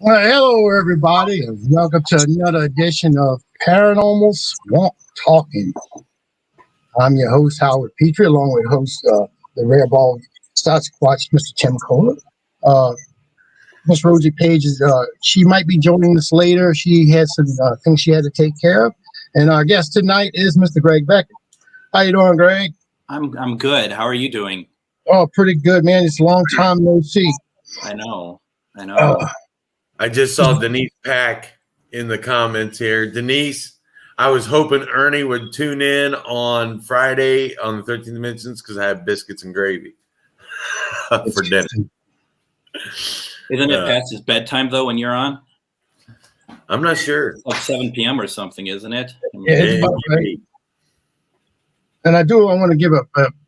Hello, everybody, and welcome to another edition of Paranormal Swamp Talking. I'm your host, Howard Petrie, along with host, the Rare Ball Sasquatch, Mr. Tim Kohler. Miss Rosie Page she might be joining us later. She has some things she had to take care of. And our guest tonight is Mr. Greg Beckett. How you doing, Greg? I'm good. How are you doing? Oh, pretty good, man. It's a long time no see. I know. I just saw Denise Pack in the comments here. Denise, I was hoping Ernie would tune in on Friday on the 13th Dimensions because I have biscuits and gravy for dinner. Isn't it past his bedtime, though, when you're on? I'm not sure. Like 7 p.m. or something, isn't it? Yeah, it's about right. And I want to give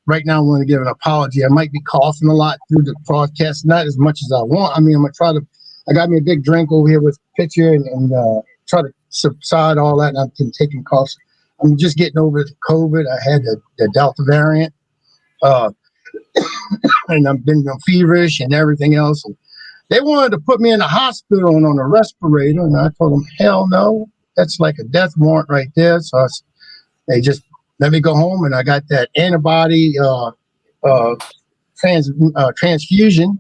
right now, I want to give an apology. I might be coughing a lot through the broadcast, not as much as I want. I mean, I'm going to try to, I got me a big drink over here with a pitcher and try to subside all that. And I've been taking coughs. I'm just getting over the COVID. I had the Delta variant. And I've been feverish and everything else. And they wanted to put me in the hospital and on a respirator. And I told them, hell no. That's like a death warrant right there. So they just let me go home. And I got that antibody transfusion.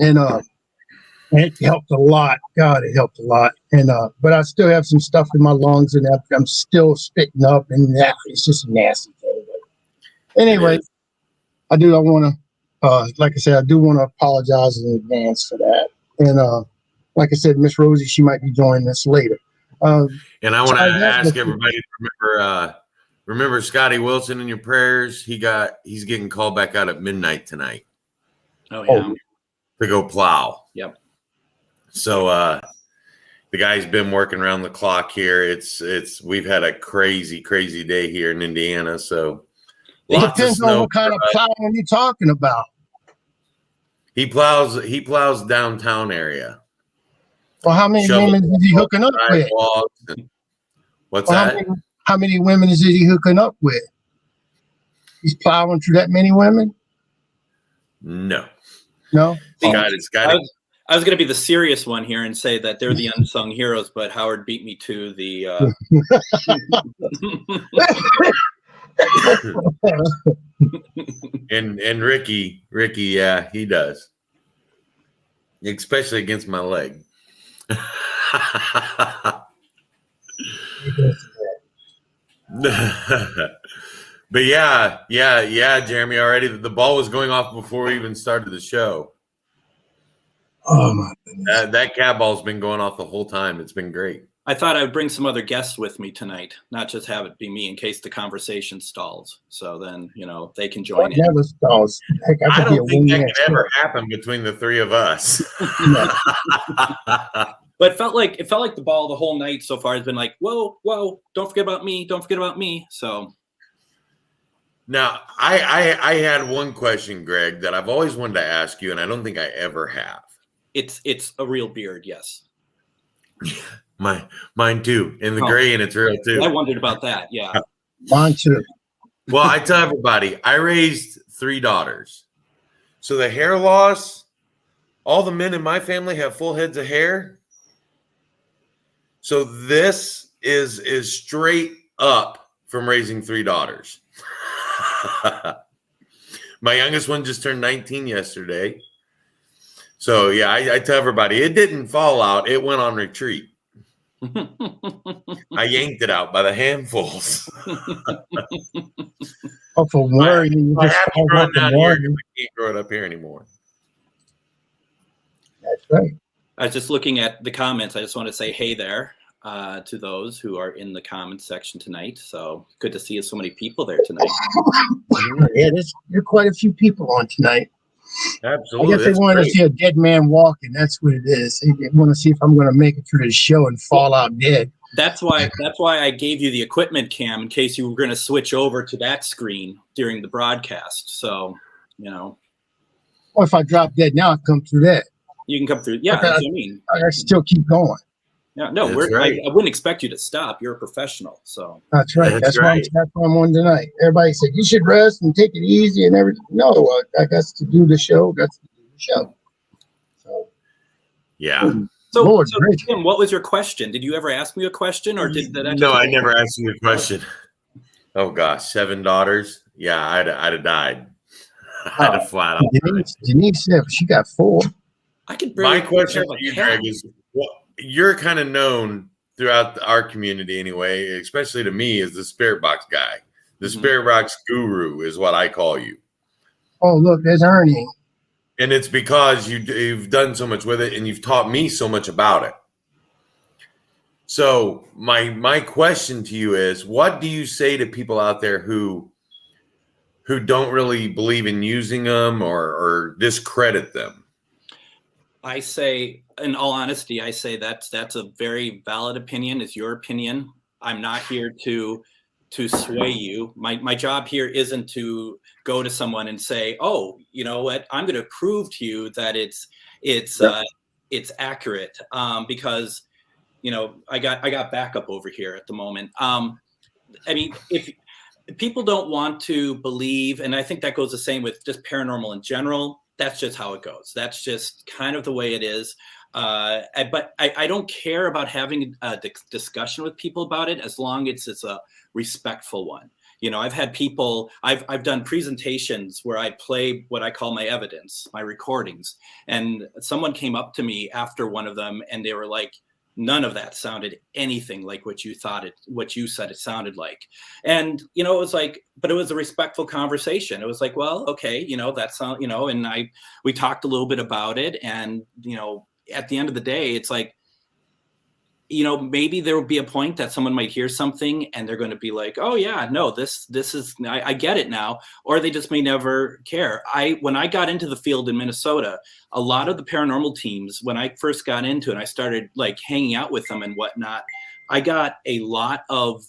And it helped a lot. God, it helped a lot. And but I still have some stuff in my lungs, and I'm still spitting up, and it's just a nasty thing. But anyway, I want to, like I said, I do want to apologize in advance for that. And like I said, Miss Rosie, she might be joining us later. And I want to ask everybody to remember Scotty Wilson in your prayers. He's getting called back out at midnight tonight. Oh yeah, to go plow. Yep. So the guy's been working around the clock here. We've had a crazy day here in Indiana. So it depends on what kind of plowing you're talking about. He plows downtown area. Well, how many women is he hooking up with? What's that? How many women is he hooking up with? He's plowing through that many women? No. I was going to be the serious one here and say that they're the unsung heroes, but Howard beat me to the. and Ricky, yeah, he does, especially against my leg. But yeah, Jeremy. Already, the ball was going off before we even started the show. Oh my goodness. That cat ball's been going off the whole time. It's been great. I thought I would bring some other guests with me tonight, not just have it be me in case the conversation stalls. So then, they can join in. Never stalls. Heck, I don't think that could ever happen between the three of us. But it felt like the ball the whole night so far has been like, whoa, don't forget about me. So now I had one question, Greg, that I've always wanted to ask you, and I don't think I ever have. It's a real beard, yes. Mine too, in the gray, and it's real too. I wondered about that. Yeah, mine too. Well, I tell everybody, I raised 3 daughters, so the hair loss. All the men in my family have full heads of hair, so this is straight up from raising 3 daughters. My youngest one just turned 19 yesterday. So, yeah, I tell everybody, it didn't fall out. It went on retreat. I yanked it out by the handfuls. Oh, for worrying. I have to grow it down here because we can't grow it up here anymore. That's right. I was just looking at the comments. I just want to say hey there to those who are in the comments section tonight. So good to see so many people there tonight. Yeah, there are quite a few people on tonight. Absolutely. I guess they want to see a dead man walking. That's what it is. They want to see if I'm going to make it through the show and fall out dead. That's why I gave you the equipment cam in case you were going to switch over to that screen during the broadcast. So, Or if I drop dead now, I come through that. You can come through. Yeah, that's what I mean. I still keep going. Yeah, no, right. I wouldn't expect you to stop. You're a professional, so that's right. That's why I'm on tonight. Everybody said you should rest and take it easy and everything. No, I got to do the show. So yeah. Lord So gracious. Tim, what was your question? Did you ever ask me a question, or did that? No, I never asked you a question. Oh gosh, 7 daughters. Yeah, I'd have died. I'd have flat out died. Denise said she got 4. I could barely My question take care for of a you, cat. Greg, is you're kind of known throughout our community anyway, especially to me, as the spirit box guy. The spirit box guru is what I call you. Oh, look, there's Ernie. And it's because you've done so much with it and you've taught me so much about it. So my question to you is, what do you say to people out there who don't really believe in using them or discredit them? I say, in all honesty, I say that's a very valid opinion. It's your opinion. I'm not here to sway you. My job here isn't to go to someone and say, oh, you know what, I'm going to prove to you that it's accurate, because I got backup over here at the moment. I mean, if people don't want to believe, and I think that goes the same with just paranormal in general, that's just how it goes. That's just kind of the way it is. But I don't care about having a discussion with people about it as long as it's a respectful one. I've had people, I've done presentations where I play what I call my evidence, my recordings. And someone came up to me after one of them and they were like, none of that sounded anything like what you said it sounded like. And, it was like, but it was a respectful conversation. It was like, well, okay, that sound, and we talked a little bit about it. And, at the end of the day, it's like, maybe there will be a point that someone might hear something and they're going to be like, oh yeah, no, this is, I get it now. Or they just may never care. When I got into the field in Minnesota, a lot of the paranormal teams, when I first got into it, I started like hanging out with them and whatnot. I got a lot of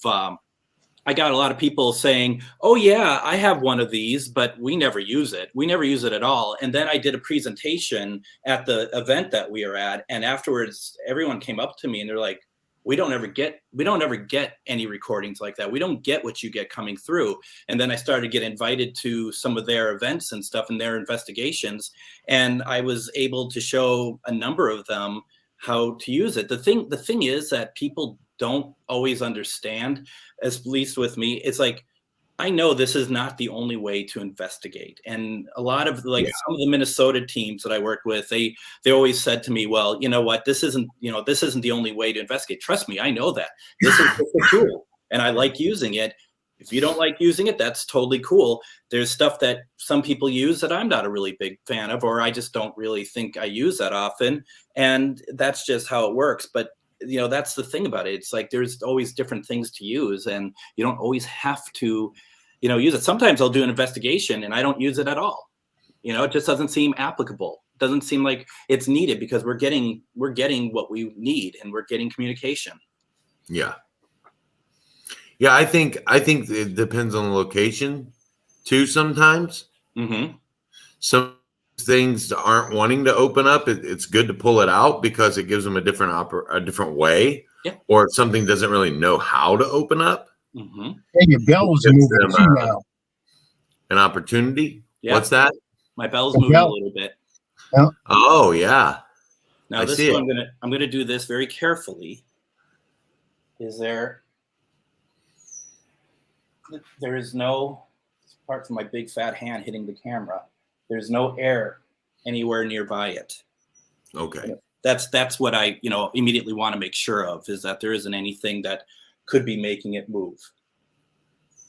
people saying, oh yeah, I have one of these, but we never use it. We never use it at all. And then I did a presentation at the event that we were at. And afterwards, everyone came up to me and they're like, we don't ever get any recordings like that. We don't get what you get coming through. And then I started to get invited to some of their events and stuff and their investigations. And I was able to show a number of them how to use it. The thing is that people don't always understand, at least with me. It's like, I know this is not the only way to investigate. And a lot of some of the Minnesota teams that I worked with, they always said to me, well, you know what, this isn't the only way to investigate. Trust me, I know that. This is just a tool and I like using it. If you don't like using it, that's totally cool. There's stuff that some people use that I'm not a really big fan of, or I just don't really think I use that often. And that's just how it works. But that's the thing about it. It's like there's always different things to use, and you don't always have to, use it. Sometimes I'll do an investigation and I don't use it at all. It just doesn't seem applicable. It doesn't seem like it's needed because we're getting what we need and we're getting communication. Yeah. Yeah, I think it depends on the location too sometimes. Mm-hmm. Some things aren't wanting to open up. It's good to pull it out because it gives them a different way. Yeah. Or if something doesn't really know how to open up. Mm-hmm. And your bell's moving too now. An opportunity? Yeah. What's that? My bell's moving a little bit. Yeah. Oh yeah. Now I'm gonna do this very carefully. There is no, apart from my big fat hand hitting the camera, there's no air anywhere nearby it. Okay. That's what I immediately want to make sure of, is that there isn't anything that could be making it move.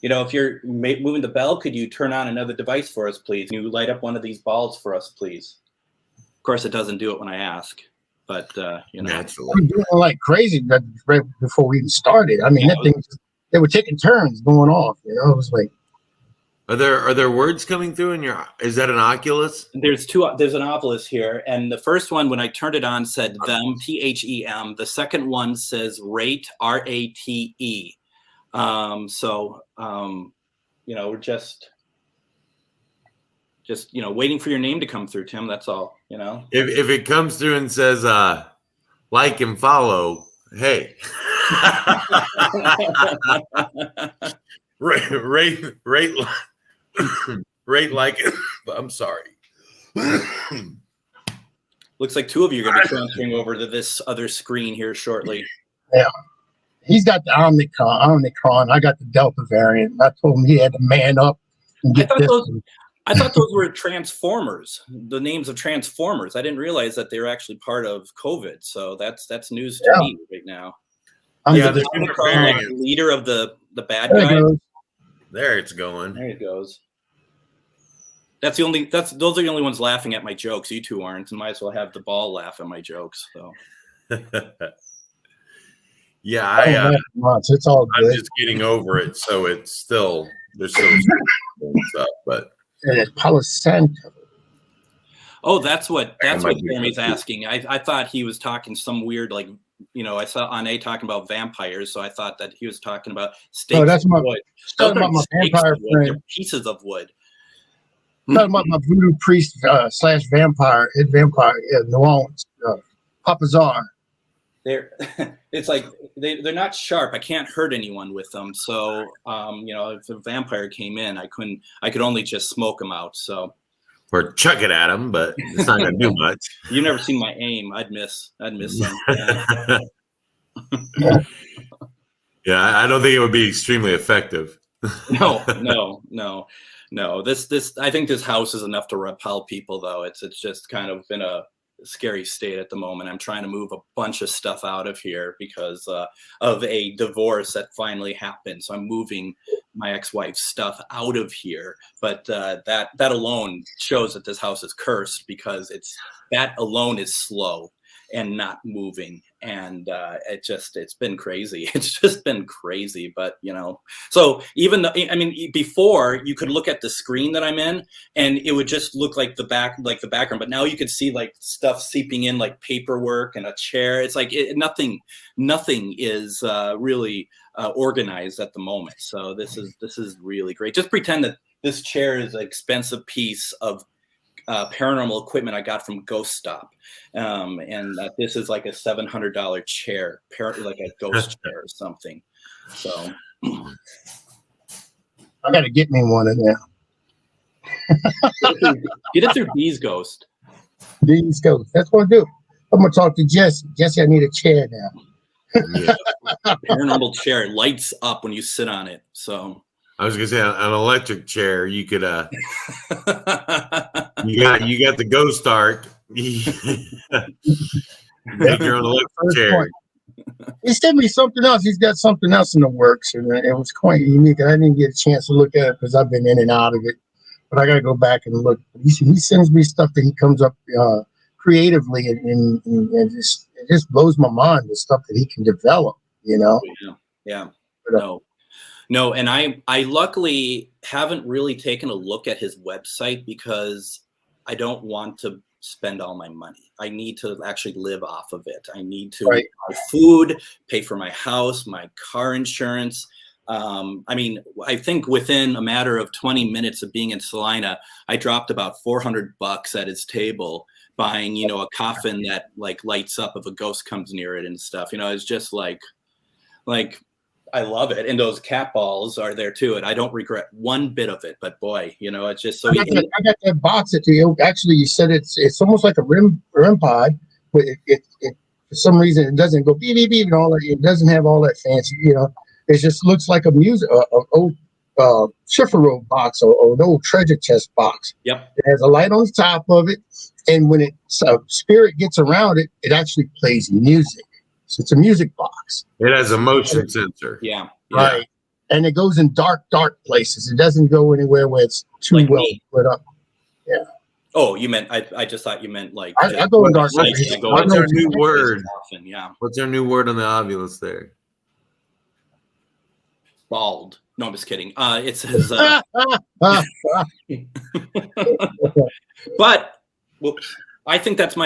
If you're moving the bell, could you turn on another device for us, please? Can you light up one of these balls for us, please? Of course, it doesn't do it when I ask, but Naturally. We're doing like crazy right before we even started. I mean, they were taking turns going off. It was like. Are there words coming through in your? Is that an Oculus? There's an Oculus here, and the first one when I turned it on said them, THEM. The second one says rate, RATE. We're just waiting for your name to come through, Tim. That's all. If it comes through and says like and follow, hey. rate rate like it. I'm sorry. Looks like two of you are going to be transferring over to this other screen here shortly. Yeah. He's got the Omicron. I got the Delta variant. I told him he had to man up and get this. I thought those were Transformers, the names of Transformers. I didn't realize that they were actually part of COVID. So that's news to me right now. The Omicron, like the leader of the bad there guy. There it's going. There it goes. Those are the only ones laughing at my jokes. You two aren't, and might as well have the ball laugh at my jokes. So. Yeah, it's all good. I'm just getting over it, so it's still there's still stuff, but it's Palo Santo. Oh, that's what Jeremy's asking. I thought he was talking some weird, like, I saw Ane talking about vampires, so I thought that he was talking about stakes of wood. Talking about my vampire friend. They're pieces of wood. Talking about my voodoo priest / vampire, head vampire in New Orleans, Papazar. It's like they're not sharp. I can't hurt anyone with them. So if a vampire came in, I could only just smoke them out. So or chuck it at him, but it's not gonna do much. You've never seen my aim. I'd miss some. Yeah, I don't think it would be extremely effective. No. This I think this house is enough to repel people, though. It's just kind of in a scary state at the moment. I'm trying to move a bunch of stuff out of here because of a divorce that finally happened. So I'm moving my ex-wife's stuff out of here. But that alone shows that this house is cursed because that alone is slow and not moving. And it's been crazy. It's just been crazy. But, so even though, before you could look at the screen that I'm in and it would just look like the background. But now you could see like stuff seeping in, like paperwork and a chair. It's like nothing is really organized at the moment. So this is really great. Just pretend that this chair is an expensive piece of paranormal equipment I got from Ghost Stop, and that this is like a $700 chair, like a ghost chair or something. So I got to get me one of them. Get it through D's Ghost. D's Ghost. That's what I do. I'm gonna talk to Jesse. Jesse, I need a chair now. Yeah. Paranormal chair lights up when you sit on it. So I was gonna say an electric chair. You could you got the Ghost Start. Make your own electric chair. He sent me something else. He's got something else in the works, and it was quite unique. I didn't get a chance to look at it because I've been in and out of it. But I got to go back and look. He sends me stuff that he comes up creatively, and it just blows my mind, the stuff that he can develop. Yeah. No, and I luckily haven't really taken a look at his website because I don't want to spend all my money. I need to actually live off of it. I need to buy food, pay for my house, my car insurance. I think within a matter of 20 minutes of being in Salina, I dropped about $400 at his table buying, a coffin that like lights up if a ghost comes near it and stuff. It's just like I love it. And those cat balls are there too. And I don't regret one bit of it, but boy, it's just so I got that box at you. Actually, you said it's almost like a REM pod, but it for some reason it doesn't go beep beep beep and all that. It doesn't have all that fancy, It just looks like a old Schifferow box or an old treasure chest box. Yep. It has a light on the top of it, and when spirit gets around it, it actually plays music. So it's a music box. It has a motion sensor. Yeah. Right. And it goes in dark places. It doesn't go anywhere where it's too like well split up. Yeah. Oh, you meant I just thought you meant like I go in dark places. What's our new word? Often, yeah. What's our new word on the Ovilus there? Bald. No, I'm just kidding. It says but I think that's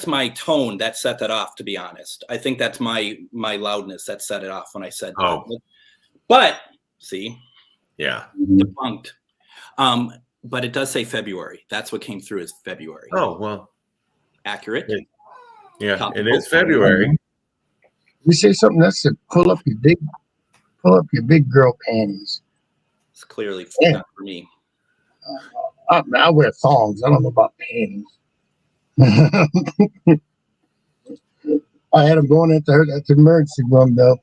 my tone that set that off, to be honest. I think that's my loudness that set it off when I said that. But see, yeah, debunked. But it does say February. That's what came through as February. Oh, well, accurate. Yeah, it is February. You say something that said pull up your big girl panties. It's clearly not for me. I wear thongs. I don't know about panties. I had him going into at the emergency room though.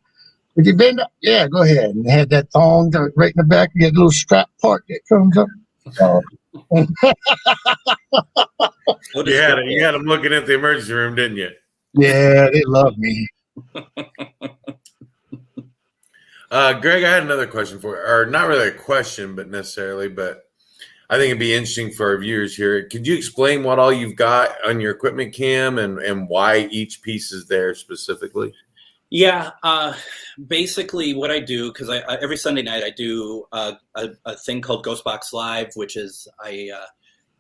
Would you bend up? Yeah, go ahead. And they had that thong right in the back. You had a little strap part that comes up. Oh. You had him looking at the emergency room, didn't you? Yeah, they love me. Greg, I had another question for you, or not really a question, but I think it'd be interesting for our viewers here. Could you explain what all you've got on your equipment cam and why each piece is there specifically? Yeah, basically what I do, because I every Sunday night I do a thing called Ghost Box Live, which is I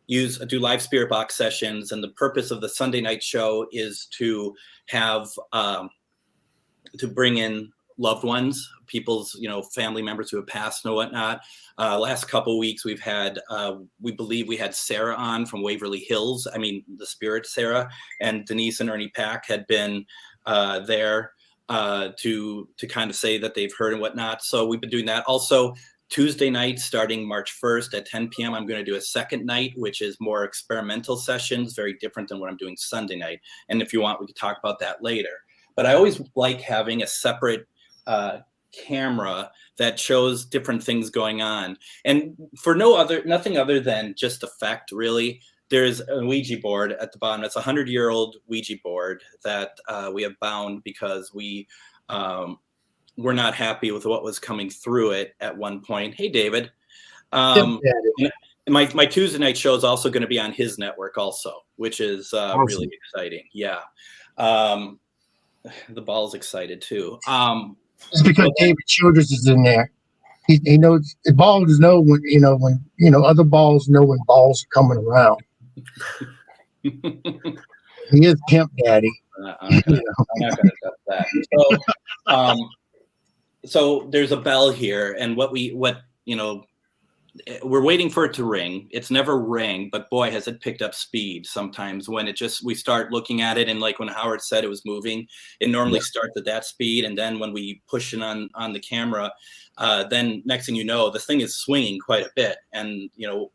do live spirit box sessions, and the purpose of the Sunday night show is to have to bring in loved ones, people's family members who have passed and whatnot. Last couple of weeks we've had we believe we had Sarah on from Waverly Hills. I mean the spirit Sarah, and Denise and Ernie Pack had been there to kind of say that they've heard and whatnot. So we've been doing that. Also, Tuesday night, starting March 1st at 10 p.m., I'm going to do a second night, which is more experimental sessions, very different than what I'm doing Sunday night. And if you want, we could talk about that later. But I always like having a separate camera that shows different things going on. And for nothing other than just effect, really. There's a Ouija board at the bottom. It's a 100-year-old Ouija board that we have bound because we were not happy with what was coming through it at one point. Hey, David. My Tuesday night show is also going to be on his network also, which is awesome. Really exciting. Yeah. The ball's excited too. It's because David Childress is in there. He knows the balls know when other balls know when balls are coming around. He is Pimp Daddy. I'm not going to touch that. So there's a bell here, and we're waiting for it to ring. It's never rang, but boy, has it picked up speed sometimes when we start looking at it. And like when Howard said it was moving, it normally starts at that speed. And then when we push it on the camera, then next thing you know, the thing is swinging quite a bit. And,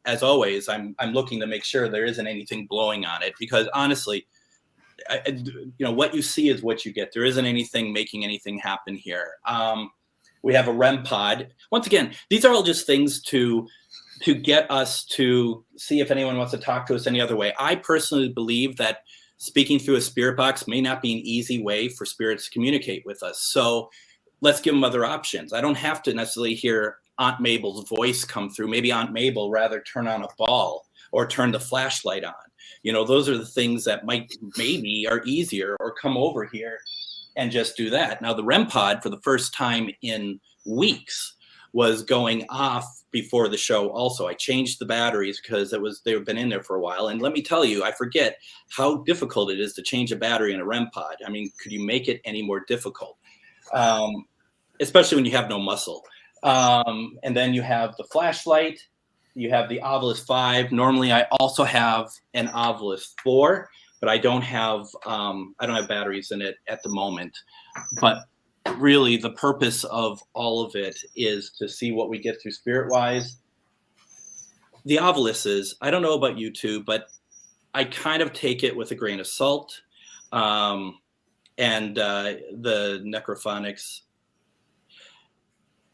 as always, I'm looking to make sure there isn't anything blowing on it, because honestly, what you see is what you get. There isn't anything making anything happen here. We have a REM pod. Once again, these are all just things to get us to see if anyone wants to talk to us any other way. I personally believe that speaking through a spirit box may not be an easy way for spirits to communicate with us. So let's give them other options. I don't have to necessarily hear Aunt Mabel's voice come through. Maybe Aunt Mabel rather turn on a ball or turn the flashlight on. Those are the things that maybe are easier, or come over here and just do that. Now, the REM pod, for the first time in weeks, was going off before the show also. I changed the batteries because they've been in there for a while. And let me tell you, I forget how difficult it is to change a battery in a REM pod. I mean, could you make it any more difficult? Especially when you have no muscle. And then you have the flashlight. You have the Ovilus 5. Normally, I also have an Ovilus 4. But I don't have batteries in it at the moment. But really, the purpose of all of it is to see what we get through spirit-wise. The Oviluses, I don't know about you two, but I kind of take it with a grain of salt. And the necrophonics,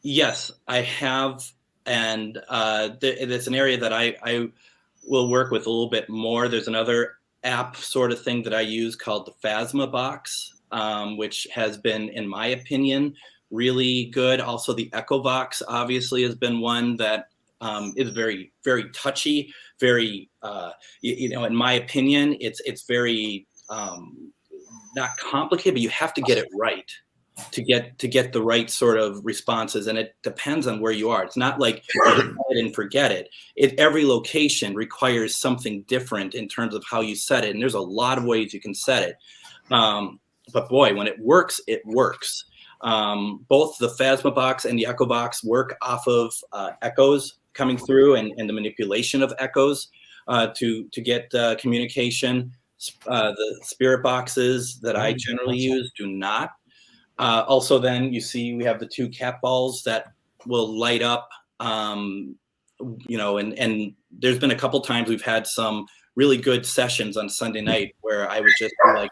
yes, I have, and it's an area that I will work with a little bit more. There's another app sort of thing that I use called the Phasma Box, which has been, in my opinion, really good. Also, the Echovox obviously has been one that is very, very touchy, very, in my opinion, it's very not complicated, but you have to get it right to get the right sort of responses, and it depends on where you are. It's not like you set it and forget it. Every location requires something different in terms of how you set it, and there's a lot of ways you can set it. But boy, when it works, it works. Both the Phasma Box and the Echo Box work off of echoes coming through and the manipulation of echoes to get communication. The spirit boxes that I generally use do not. Also, then you see we have the 2 cat balls that will light up, and there's been a couple times we've had some really good sessions on Sunday night where I would just be like,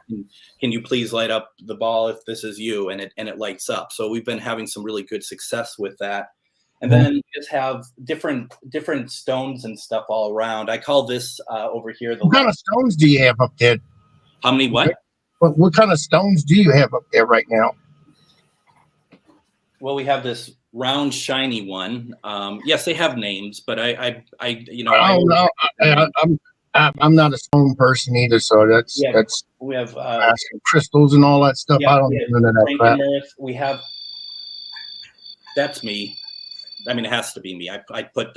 can you please light up the ball if this is you? And it lights up. So we've been having some really good success with that. And then we just have different stones and stuff all around. I call this over here the. What kind of stones do you have up there? How many what? What kind of stones do you have up there right now? Well, we have this round, shiny one. Yes, they have names, but I I'm not a stone person either, so that's we have crystals and all that stuff. Yeah, I don't know none of that crap. We have. That's me. I mean, it has to be me. I put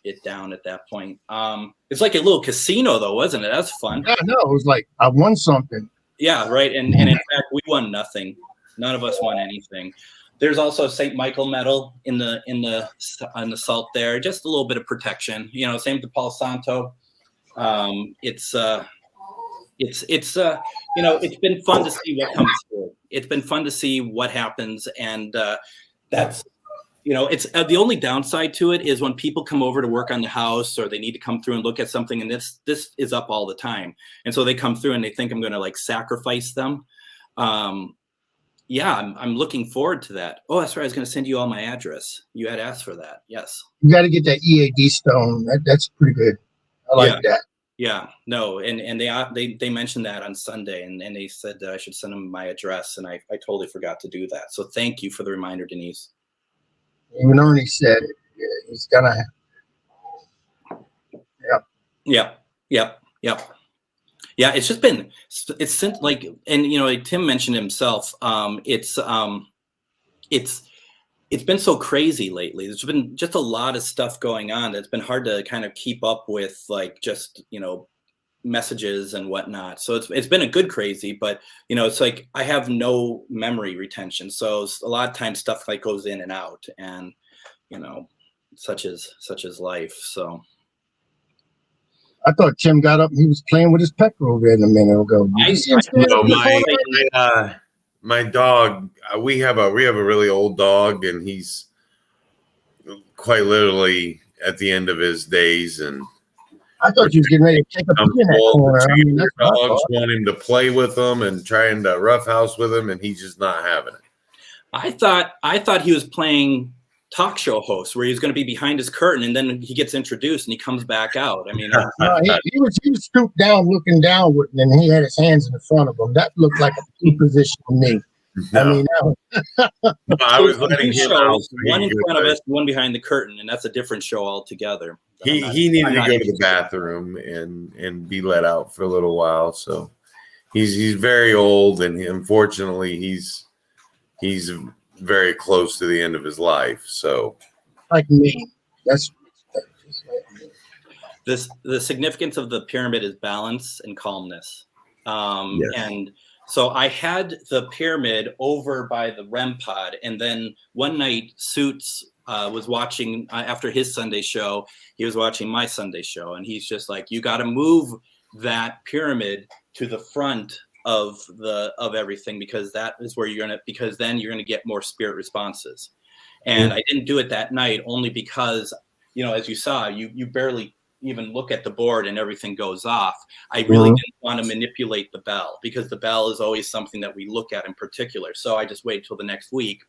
it down at that point. It's like a little casino, though, wasn't it? That's fun. Yeah, no, it was like I won something. Yeah, right. And in fact, we won nothing. None of us won anything. There's also St. Michael medal in the salt there. Just a little bit of protection. You know, same to Paul Santo. It's been fun to see what comes through. It's been fun to see what happens, and that's. It's the only downside to it is when people come over to work on the house or they need to come through and look at something, and this is up all the time. And so they come through and they think I'm going to like sacrifice them. Yeah, I'm looking forward to that. Oh, that's right. I was going to send you all my address. You had asked for that. Yes. You got to get that EAD stone. That's pretty good. I like that. Yeah, no. And they mentioned that on Sunday and they said that I should send them my address. And I totally forgot to do that. So thank you for the reminder, Denise. Even Ernie said it. He's gonna. Yep. Yeah, it's just been since like, and like Tim mentioned himself. It's been so crazy lately. There's been just a lot of stuff going on that's been hard to kind of keep up with, like just messages and whatnot. So it's been a good crazy, but it's like I have no memory retention. So a lot of times stuff like goes in and out, and such as life. So I thought Tim got up and he was playing with his pecker over there a minute ago. My dog. We have a really old dog, and he's quite literally at the end of his days, and. I thought you was getting ready to take a pee in that corner. Dogs want him to play with them and trying to roughhouse with him, and he's just not having it. I thought he was playing talk show host, where he was going to be behind his curtain, and then he gets introduced and he comes back out. I mean, he was stooped down, looking downward, and he had his hands in front of him. That looked like a key position to me. No. I mean, I was letting him out. One in front of us, one behind the curtain, and that's a different show altogether. He needed to go to the bathroom and be let out for a little while. So he's very old, and unfortunately he's very close to the end of his life. So like me, that's the significance of the pyramid is balance and calmness. Yes. And so I had the pyramid over by the REM pod, and then one night Suits was watching after his Sunday show. He was watching my Sunday show, and he's just like, "You got to move that pyramid to the front of everything, because that is where because then you're gonna get more spirit responses." And I didn't do it that night, only because as you saw, you barely even look at the board and everything goes off. I really didn't want to manipulate the bell, because the bell is always something that we look at in particular. So I just waited till the next week.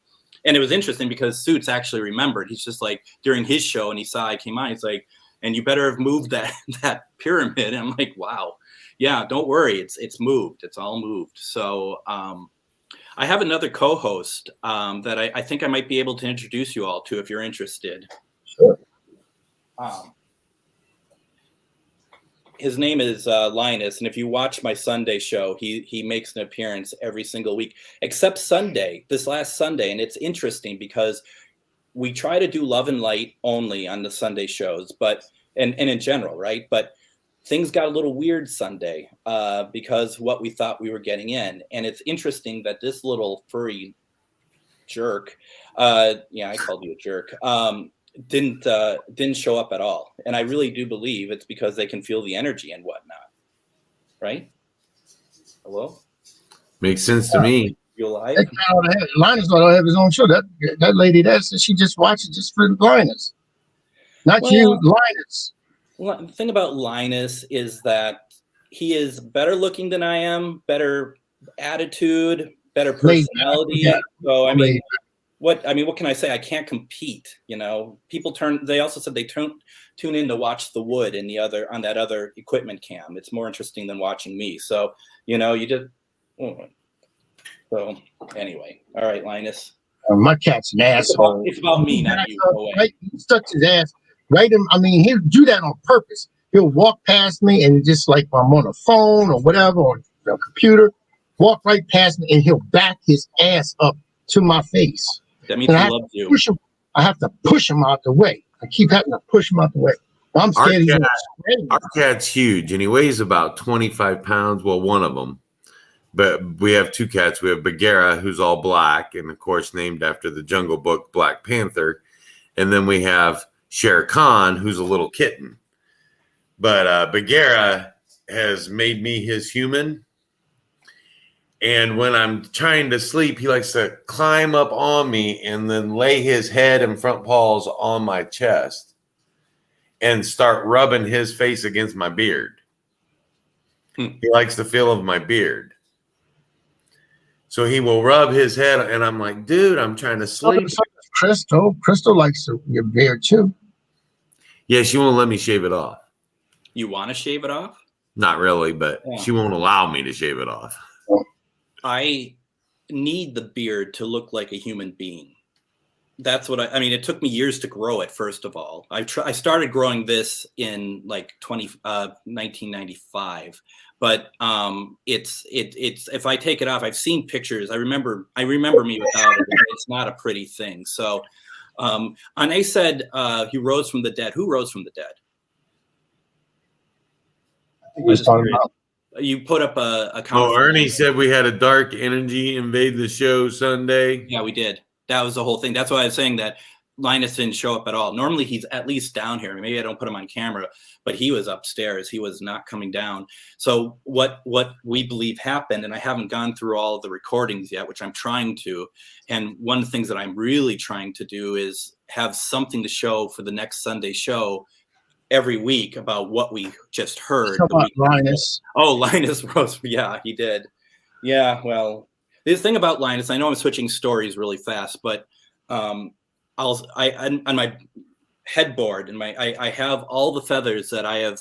And it was interesting because Suits actually remembered. He's just like, during his show, and he saw I came on, he's like, "And you better have moved that pyramid." And I'm like, wow. Yeah, don't worry. It's moved. It's all moved. So I have another co-host that I think I might be able to introduce you all to if you're interested. Sure. His name is Linus, and if you watch my Sunday show, he makes an appearance every single week, except Sunday, this last Sunday. And it's interesting because we try to do love and light only on the Sunday shows, but and in general, right? But things got a little weird Sunday because what we thought we were getting in. And it's interesting that this little furry jerk, I called you a jerk, didn't show up at all. And I really do believe it's because they can feel the energy and whatnot. Right? Hello? Makes sense to me. You alive? Linus ought to have his own show. That lady, she just watches just for Linus. Not you, Linus. The thing about Linus is that he is better looking than I am, better attitude, better personality. Yeah. So what can I say? I can't compete. People they also said they tune in to watch the wood in on that other equipment cam. It's more interesting than watching me. So, you just, so anyway. All right, Linus. My cat's an asshole. It's about me, not you. Right? He stuck his ass right in. I mean, he'll do that on purpose. He'll walk past me and just like I'm on a phone or whatever, on a computer, walk right past me and he'll back his ass up to my face. That means he loves you. I have to push him out the way. I keep having to push him out the way. I'm scared he's going to spray me. Our cat's huge, and he weighs about 25 pounds. Well, one of them. But we have two cats. We have Bagheera, who's all black, and of course named after the Jungle Book Black Panther. And then we have Shere Khan, who's a little kitten. But Bagheera has made me his human. And when I'm trying to sleep, he likes to climb up on me and then lay his head and front paws on my chest and start rubbing his face against my beard. He likes the feel of my beard. So he will rub his head, and I'm like, dude, I'm trying to sleep. Crystal likes your beard too. Yeah, she won't let me shave it off. You want to shave it off? Not really, but she won't allow me to shave it off. I need the beard to look like a human being. That's what I mean. It took me years to grow it. First of all, I started growing this in like 1995. But it's if I take it off, I've seen pictures. I remember me without it. It's not a pretty thing. So, Ane said he rose from the dead. Who rose from the dead? I think he was talking about. You put up a comment. Oh, Ernie said we had a dark energy invade the show Sunday. Yeah, we did. That was the whole thing. That's why I was saying that Linus didn't show up at all. Normally he's at least down here. Maybe I don't put him on camera, but he was upstairs. He was not coming down. So what we believe happened, and I haven't gone through all of the recordings yet, which I'm trying to. And one of the things that I'm really trying to do is have something to show for the next Sunday show every week about what we just heard. Linus. Oh, Linus rose. Yeah, he did. Yeah, well, the thing about Linus, I know I'm switching stories really fast, but on my headboard and I have all the feathers that I have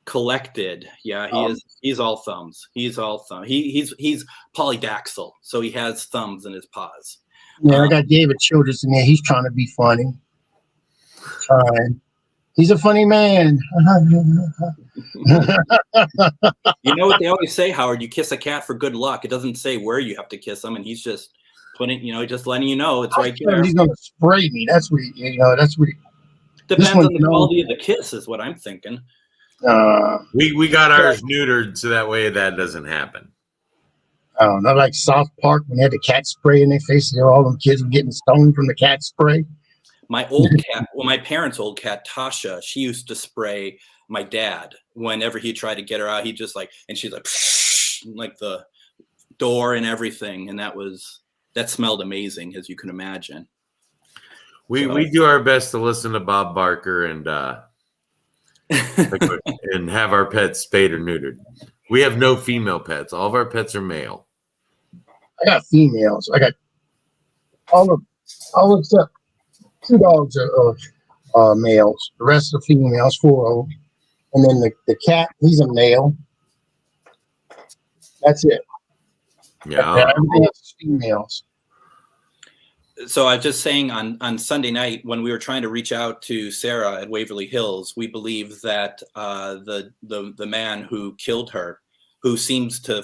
collected. Yeah, he's all thumbs. He's polydactyl, so he has thumbs in his paws. Yeah, I got David Childress in there. He's trying to be funny. He's a funny man. You know what they always say, Howard? You kiss a cat for good luck. It doesn't say where you have to kiss them, and he's just putting, just letting you know it's right there. He's gonna spray me. That's what that's what. Depends on the quality of the kiss, is what I'm thinking. We got ours neutered so that way that doesn't happen. I don't know, like South Park when they had the cat spray in their faces. All them kids were getting stoned from the cat spray. My old cat, my parents' old cat, Tasha, she used to spray my dad whenever he tried to get her out. He just and she's like the door and everything. And that smelled amazing, as you can imagine. We do our best to listen to Bob Barker and and have our pets spayed or neutered. We have no female pets. All of our pets are male. I got females. I got all except 2 dogs are males. The rest are females, 4 of them. And then the cat, he's a male. That's it. Yeah. Everything else is females. So I was just saying on Sunday night when we were trying to reach out to Sarah at Waverly Hills, we believe that the man who killed her, who seems to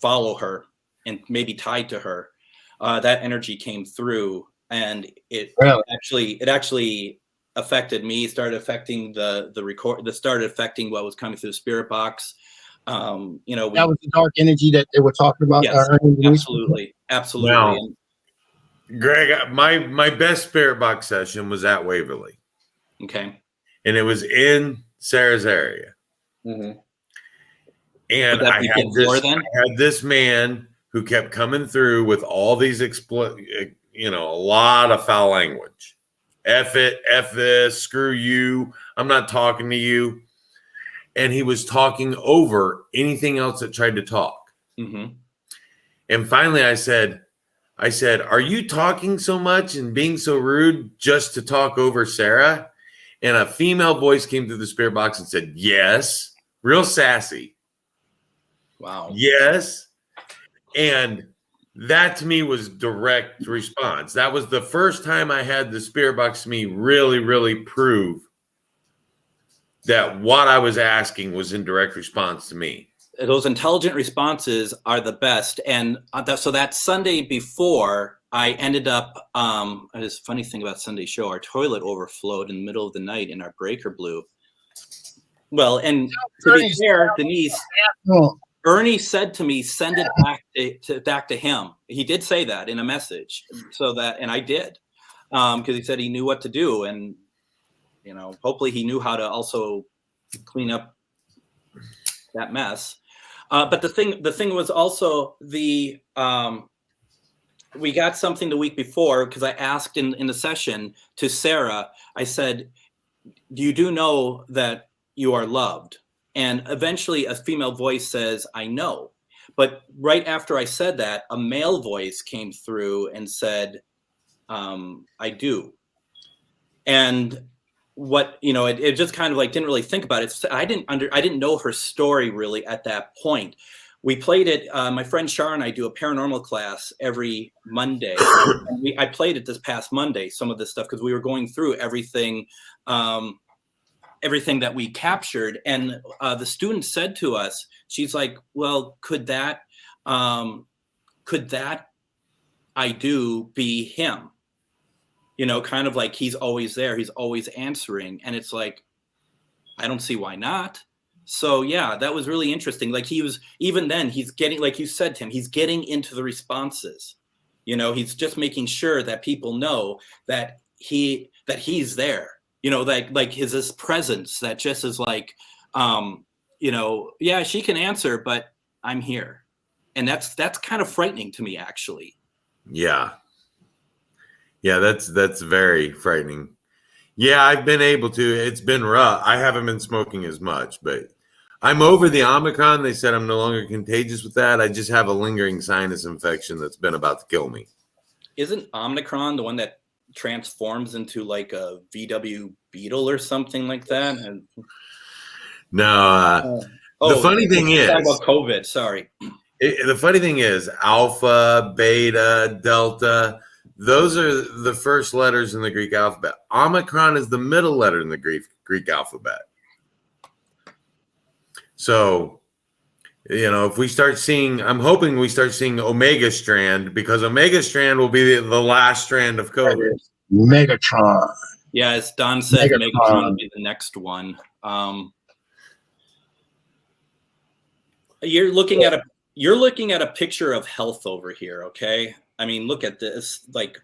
follow her and maybe tied to her, that energy came through, and it actually affected me. Started affecting the record. That started affecting what was coming through the spirit box. That was the dark energy that they were talking about. Yes, absolutely. Now, Greg, my best spirit box session was at Waverly. Okay. And it was in Sarah's area. Mm-hmm. And I had this man who kept coming through with all these a lot of foul language F it, F this, screw you. I'm not talking to you. And he was talking over anything else that tried to talk. Mm-hmm. And finally I said, are you talking so much and being so rude just to talk over Sarah? And a female voice came through the spirit box and said, yes. Real sassy. Wow. Yes. And that to me was direct response. That was the first time I had the spirit box to me really, really prove that what I was asking was in direct response to me. Those intelligent responses are the best. And so that Sunday before, I ended up, this funny thing about Sunday's show, our toilet overflowed in the middle of the night and our breaker blew. Well, and to be fair, Denise, Ernie said to me, send it back to him. He did say that in a message. And I did, because he said he knew what to do. And, hopefully he knew how to also clean up that mess. But the thing was also we got something the week before, because I asked in the session to Sarah, I said, you do know that you are loved? And eventually a female voice says, I know. But right after I said that, a male voice came through and said, I do. And what, it just kind of like didn't really think about it. I didn't know her story really at that point. We played it. My friend Shar and I do a paranormal class every Monday. And I played it this past Monday, some of this stuff, because we were going through everything that we captured. And the student said to us, she's like, well, could that I do be him? Kind of like he's always there. He's always answering. And it's like, I don't see why not. So yeah, that was really interesting. Like even then he's getting, like you said, Tim, he's getting into the responses. He's just making sure that people know that he's there. Like his presence that just is like, yeah, she can answer, but I'm here. And that's kind of frightening to me, actually. Yeah. Yeah, that's very frightening. Yeah, I've been able to. It's been rough. I haven't been smoking as much, but I'm over the Omicron. They said I'm no longer contagious with that. I just have a lingering sinus infection that's been about to kill me. Isn't Omicron the one that transforms into like a VW Beetle or something like that? No. The funny thing is, talking about COVID. Sorry. The funny thing is, Alpha, Beta, Delta. Those are the first letters in the Greek alphabet. Omicron is the middle letter in the Greek alphabet. So, if we start seeing, I'm hoping we start seeing Omega strand, because Omega strand will be the last strand of COVID. Megatron. Yeah, as Don said, Megatron will be the next one. You're looking at a picture of health over here, okay? I mean, look at this, like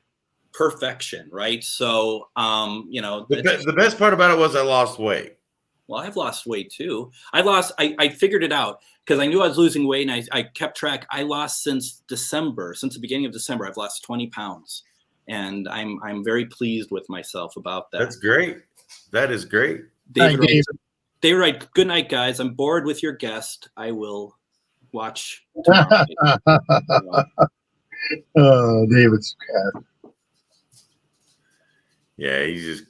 perfection, right? So, the best part about it was I lost weight. Well, I've lost weight too. I figured it out because I knew I was losing weight, and I kept track. I lost since the beginning of December, I've lost 20 pounds, and I'm very pleased with myself about that. That's great. That is great. David writes, good night, guys. I'm bored with your guest. I will watch tomorrow. Oh, David's cat. Yeah, he's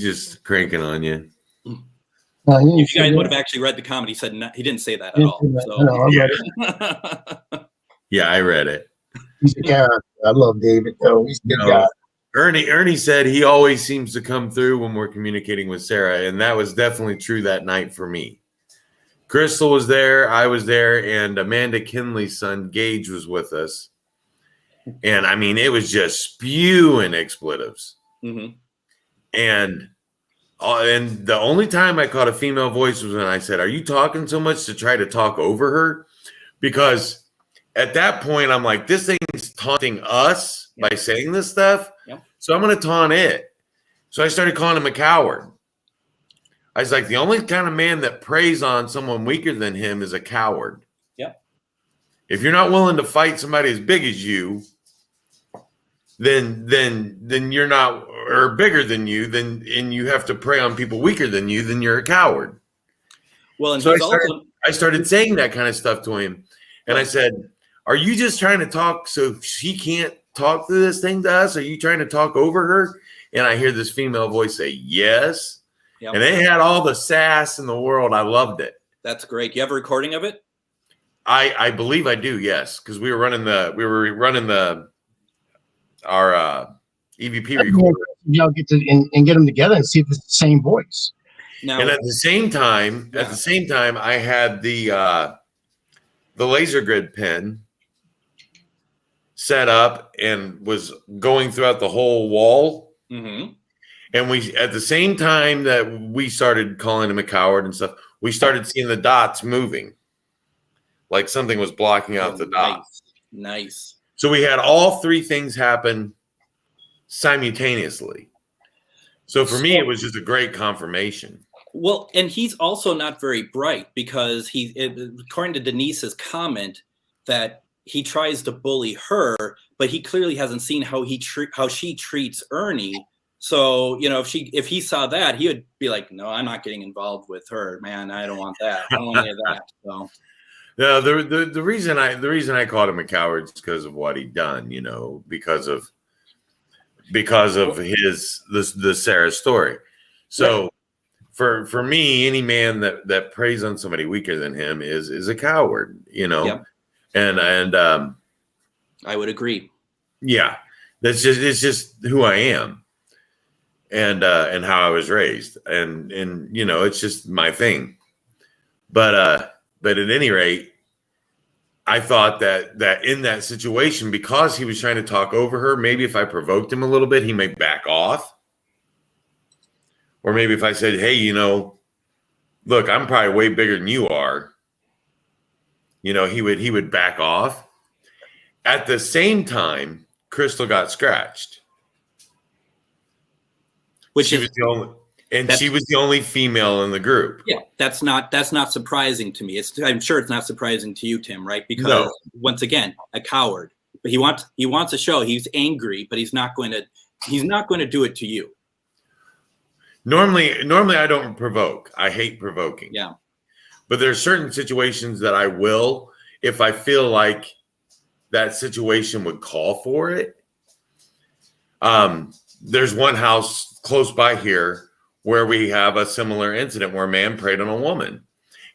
just cranking on you. If you guys would have actually read the comment, he said he didn't say that at all. So. Yeah, I read it. He's a character. I love David. Oh, he's a good guy. Ernie said he always seems to come through when we're communicating with Sarah, and that was definitely true that night for me. Crystal was there, I was there, and Amanda Kinley's son Gage was with us. And I mean, it was just spewing expletives. Mm-hmm. And the only time I caught a female voice was when I said, "Are you talking so much to try to talk over her?" Because at that point, I'm like, this thing's taunting us by saying this stuff. Yep. So I'm going to taunt it. So I started calling him a coward. I was like, the only kind of man that preys on someone weaker than him is a coward. Yep. If you're not willing to fight somebody as big as you, then you're not, or bigger than you, then and you have to prey on people weaker than you, then you're a coward. Well, and So he's also I started saying that kind of stuff to him, and I said, "Are you just trying to talk so she can't talk through this thing to us? Are you trying to talk over her?" And I hear this female voice say, "Yes." Yep. And it had all the sass in the world. I loved it. That's great. You have a recording of it? I believe I do, yes, because we were running our EVP recorder. Y'all get to and get them together and see if it's the same voice. Now, And at the same time, I had the laser grid pen set up and was going throughout the whole wall. mm-hmm. And we, at the same time that we started calling him a coward and stuff, we started seeing the dots moving, like something was blocking out the dots. Nice. So we had all three things happen simultaneously. So for me, it was just a great confirmation. Well, and he's also not very bright because according to Denise's comment, that he tries to bully her, but he clearly hasn't seen how she treats Ernie. So, if he saw that, he would be like, "No, I'm not getting involved with her, man. I don't want that. I don't want any of that." So, no, the reason I called him a coward is because of what he'd done, because of the Sarah story. So right. for me, any man that preys on somebody weaker than him is a coward, Yep. And I would agree. Yeah, it's just who I am. And how I was raised, and it's just my thing. But at any rate, I thought that in that situation, because he was trying to talk over her, maybe if I provoked him a little bit, he might back off. Or maybe if I said, "Hey, look, I'm probably way bigger than you are," he would back off. At the same time, Crystal got scratched. She was the only female in the group. Yeah, that's not surprising to me. I'm sure it's not surprising to you, Tim, right? Because once again, a coward. But he wants to show he's angry, but he's not going to do it to you. Normally I don't provoke. I hate provoking. Yeah. But there's certain situations that I will if I feel like that situation would call for it. There's one house close by here where we have a similar incident where a man preyed on a woman.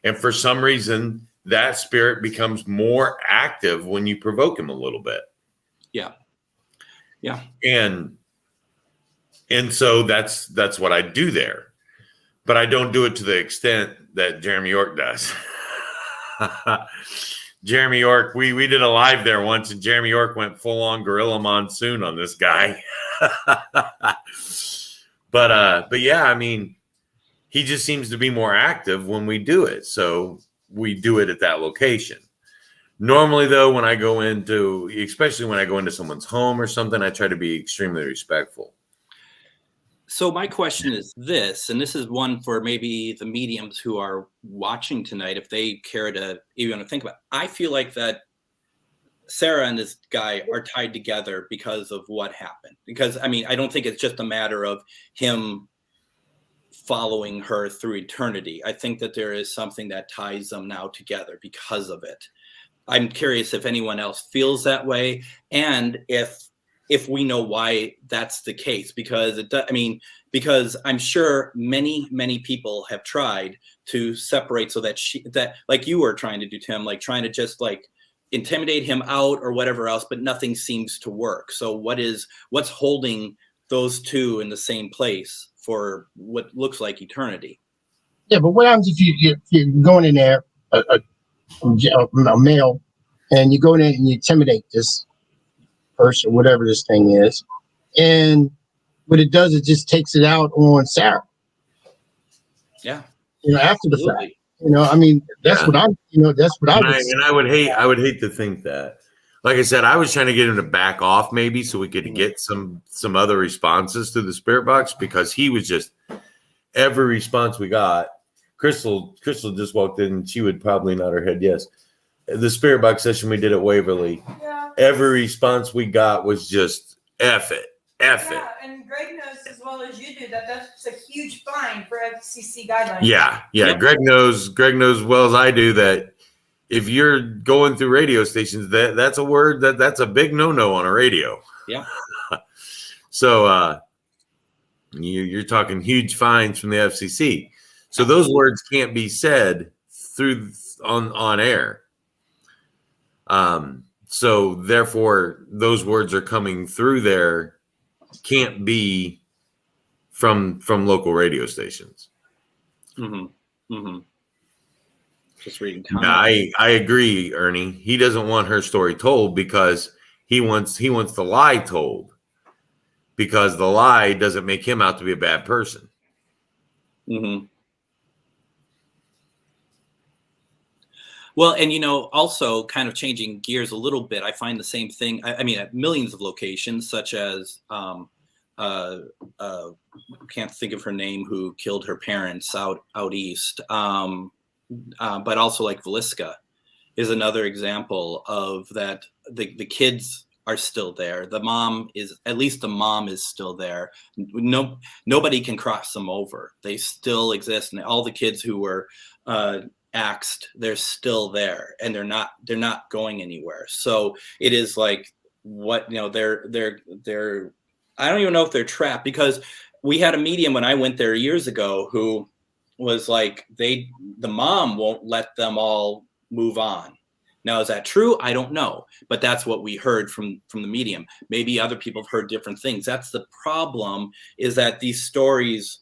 And for some reason, that spirit becomes more active when you provoke him a little bit. Yeah. Yeah. And so that's what I do there. But I don't do it to the extent that Jeremy York does. Jeremy York, we did a live there once, and Jeremy York went full on gorilla monsoon on this guy. But yeah, I mean, he just seems to be more active when we do it. So we do it at that location. Normally, though, especially when I go into someone's home or something, I try to be extremely respectful. So my question is this, and this is one for maybe the mediums who are watching tonight, if they care to even think about it. I feel like that Sarah and this guy are tied together because of what happened. Because, I mean, I don't think it's just a matter of him following her through eternity. I think that there is something that ties them now together because of it. I'm curious if anyone else feels that way, and if we know why that's the case, because because I'm sure many people have tried to separate so that that like you were trying to do, Tim, like trying to just like intimidate him out or whatever else, but nothing seems to work. So what's holding those two in the same place for what looks like eternity? Yeah, but what happens if you're going in there, a male, and you go in there and you intimidate this person, whatever this thing is, and what it does, it just takes it out on Sarah. Yeah, after the fact. I mean, that's what I'm. That's what I would. And I would hate to think that. Like I said, I was trying to get him to back off, maybe, so we could get some other responses to the spirit box, because he was just every response we got. Crystal just walked in, and she would probably nod her head yes. The spirit box session we did at Waverly. Yeah. Every response we got was just F it. And Greg knows the well as you do that that's a huge fine for FCC guidelines. Yeah. Yep. Greg knows as well as I do that if you're going through radio stations, that's a word that's a big no on a radio. Yeah. So you're talking huge fines from the FCC. So those words can't be said through on air. So therefore, those words are coming through there can't be from local radio stations. Just reading comments. I agree, Ernie. He doesn't want her story told because he wants the lie told, because the lie doesn't make him out to be a bad person. Well, and also kind of changing gears a little bit, I find the same thing. I mean, at millions of locations, such as can't think of her name, who killed her parents out east, but also like Villisca is another example of that. The kids are still there. The mom is still there. Nobody can cross them over. They still exist, and all the kids who were axed, they're still there, and they're not going anywhere. So it is like they're I don't even know if they're trapped, because we had a medium when I went there years ago who was like the mom won't let them all move on. Now, is that true? I don't know, but that's what we heard from the medium. Maybe other people have heard different things. That's the problem, is that these stories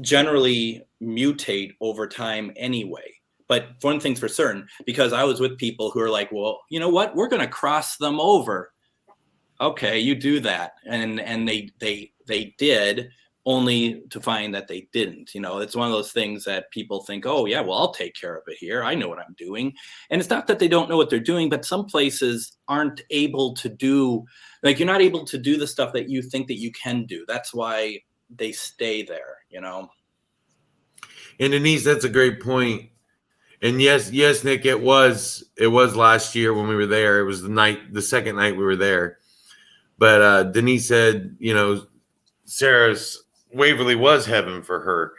generally mutate over time anyway. But one thing's for certain, because I was with people who are like, well, you know what? We're going to cross them over. Okay, you do that. And they did, only to find that they didn't. It's one of those things that people think, oh yeah, well, I'll take care of it here. I know what I'm doing. And it's not that they don't know what they're doing, but some places aren't able to do, like, you're not able to do the stuff that you think that you can do. That's why they stay there, And Denise, that's a great point. And yes, Nick, it was last year when we were there. It was the second night we were there. But Denise said, Sarah's Waverly was heaven for her.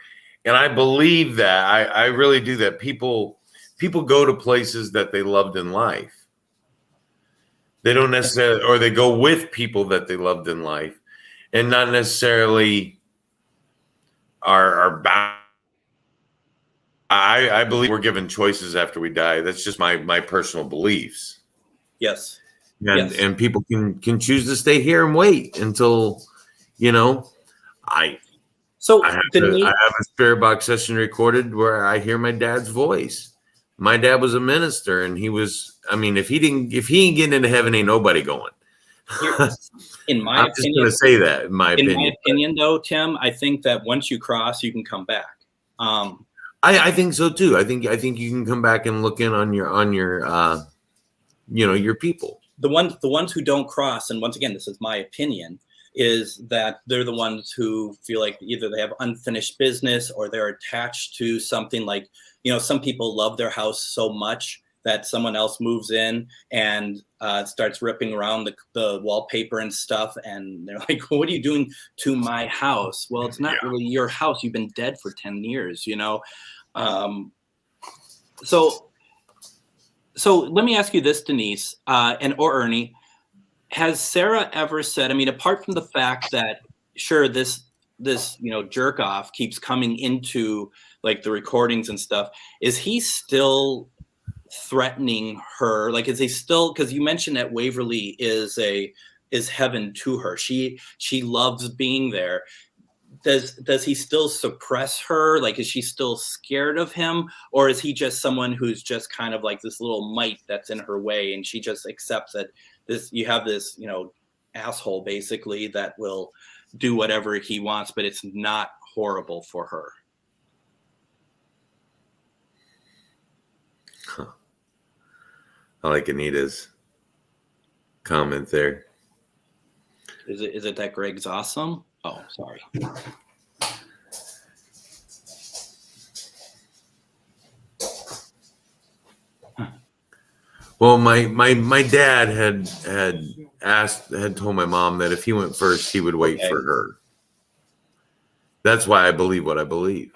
And I believe that. I really do that. People go to places that they loved in life. They don't necessarily, or they go with people that they loved in life, and not necessarily are bound. I believe we're given choices after we die. That's just my personal beliefs. Yes. And people can choose to stay here and wait until, I have a spirit box session recorded where I hear my dad's voice. My dad was a minister, and he was, if he ain't getting into heaven, ain't nobody going. In my I'm just going to say that, in my opinion. Though, Tim, I think that once you cross, you can come back. I think so too. I think you can come back and look in on your your people. The ones who don't cross, and once again, this is my opinion, is that they're the ones who feel like either they have unfinished business or they're attached to something. Like, some people love their house so much that someone else moves in and starts ripping around the wallpaper and stuff. And they're like, well, what are you doing to my house? Well, it's not really your house. You've been dead for 10 years, So let me ask you this, Denise, or Ernie. Has Sarah ever said, apart from the fact that, sure, this jerk off keeps coming into like the recordings and stuff, is he still threatening her? Like, is he still, because you mentioned that Waverly is heaven to her. She loves being there. Does he still suppress her? Like, is she still scared of him? Or is he just someone who's just kind of like this little mite that's in her way, and she just accepts that you have this, asshole basically that will do whatever he wants, but it's not horrible for her? Huh. I like Anita's comment there. Is it that Greg's awesome? Oh, sorry. Well, my dad had told my mom that if he went first, he would wait for her. That's why I believe what I believe.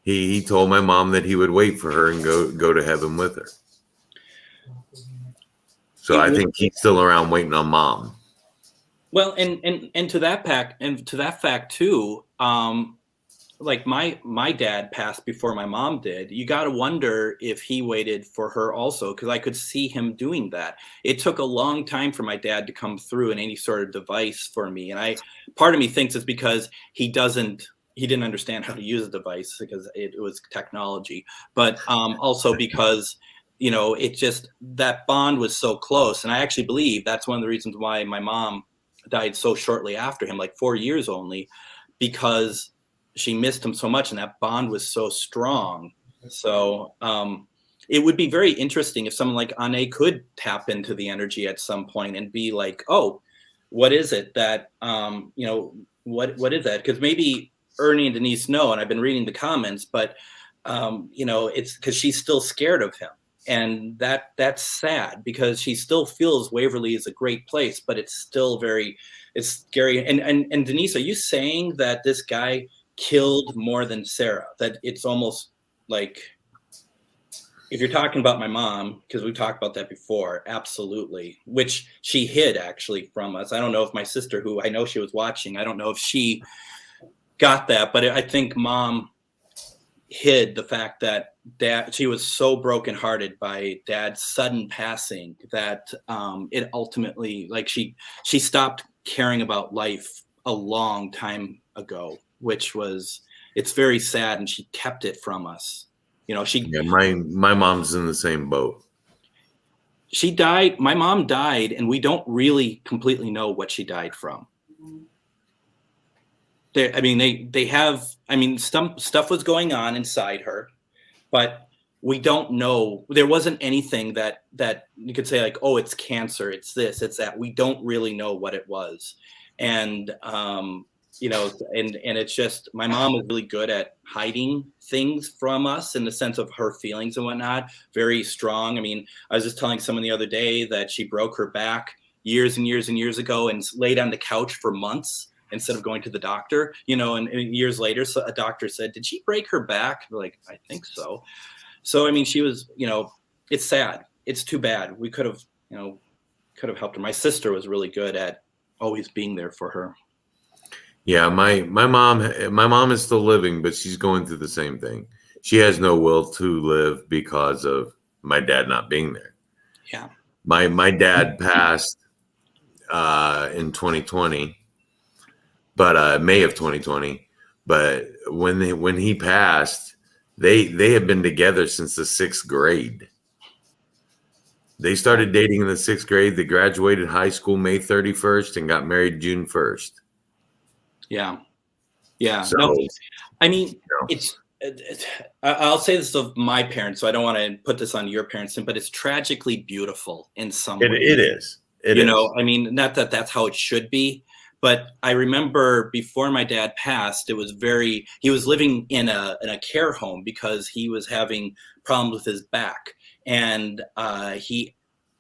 He told my mom that he would wait for her and go to heaven with her. So I think he's still around waiting on mom. Well, and to that fact too, like my dad passed before my mom did. You got to wonder if he waited for her also, because I could see him doing that. It took a long time for my dad to come through in any sort of device for me, and part of me thinks it's because he didn't understand how to use a device because it was technology, but also because it just, that bond was so close. And I actually believe that's one of the reasons why my mom died so shortly after him, like 4 years only, because she missed him so much and that bond was so strong. So it would be very interesting if someone like Anne could tap into the energy at some point and be like, oh, what is it that what is that? Because maybe Ernie and Denise know, and I've been reading the comments, but it's because she's still scared of him. And that's sad, because she still feels Waverly is a great place, but it's still it's scary. And Denise, are you saying that this guy killed more than Sarah? That it's almost like, if you're talking about my mom, because we've talked about that before, absolutely, which she hid actually from us. I don't know if my sister, who I know she was watching, I don't know if she got that, but I think mom hid the fact that she was so brokenhearted by dad's sudden passing that it ultimately, like, she stopped caring about life a long time ago, which was, it's very sad, and she kept it from us. My mom's in the same boat. She died. My mom died, and we don't really completely know what she died from. They have, some stuff was going on inside her, but we don't know. There wasn't anything that you could say like, oh, it's cancer, it's this, it's that. We don't really know what it was. And, and it's just, my mom was really good at hiding things from us in the sense of her feelings and whatnot. Very strong. I was just telling someone the other day that she broke her back years and years and years ago and laid on the couch for months instead of going to the doctor, and years later, so a doctor said, did she break her back? We're like, I think so. So, she was, it's sad. It's too bad. We could have helped her. My sister was really good at always being there for her. Yeah. My mom is still living, but she's going through the same thing. She has no will to live because of my dad not being there. Yeah. My dad passed in 2020. But May of 2020. But when he passed, they had been together since the 6th grade. They started dating in the 6th grade. They graduated high school May 31st and got married June 1st. Yeah. Yeah. So, no, it's I'll say this of my parents, so I don't want to put this on your parents, but it's tragically beautiful in some way. It is. Not that that's how it should be. But I remember before my dad passed, he was living in a care home because he was having problems with his back. And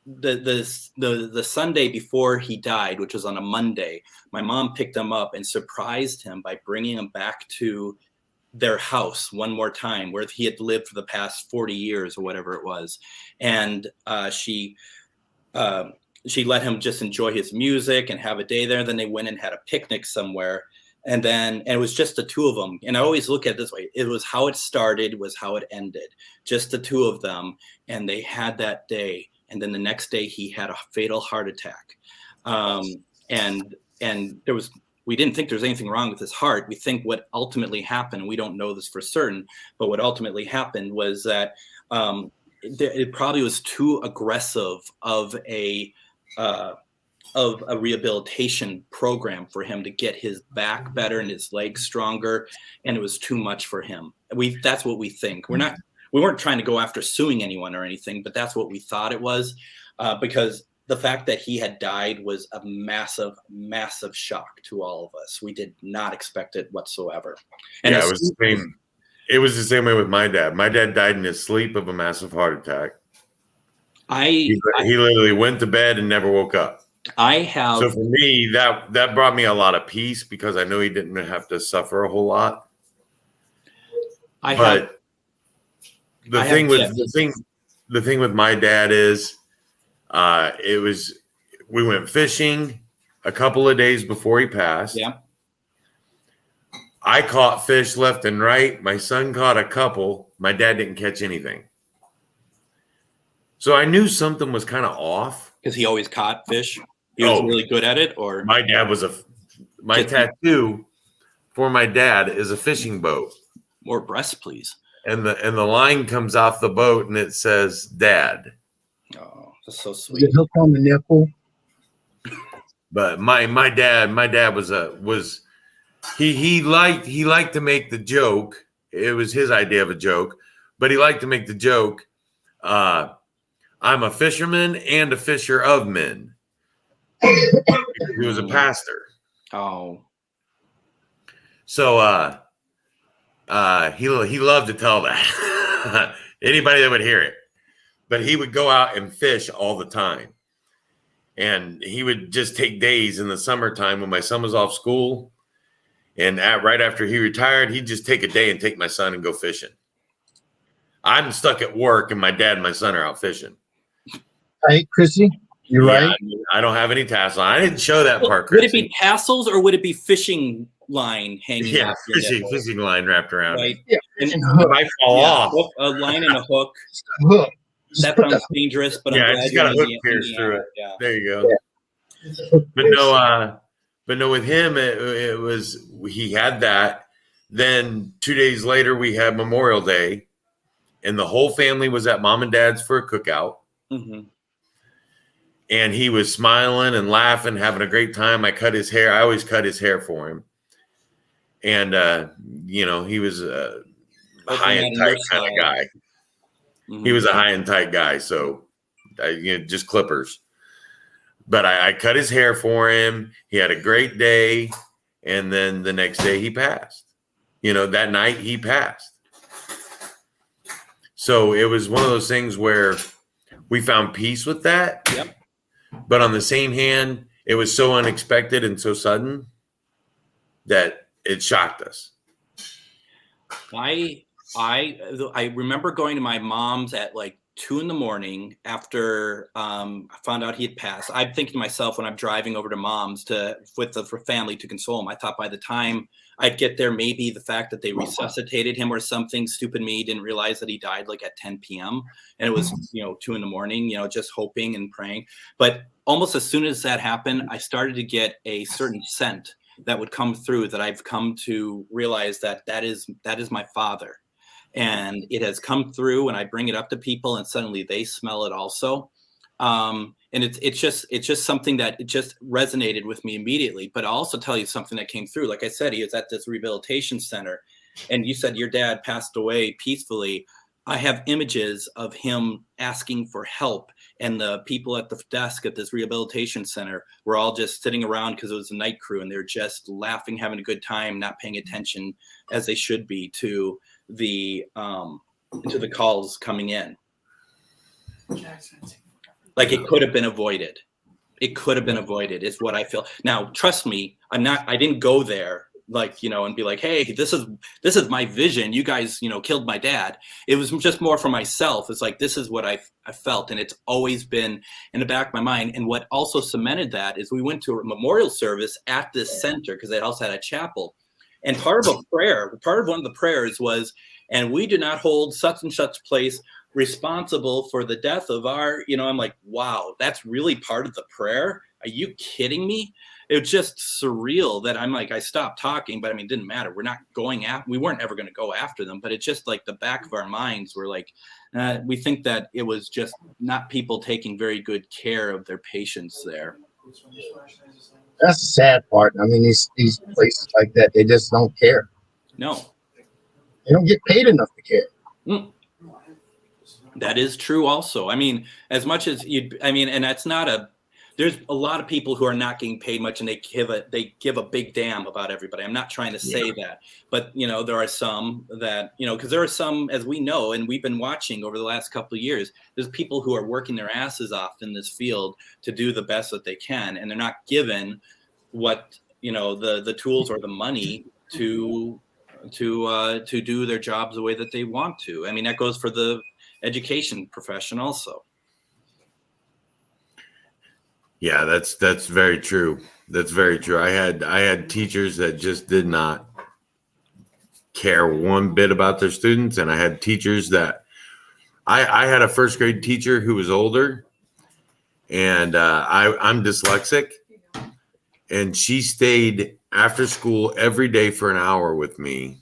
the Sunday before he died, which was on a Monday, my mom picked him up and surprised him by bringing him back to their house one more time, where he had lived for the past 40 years or whatever it was. And she let him just enjoy his music and have a day there. Then they went and had a picnic somewhere. And it was just the two of them. And I always look at it this way. It was how it started, was how it ended. Just the two of them. And they had that day. And then the next day he had a fatal heart attack. And we didn't think there was anything wrong with his heart. We think what ultimately happened, we don't know this for certain, but what ultimately happened was that it probably was too aggressive of a rehabilitation program for him to get his back better and his legs stronger, and it was too much for him. That's what we think. We weren't trying to go after suing anyone or anything, but that's what we thought it was, because the fact that he had died was a massive, massive shock to all of us. We did not expect it whatsoever. And yeah, it was the same. It was the same way with my dad. My dad died in his sleep of a massive heart attack. He literally went to bed and never woke up. I have. So for me, that brought me a lot of peace because I know he didn't have to suffer a whole lot. The thing with my dad is, we went fishing a couple of days before he passed. Yeah. I caught fish left and right. My son caught a couple. My dad didn't catch anything. So I knew something was kind of off. Because he always caught fish. He was really good at it, or my dad was my tattoo for my dad is a fishing boat. More breasts, please. And the line comes off the boat and it says Dad. Oh, that's so sweet. The hook on the nipple. But my dad was he liked to make the joke. It was his idea of a joke, but he liked to make the joke. I'm a fisherman and a fisher of men. He was a pastor. Oh. So he loved to tell that. Anybody that would hear it. But he would go out and fish all the time. And he would just take days in the summertime when my son was off school. And right after he retired, he'd just take a day and take my son and go fishing. I'm stuck at work and my dad and my son are out fishing. Right, Chrissy? You're right. I don't have any tassels. I didn't show that part, Chrissy. Would it Chrissy. be tassels or would it be fishing line hanging? Yeah, fishing line wrapped around. Right. Yeah, and it might fall off. A line and a hook. Hook. That sounds dangerous, but yeah, I'm I glad just got a hook in pierced through it. Yeah. There you go. Yeah. But no, with him, it was, he had that. Then 2 days later, we had Memorial Day, and the whole family was at mom and dad's for a cookout. Mm-hmm. And he was smiling and laughing, having a great time. I cut his hair. I always cut his hair for him. And, he was a high and tight kind of guy. Mm-hmm. He was a high and tight guy. So, just clippers. But I cut his hair for him. He had a great day. And then the next day he passed. That night he passed. So it was one of those things where we found peace with that. Yep. But on the same hand, it was so unexpected and so sudden that it shocked us. I remember going to my mom's at like 2 a.m. after I found out he had passed. I'm thinking to myself when I'm driving over to mom's with the family to console him, I thought by the time I'd get there, maybe the fact that they resuscitated him or something, stupid me didn't realize that he died like at 10 p.m. and it was 2 a.m, just hoping and praying. But almost as soon as that happened, I started to get a certain scent that would come through that I've come to realize that is my father. And it has come through and I bring it up to people and suddenly they smell it also. And it's just something that it just resonated with me immediately. But I'll also tell you something that came through. Like I said, he was at this rehabilitation center and you said your dad passed away peacefully. I have images of him asking for help. And the people at the desk at this rehabilitation center were all just sitting around because it was a night crew and they're just laughing, having a good time, not paying attention as they should be to the calls coming in. Like it could have been avoided. It could have been avoided is what I feel. Now, trust me, I didn't go there and be like, hey, this is my vision. You guys, killed my dad. It was just more for myself. It's like, this is what I felt. And it's always been in the back of my mind. And what also cemented that is we went to a memorial service at this center because they also had a chapel. And part of one of the prayers was, and we do not hold such and such place responsible for the death of our, I'm like, wow, that's really part of the prayer. Are you kidding me? It was just surreal that I'm like, I stopped talking, but it didn't matter. We weren't ever going to go after them, but it's just like the back of our minds were like, we think that it was just not people taking very good care of their patients there. That's the sad part. These places like that, they just don't care. No. They don't get paid enough to care. Mm. That is true also. As much as and that's not there's a lot of people who are not getting paid much, and they give a big damn about everybody. I'm not trying to say that, but there are some that because there are some, as we know, and we've been watching over the last couple of years. There's people who are working their asses off in this field to do the best that they can, and they're not given what the tools or the money to do their jobs the way that they want to. I mean, that goes for the education profession also. Yeah, that's very true. That's very true. I had teachers that just did not care one bit about their students, and I had teachers that I had a first grade teacher who was older, and I'm dyslexic, and she stayed after school every day for an hour with me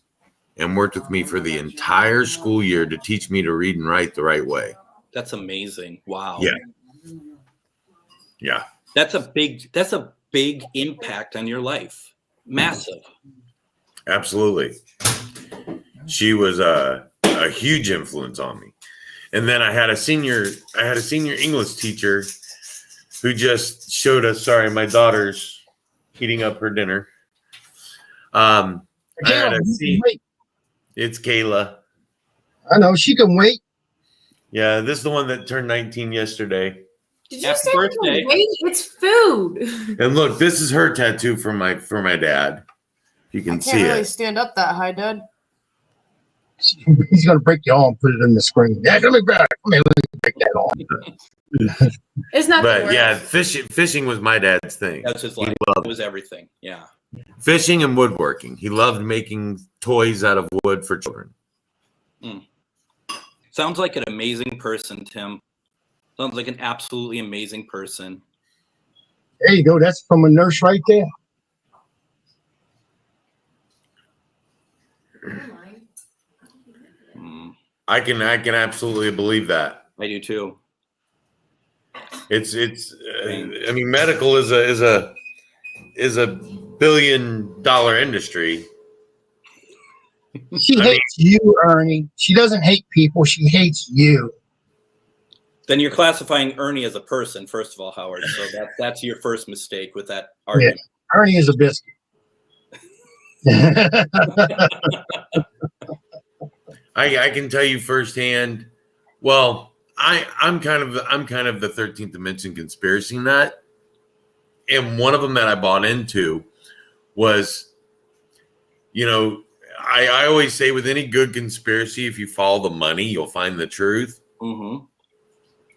and worked with me for the entire school year to teach me to read and write the right way. That's amazing. Wow. Yeah. That's a big impact on your life. Massive. Absolutely. She was a huge influence on me. And then I had a senior English teacher who just showed us, sorry, my daughter's heating up her dinner. It's Kayla. I know, she can wait. Yeah, this is the one that turned 19 yesterday. Did you Happy say birthday. wait? It's food. And look, this is her tattoo for my dad. You can see Can't really it. stand up that high, Dad. He's gonna break your arm, put it in the screen. Yeah, let me break that arm. It's not. But yeah, fishing was my dad's thing. That's his life. It was everything. Yeah. Fishing and woodworking. He loved making toys out of wood for children. Sounds like an amazing person, Tim. Sounds like an absolutely amazing person. There you go. That's from a nurse right there. I can absolutely believe that. I do too. It's I mean, medical is a $1 billion industry. She hates you, Ernie. She doesn't hate people. She hates you. Then you're classifying Ernie as a person, first of all, Howard. So that's your first mistake with that argument. Yeah, Ernie is a biscuit. I can tell you firsthand. Well, I'm kind of the 13th dimension conspiracy nut, and one of them that I bought into was, I always say with any good conspiracy, if you follow the money, you'll find the truth. Mm-hmm.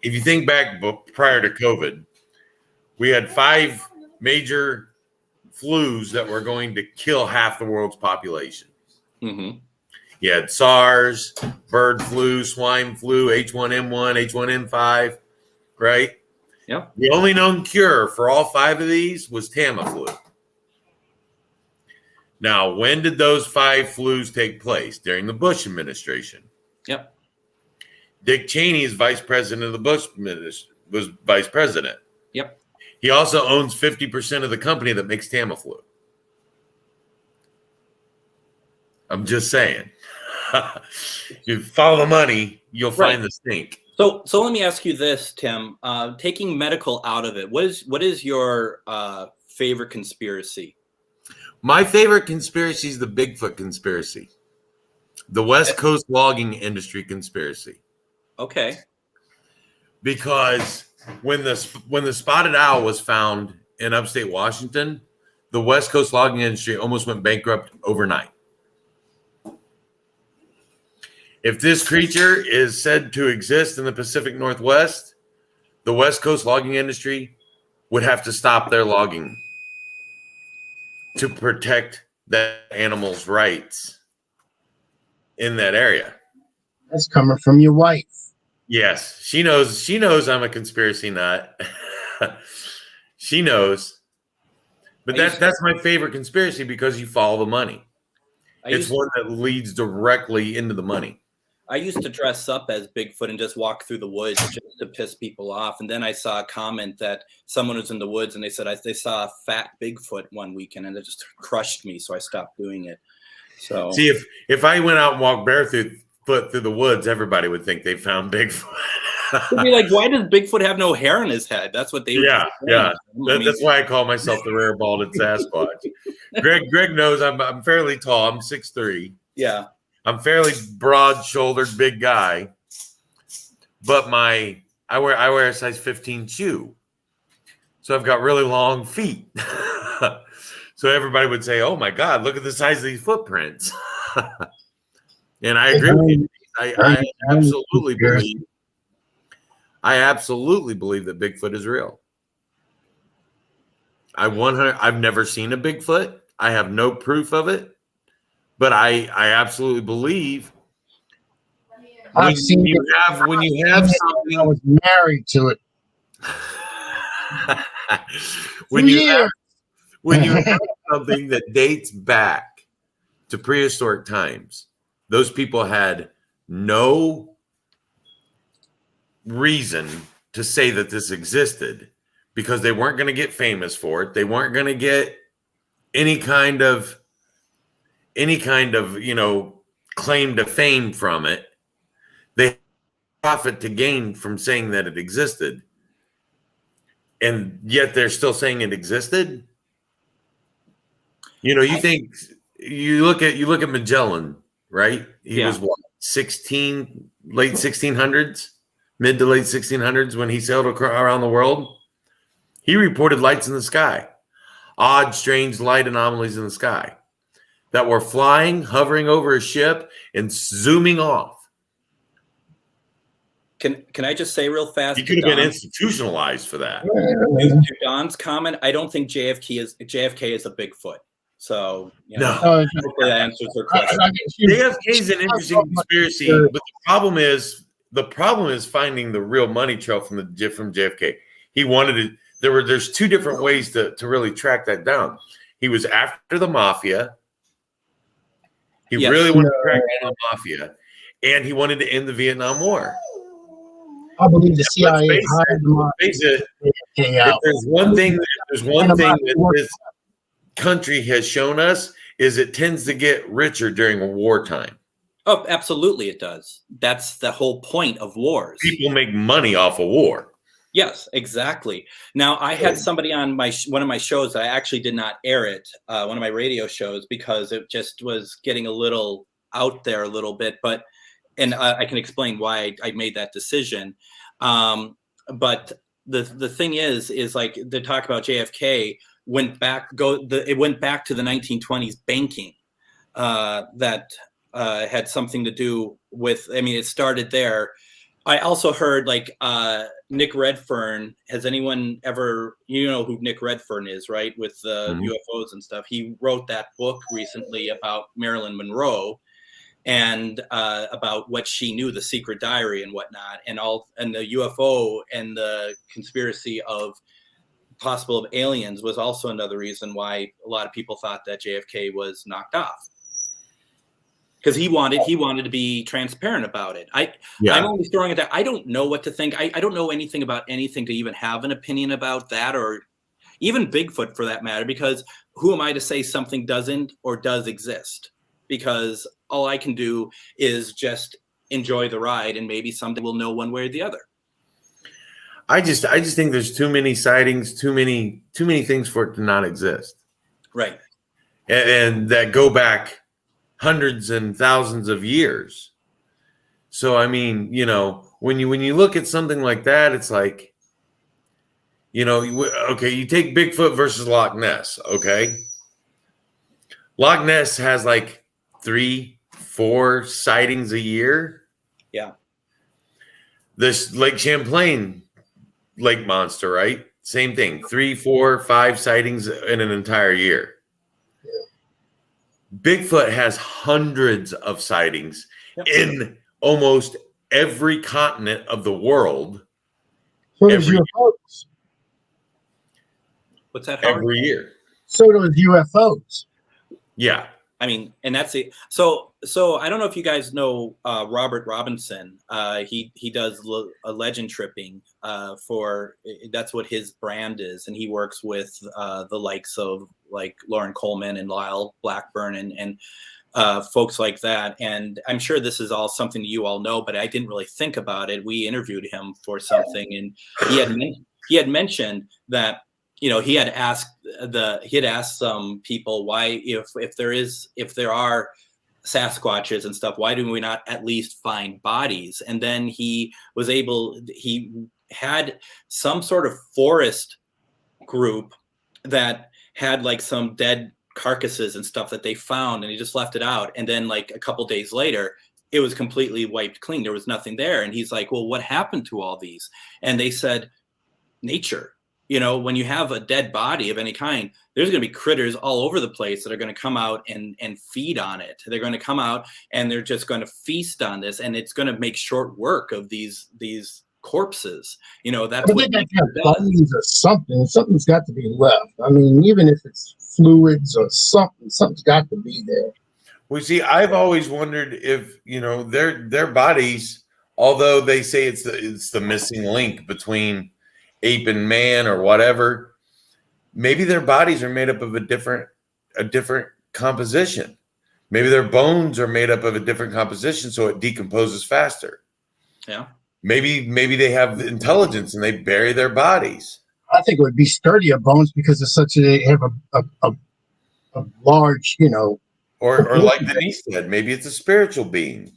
If you think back prior to COVID, we had 5 major flus that were going to kill half the world's population. Mm-hmm. You had SARS, bird flu, swine flu, H1N1, H1N5, right? Yep. The only known cure for all 5 of these was Tamiflu. Now, when did those 5 flus take place? During the Bush administration. Yep. Dick Cheney is vice president of the Bush administration, was vice president. Yep. He also owns 50% of the company that makes Tamiflu. I'm just saying. You follow the money, you'll find the stink. So let me ask you this, Tim. Taking medical out of it, what is your favorite conspiracy? My favorite conspiracy is the Bigfoot conspiracy, the West Coast logging industry conspiracy. Okay. Because when the spotted owl was found in upstate Washington, the West Coast logging industry almost went bankrupt overnight. If this creature is said to exist in the Pacific Northwest, the West Coast logging industry would have to stop their logging to protect that animal's rights in that area. That's coming from your wife. Yes, she knows I'm a conspiracy nut. She knows. But that's my favorite conspiracy because you follow the money. It's one that leads directly into the money. I used to dress up as Bigfoot and just walk through the woods just to piss people off. And then I saw a comment that someone was in the woods and they said they saw a fat Bigfoot one weekend and it just crushed me. So I stopped doing it. So see, if I went out and walked barefoot through the woods, everybody would think they found Bigfoot. It'd be like, why does Bigfoot have no hair on his head? That's what they would Yeah, be saying. yeah. That's why I call myself the rare balded Sasquatch. Greg knows I'm fairly tall. I'm 6'3". Yeah. I'm fairly broad-shouldered, big guy. But I wear a size 15 shoe. So I've got really long feet. So everybody would say, "Oh my God, look at the size of these footprints." And I agree with you. I absolutely believe that Bigfoot is real. I've never seen a Bigfoot. I have no proof of it, but I absolutely believe I've seen it. when you have I something was married to it. when you have Yeah. something that dates back to prehistoric times, those people had no reason to say that this existed because they weren't going to get famous for it. They weren't going to get any kind of claim to fame from it. They had profit to gain from saying that it existed, and yet they're still saying it existed. You look at Magellan, right? He was what, 16, late 1600s, mid to late 1600s when he sailed around the world. He reported lights in the sky, odd, strange light anomalies in the sky that were flying, hovering over a ship, and zooming off. Can I just say real fast? He could have been institutionalized for that. To Don's comment, I don't think JFK is a Bigfoot. So hopefully that answers her question. JFK is an interesting conspiracy, but the problem is finding the real money trail from JFK. He wanted to. There's two different ways to really track that down. He was after the mafia. He really wanted to track down the mafia, and he wanted to end the Vietnam War. I believe the CIA hired him. If there's one thing that this country has shown us is it tends to get richer during a wartime. Oh, absolutely, it does. That's the whole point of wars. People make money off of war. Yes, exactly. Now, I had somebody on one of my shows. I actually did not air it, one of my radio shows, because it just was getting a little out there a little bit. And I can explain why I made that decision. But the thing is like the talk about JFK went back to the 1920s banking that had something to do with. I mean, it started there. I also heard like Nick Redfern. Has anyone ever, who Nick Redfern is, right? With UFOs and stuff. He wrote that book recently about Marilyn Monroe and about what she knew, the secret diary and whatnot, and the UFO and the conspiracy of possible aliens was also another reason why a lot of people thought that JFK was knocked off. Because he wanted to be transparent about it. I'm only throwing it out. I don't know what to think. I don't know anything about anything to even have an opinion about that, or even Bigfoot for that matter, because who am I to say something doesn't or does exist? Because all I can do is just enjoy the ride, and maybe someday we'll know one way or the other. I just think there's too many sightings, too many things for it to not exist. Right. And that go back hundreds and thousands of years. So I mean, when you look at something like that, it's like, okay, you take Bigfoot versus Loch Ness. Okay, Loch Ness has like 3-4 sightings a year. Yeah. This Lake Champlain lake monster, right? Same thing, 3, 4, 5 sightings in an entire year. Bigfoot has hundreds of sightings in almost every continent of the world. So does UFOs. What's that, Howard? Every year. So does UFOs. Yeah. I mean, and that's it. So I don't know if you guys know Robert Robinson. He does legend tripping that's what his brand is, and he works with the likes of like Lauren Coleman and Lyle Blackburn and folks like that. And I'm sure this is all something you all know, but I didn't really think about it. We interviewed him for something, and he had mentioned that, you know, he had asked some people why, if there are Sasquatches and stuff, why do we not at least find bodies? And then he had some sort of forest group that had like some dead carcasses and stuff that they found, and he just left it out. And then like a couple days later, it was completely wiped clean. There was nothing there. And he's like, well, what happened to all these? And they said, nature. You know, when you have a dead body of any kind, there's going to be critters all over the place that are going to come out and feed on it. They're going to come out and they're just going to feast on this, and it's going to make short work of these corpses. You know, that's what they have bones or something. Something's got to be left. I mean, even if it's fluids or something's got to be there. Well, see, I've always wondered if, you know, their bodies, although they say it's the missing link between ape and man or whatever, maybe their bodies are made up of a different composition. Maybe their bones are made up of a different composition, so it decomposes faster. Yeah. Maybe they have intelligence and they bury their bodies. I think it would be sturdier bones because it's such they have a large, you know. Or like Denise said, maybe it's a spiritual being.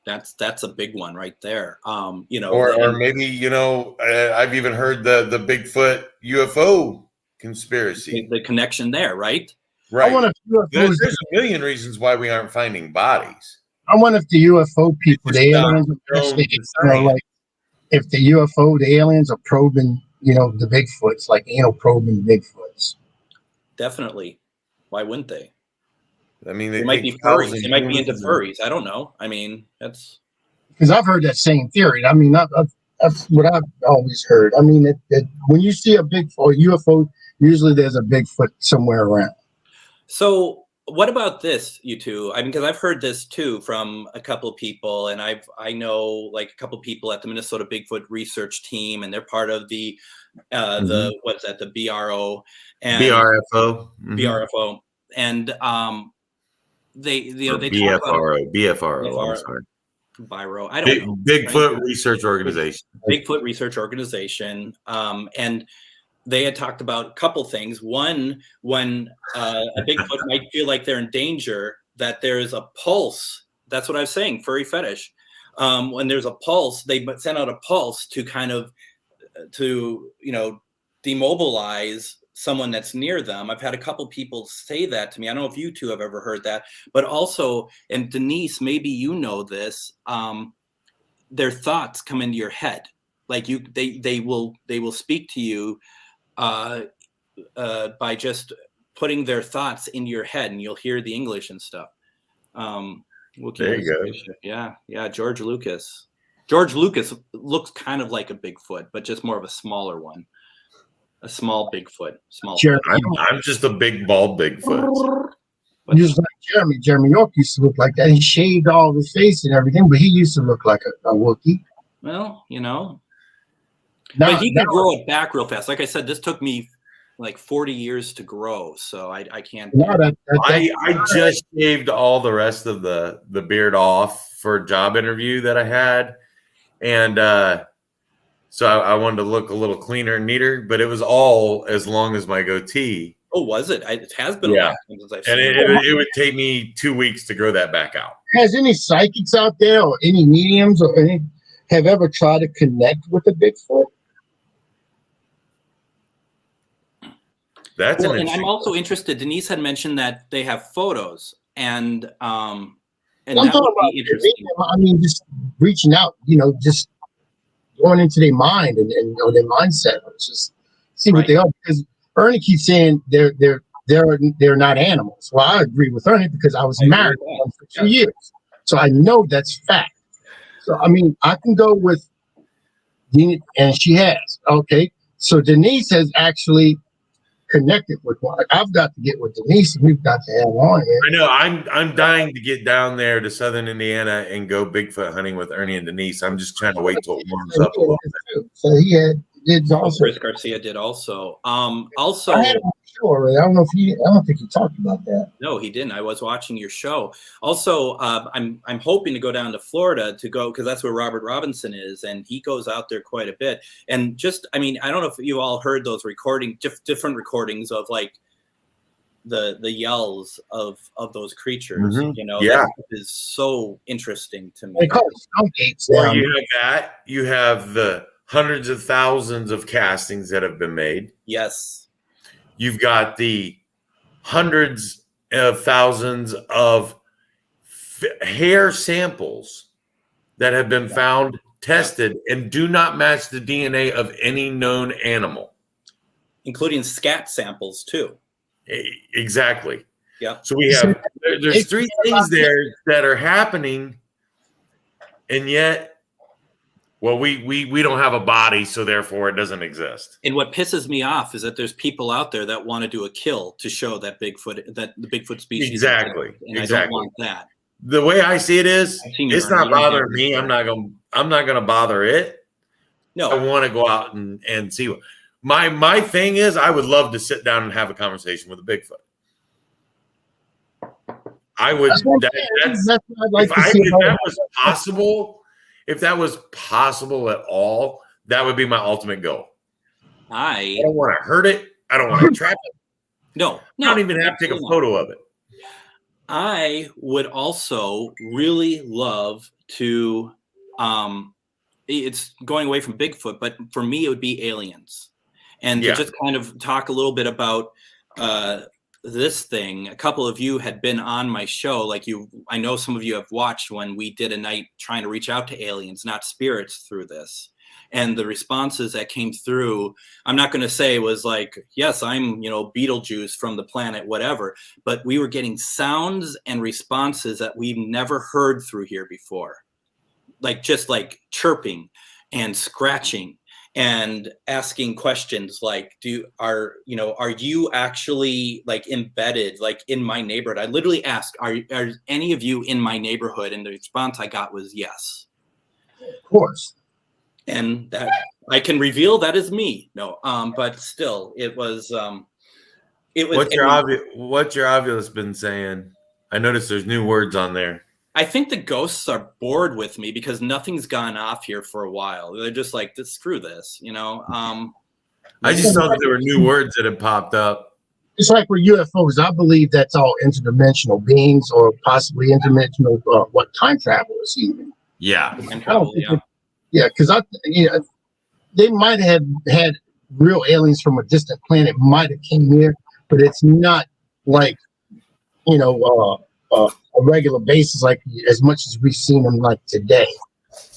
That's a big one right there. You know, or maybe, you know, I've even heard the Bigfoot UFO conspiracy. The connection there, right? Right. I wonder if There's a million reasons why we aren't finding bodies. I wonder if the UFO people, the aliens, like if the aliens are probing, you know, the Bigfoots, like anal probing Bigfoots. Definitely. Why wouldn't they? I mean, they might be furries. They might be into furries. I don't know. I mean, that's because I've heard that same theory. I mean, that's what I've always heard. I mean, that when you see a Bigfoot or UFO, usually there's a Bigfoot somewhere around. So what about this, you two? I mean, because I've heard this too from a couple of people, and I know like a couple of people at the Minnesota Bigfoot research team, and they're part of the what's that, the BRO and BRFO. BRFO, and they BFRO. BFRO. I'm sorry. BIRO. I don't know. Bigfoot Research Organization. Bigfoot Research Organization. And they had talked about a couple things. One, when a Bigfoot might feel like they're in danger, that there is a pulse. That's what I was saying, furry fetish. When there's a pulse, they send out a pulse to kind of, you know, demobilize someone that's near them. I've had a couple people say that to me. I don't know if you two have ever heard that, but also, and Denise, maybe you know this, their thoughts come into your head. Like they will speak to you by just putting their thoughts in your head, and you'll hear the English and stuff. There you go. Yeah. George Lucas. George Lucas looks kind of like a Bigfoot, but just more of a smaller one. A small Bigfoot. I'm just a big bald Bigfoot. Just like Jeremy York used to look like that. He shaved all his face and everything, but he used to look like a Wookiee. Well, you know. But he can grow it back real fast. Like I said, this took me like 40 years to grow, so I can't. I just shaved all the rest of the beard off for a job interview that I had, and so I wanted to look a little cleaner and neater. But it was all as long as my goatee. Oh, was it? It has been a long time since I've seen it. And it would take me 2 weeks to grow that back out. Has any psychics out there or any mediums or any have ever tried to connect with a Bigfoot? And I'm also interested. Denise had mentioned that they have photos, and that would be interesting. I mean, just reaching out, you know, just going into their mind and you know, their mindset. Let's just see what they are, because Ernie keeps saying they're not animals. Well, I agree with Ernie because I was married to them for 2 years, so I know that's fact. So I mean, I can go with Denise, and she has. Okay, so Denise has actually connected with one. I've got to get with Denise, and we've got to have on here. I know. I'm dying to get down there to Southern Indiana and go Bigfoot hunting with Ernie and Denise. I'm just trying to wait till it warms up a little bit. So he had did also. Chris Garcia did also. Also, I had him on the show already. I don't think he talked about that. no, he didn't. I was watching your show. Also, I'm hoping to go down to Florida to go because that's where Robert Robinson is, and he goes out there quite a bit. And just, I mean, I don't know if you all heard those different recordings of like the yells of those creatures. Mhm. You know, Yeah. that is so interesting to me. They call it skunk gates Or now. you have that. You have the hundreds of thousands of castings that have been made. Yes. You've got the hundreds of thousands of hair samples that have been found, tested, and do not match the DNA of any known animal. Including scat samples too. Exactly. Yeah. So we have there's three things there that are happening, and yet, well, we don't have a body, so therefore it doesn't exist. And what pisses me off is that there's people out there that want to do a kill to show that the Bigfoot species Exactly. exists, and Exactly. I don't want that. The way I see it is, I've seen your it's not you don't bothering have me. to- I'm not gonna bother it. No, I want to go out and see what my thing is. I would love to sit down and have a conversation with a Bigfoot. I would. That's what I'd like to see. If that was possible, if that was possible at all, that would be my ultimate goal. I don't want to hurt it. I don't want to trap it. No, I don't even have to take a photo of it. I would also really love to. It's going away from Bigfoot, but for me, it would be aliens, and to just kind of talk a little bit about this thing. A couple of you had been on my show, like you. I know some of you have watched when we did a night trying to reach out to aliens, not spirits, through this. And the responses that came through, I'm not going to say was like, yes, I'm, Beetlejuice from the planet, whatever. But we were getting sounds and responses that we've never heard through here before. Like just like chirping and scratching and asking questions like, are you actually like embedded like in my neighborhood? I literally asked, are any of you in my neighborhood? And the response I got was yes. Of course. And that I can reveal that is me. No, but still, it was. What's your ovulus been saying? I noticed there's new words on there. I think the ghosts are bored with me because nothing's gone off here for a while. They're just like, screw this, I just thought that there were new words that had popped up. It's like with UFOs. I believe that's all interdimensional beings or possibly interdimensional time travelers even. Yeah. Yeah, because they might have had real aliens from a distant planet, might have came here, but it's not like a regular basis, like as much as we've seen them like today.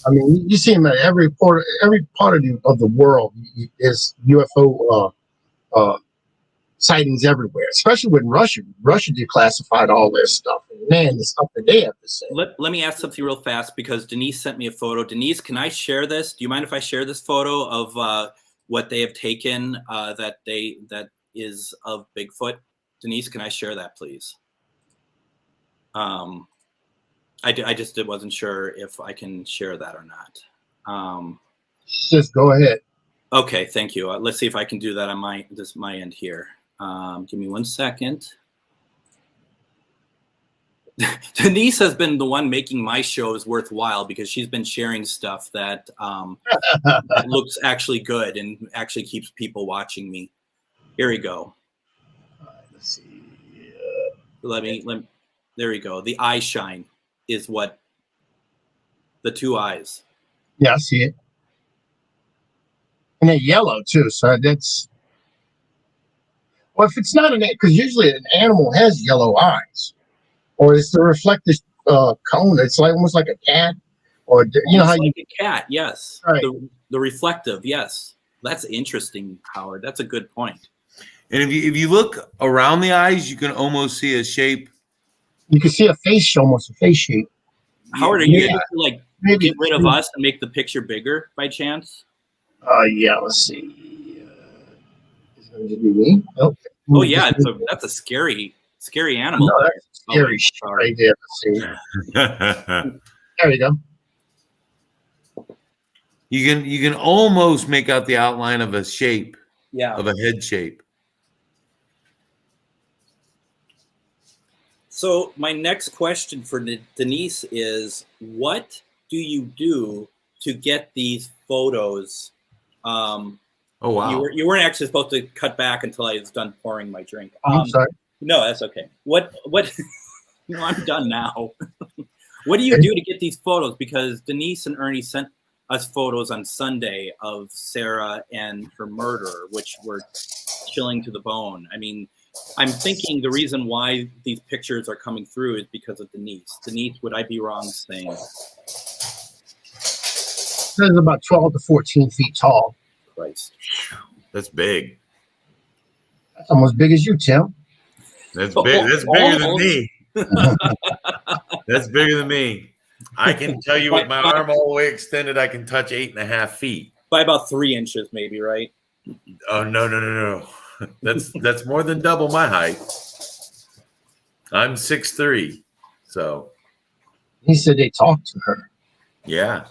I mean, you see them at every part of the world. Is UFO sightings everywhere, especially with Russia. Russia declassified all their stuff. Man, the stuff that they have to say. Let me ask something real fast because Denise sent me a photo. Denise, can I share this? Do you mind if I share this photo of what they have taken that is of Bigfoot? Denise, can I share that, please? I just wasn't sure if I can share that or not. Just go ahead. Okay, thank you. Let's see if I can do that on my end here. Give me 1 second. Denise has been the one making my shows worthwhile because she's been sharing stuff that, that looks actually good and actually keeps people watching me. Here we go. Let's see. There we go. The eye shine is what the two eyes. Yeah, I see it. And they're yellow too, so that's. Well, if it's not because usually an animal has yellow eyes, or it's the reflective cone. It's like almost like a cat, or how like a cat. Yes, right. The reflective. Yes, that's interesting, Howard. That's a good point. And if you look around the eyes, you can almost see a shape. You can see a face, almost a face shape. Howard, are you able to get rid of us and make the picture bigger by chance? Yeah. Let's see. Is it going to be me? Oh yeah, that's a scary animal. No, that's scary shit right there. Let's see. There you go. You can almost make out the outline of a shape, Yeah. of a head shape. So my next question for Denise is, what do you do to get these photos? Oh wow. You weren't actually supposed to cut back until I was done pouring my drink. I'm sorry. No, that's okay. What? No, I'm done now. What do you do to get these photos? Because Denise and Ernie sent us photos on Sunday of Sarah and her murder, which were chilling to the bone. I mean, I'm thinking the reason why these pictures are coming through is because of Denise. Denise, would I be wrong saying? It's about 12 to 14 feet tall. Christ. That's big. That's almost big as you, Tim. That's big. That's bigger than Almost. me. That's bigger than me. I can tell you with my arm all the way extended, I can touch 8.5 feet. By about 3 inches, maybe, right? Oh no. That's more than double my height. I'm 6'3". So He said they talked to her. yeah.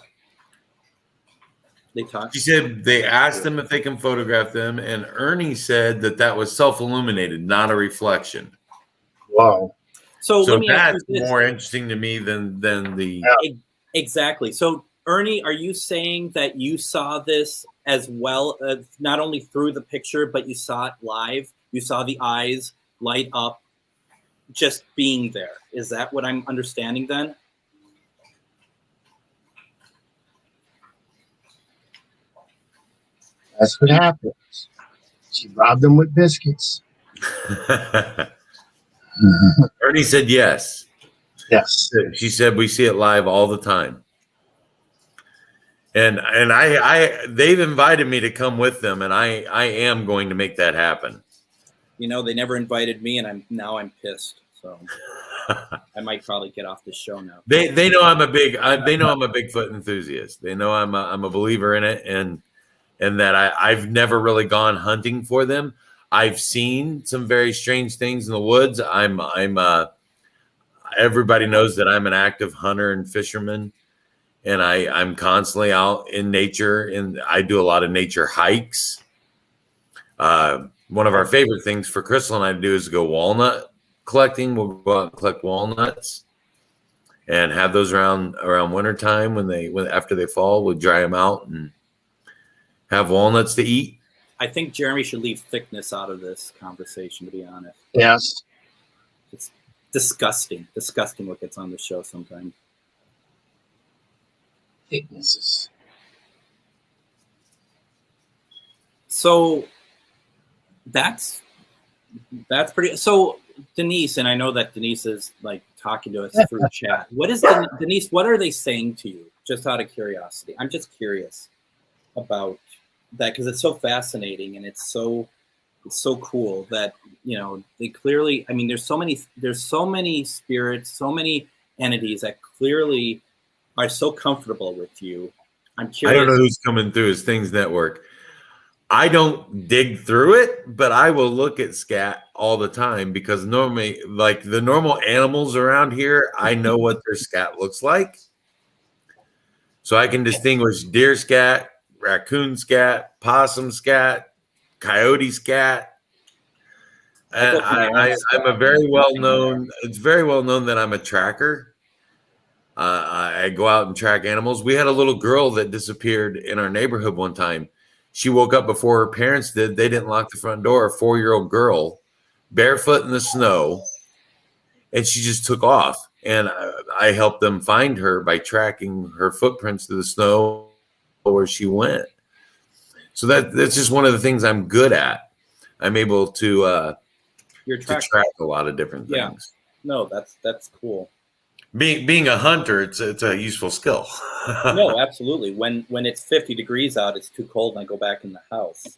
They talk. She said they asked them if they can photograph them, and Ernie said that was self-illuminated, not a reflection. Wow. So let me ask that's you this. more interesting to me than the. Exactly. So Ernie, are you saying that you saw this as well as not only through the picture, but you saw it live? You saw the eyes light up just being there. Is that what I'm understanding then? That's what happens. She robbed them with biscuits. Ernie said yes. Yes. She said we see it live all the time. And I they've invited me to come with them, and I am going to make that happen. You know, they never invited me, and I'm pissed. So I might probably get off this show now. They know I'm a big Bigfoot enthusiast. They know I'm a believer in it, and that I've never really gone hunting for them. I've seen some very strange things in the woods. Everybody knows that I'm an active hunter and fisherman, and I'm constantly out in nature, and I do a lot of nature hikes. One of our favorite things for Crystal and I to do is go walnut collecting. We'll go out and collect walnuts and have those around wintertime when after they fall, we'll dry them out and have walnuts to eat. I think Jeremy should leave thickness out of this conversation, to be honest. Yes. It's disgusting what gets on the show sometimes. Thicknesses. So that's pretty. So Denise, and I know that Denise is like talking to us through chat. What is Denise? What are they saying to you? Just out of curiosity, I'm just curious about that because it's so fascinating and it's so cool that they clearly. I mean, there's so many spirits, so many entities that clearly are so comfortable with you. I'm curious. I don't know who's coming through his Things Network. I don't dig through it, but I will look at scat all the time because normally, like the normal animals around here, I know what their scat looks like. So I can distinguish deer scat, raccoon scat, possum scat, coyote scat. And I'm a very well known. It's very well known that I'm a tracker. I go out and track animals. We had a little girl that disappeared in our neighborhood one time. She woke up before her parents did. They didn't lock the front door. A 4-year-old girl, barefoot in the snow, and she just took off. And I helped them find her by tracking her footprints through the snow where she went. So that's just one of the things I'm good at. I'm able to track a lot of different things. Yeah. No, that's cool. Being a hunter, it's a useful skill. No, absolutely. When it's 50 degrees out, it's too cold, and I go back in the house.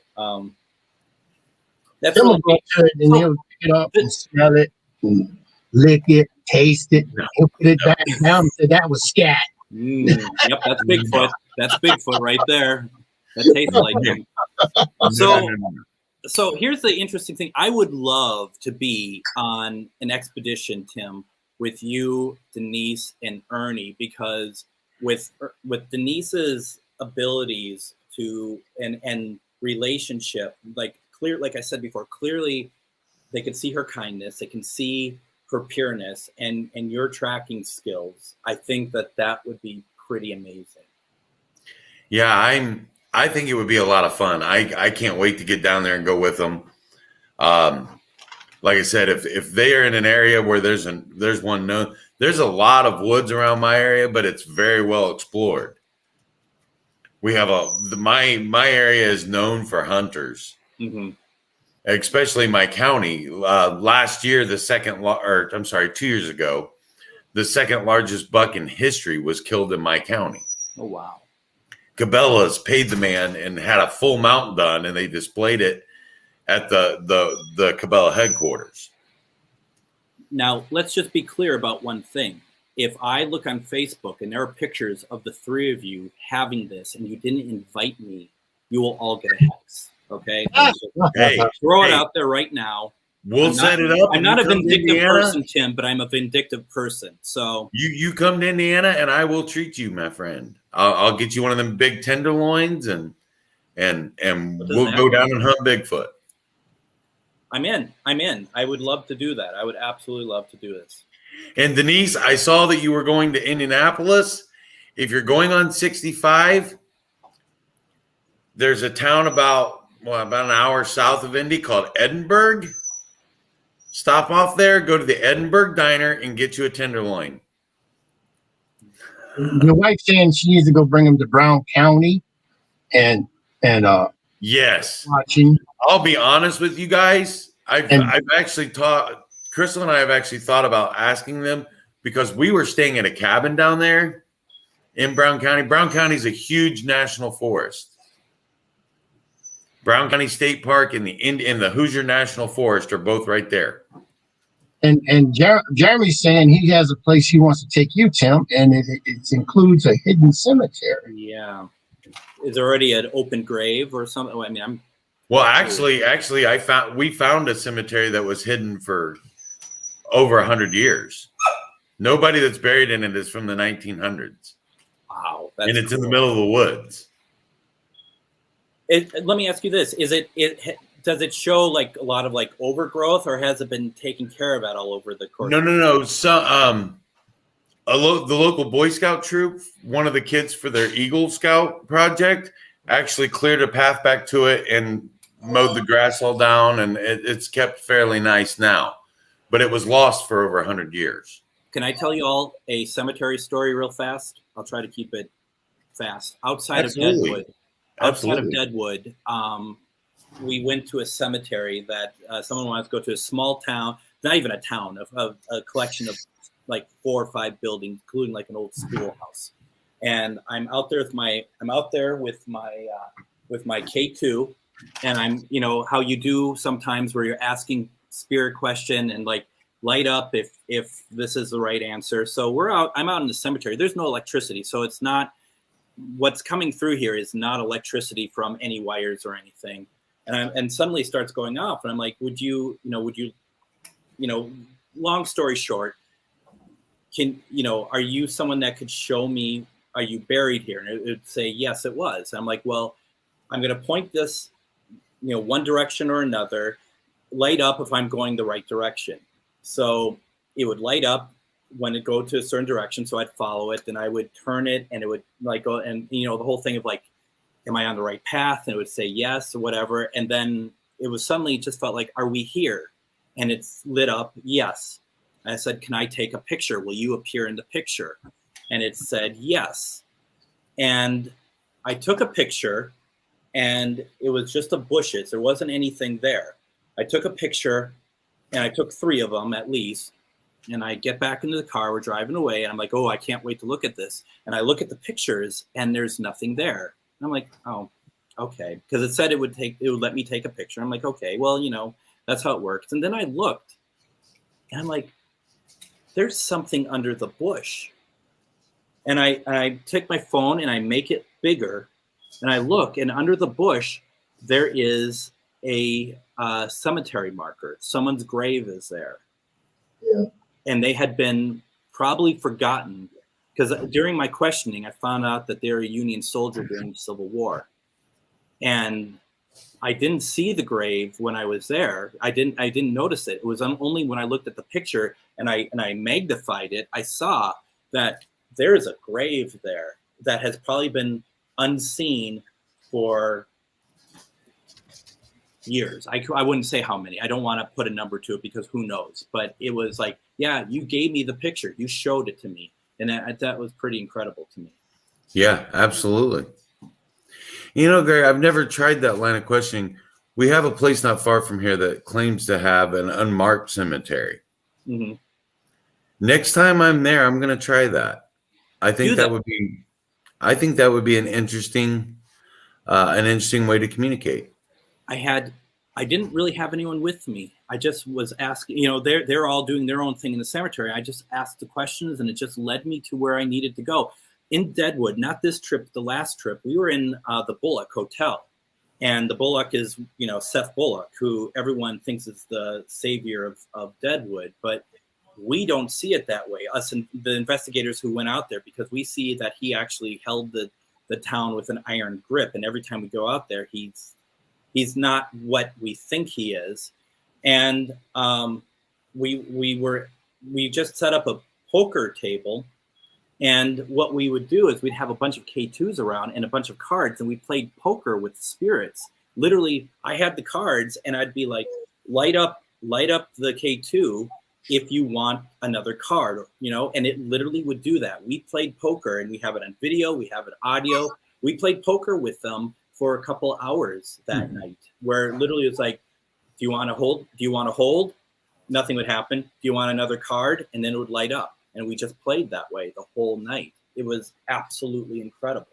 That's He'll go to it and he'll pick it up and smell it, and lick it, taste it. He'll put it back down and say that was scat. Yep, that's Bigfoot. That's Bigfoot right there. That tastes like him. So here's the interesting thing. I would love to be on an expedition, Tim, with you, Denise, and Ernie, because with Denise's abilities to and relationship, like I said before, clearly they can see her kindness, they can see her pureness, and your tracking skills. I think that would be pretty amazing. Yeah, I think it would be a lot of fun. I can't wait to get down there and go with them. Like I said, if they are in an area where there's one known, there's a lot of woods around my area, but it's very well explored. We have my area is known for hunters, especially my county. Last year, 2 years ago, the second largest buck in history was killed in my county. Oh, wow. Cabela's paid the man and had a full mount done, and they displayed it at the Cabela headquarters. Now, let's just be clear about one thing. If I look on Facebook and there are pictures of the three of you having this and you didn't invite me, you will all get a hex. Okay? Hey, throw it out there right now. We'll set it up. I'm not a vindictive person, Tim, but I'm a vindictive person. So you come to Indiana and I will treat you, my friend. I'll get you one of them big tenderloins and we'll go down and hunt Bigfoot. I'm in. I would love to do that. I would absolutely love to do this. And Denise, I saw that you were going to Indianapolis. If you're going on 65, there's a town about an hour south of Indy called Edinburgh. Stop off there, go to the Edinburgh Diner, and get you a tenderloin. Your wife's saying she needs to go bring him to Brown County and yes. watching. I'll be honest with you guys. I've actually taught Crystal and I have actually thought about asking them because we were staying in a cabin down there in Brown County. Brown County is a huge national forest. Brown County State Park and the Hoosier National Forest are both right there. And Jeremy's saying he has a place he wants to take you, Tim, and it includes a hidden cemetery. Yeah. Is there already an open grave or something? I mean, actually, we found a cemetery that was hidden for over 100 years. Nobody that's buried in it is from the 1900s. Wow. And it's in the middle of the woods. Let me ask you this. Does it show like a lot of like overgrowth, or has it been taken care of all over the course? No. So, the local Boy Scout troop, one of the kids for their Eagle Scout project, actually cleared a path back to it and mowed the grass all down, and it's kept fairly nice now. But it was lost for over 100 years. Can I tell you all a cemetery story real fast? I'll try to keep it fast. Outside of Deadwood, we went to a cemetery that someone wanted to go to a small town, not even a town, a collection of like 4 or 5 buildings, including like an old schoolhouse. And I'm out there with my K2, and I'm, how you do sometimes where you're asking spirit question and like light up if this is the right answer. So I'm out in the cemetery. There's no electricity, so it's not. What's coming through here is not electricity from any wires or anything. And suddenly starts going off. And I'm like, would you, long story short, are you someone that could show me, are you buried here? And it would say, yes, it was. I'm like, well, I'm going to point this, one direction or another, light up if I'm going the right direction. So it would light up when it go to a certain direction. So I'd follow it, then I would turn it, and it would like go, and the whole thing of like, am I on the right path? And it would say yes or whatever. And then it was suddenly just felt like, are we here? And it's lit up, yes. And I said, can I take a picture? Will you appear in the picture? And it said yes. And I took a picture, and it was just a bushes. There wasn't anything there. I took a picture, and I took 3 of them at least. And I get back into the car, we're driving away, and I'm like, oh, I can't wait to look at this. And I look at the pictures, and there's nothing there. And I'm like, oh, okay. Because it said it would let me take a picture. I'm like, okay, well, that's how it works. And then I looked, and I'm like, there's something under the bush. And I take my phone, and I make it bigger, and I look, and under the bush, there is a cemetery marker. Someone's grave is there. Yeah. And they had been probably forgotten because during my questioning, I found out that they were a Union soldier during the Civil War, and I didn't see the grave when I was there. I didn't notice it. It was only when I looked at the picture and I magnified it, I saw that there is a grave there that has probably been unseen for years. I wouldn't say how many. I don't want to put a number to it because who knows. But it was like, yeah, you gave me the picture. You showed it to me. And that was pretty incredible to me. Yeah, absolutely. You know, Gary, I've never tried that line of questioning. We have a place not far from here that claims to have an unmarked cemetery. Mm-hmm. Next time I'm there, I'm going to try that. I think that would be an interesting way to communicate. I didn't really have anyone with me. I just was asking, you know, they're all doing their own thing in the cemetery. I just asked the questions and it just led me to where I needed to go. In Deadwood, not this trip, the last trip, we were in the Bullock Hotel. And the Bullock is, you know, Seth Bullock, who everyone thinks is the savior of Deadwood. But we don't see it that way, us and the investigators who went out there, because we see that he actually held the town with an iron grip. And every time we go out there, he's not what we think he is. And we just set up a poker table. And what we would do is we'd have a bunch of K2s around and a bunch of cards, and we played poker with spirits. Literally, I had the cards, and I'd be like, light up the K2 if you want another card, you know, and it literally would do that. We played poker, and we have it on video, we have it audio. We played poker with them for a couple hours that night, where literally it's like, do you want to hold? Do you want to hold? Nothing would happen. Do you want another card? And then it would light up. And we just played that way the whole night. It was absolutely incredible.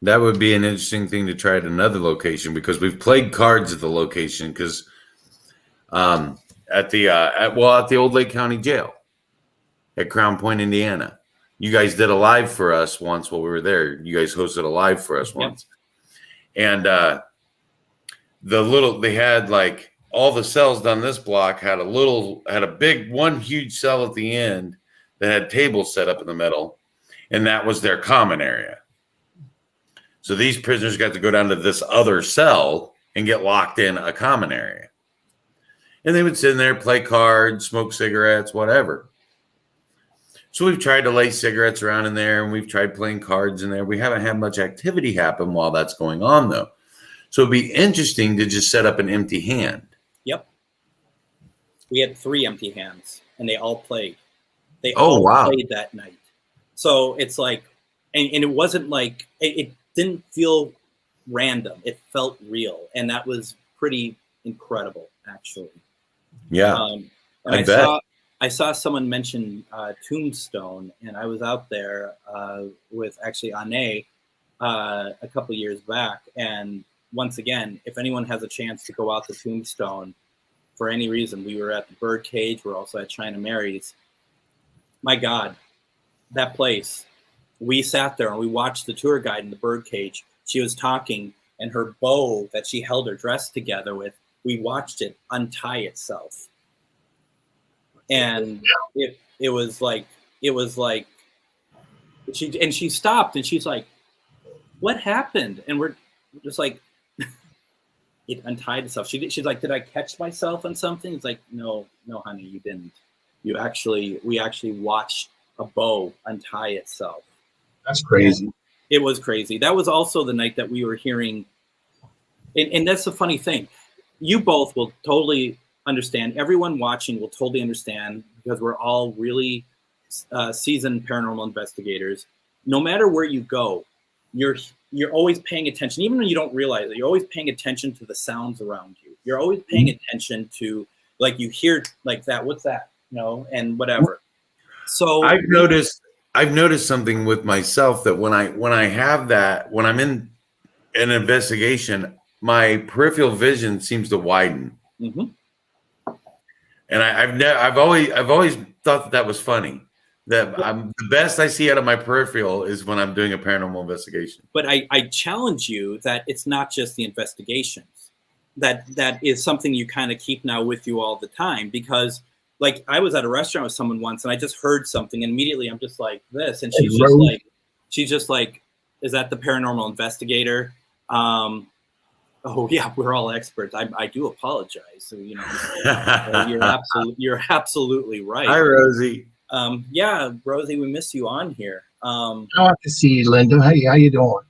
That would be an interesting thing to try at another location, because we've played cards at the location, because at the old Lake County Jail at Crown Point, Indiana. You guys did a live for us once while we were there. You guys hosted a live for us once. And they had like all the cells down this block had a big one huge cell at the end that had tables set up in the middle, and that was their common area. So these prisoners got to go down to this other cell and get locked in a common area. And they would sit in there, play cards, smoke cigarettes, whatever. So we've tried to lay cigarettes around in there, and we've tried playing cards in there. We haven't had much activity happen while that's going on, though. So it'd be interesting to just set up an empty hand. Yep. We had 3 empty hands, and they all played. They played that night. So it's like, and it wasn't like, it didn't feel random. It felt real. And that was pretty incredible, actually. Yeah. And I saw someone mention Tombstone, and I was out there with actually Ane a couple years back. And once again, if anyone has a chance to go out to Tombstone for any reason, we were at the Birdcage. We're also at China Mary's. My God, that place. We sat there and we watched the tour guide in the Birdcage. She was talking, and her bow that she held her dress together with, we watched it untie itself. And it was like she stopped, and she's like, what happened? And we're just like, it untied itself. She's like, did I catch myself on something? It's like, no, honey, you didn't. We actually watched a bow untie itself. That's crazy. And it was crazy. That was also the night that we were hearing, and that's the funny thing. You both will totally understand. Everyone watching will totally understand, because we're all really seasoned paranormal investigators. No matter where you go, you're always paying attention, even when you don't realize it. You're always paying attention to the sounds around you. You're always paying attention to, like, you hear like that. What's that? You know, and whatever. So I've noticed something with myself, that when I have that, when I'm in an investigation, my peripheral vision seems to widen. Mm-hmm. And I've always thought that was funny. That the best I see out of my peripheral is when I'm doing a paranormal investigation. But I challenge you that it's not just the investigations. That is something you kind of keep now with you all the time, because like I was at a restaurant with someone once and I just heard something and immediately I'm just like this. And Hey, she's just like, is that the paranormal investigator? Oh yeah, we're all experts. I do apologize. So, you know, you're absolutely right. Hi, Rosie. Yeah, Rosie, we miss you on here. Now I can see Linda. Hey, how you doing?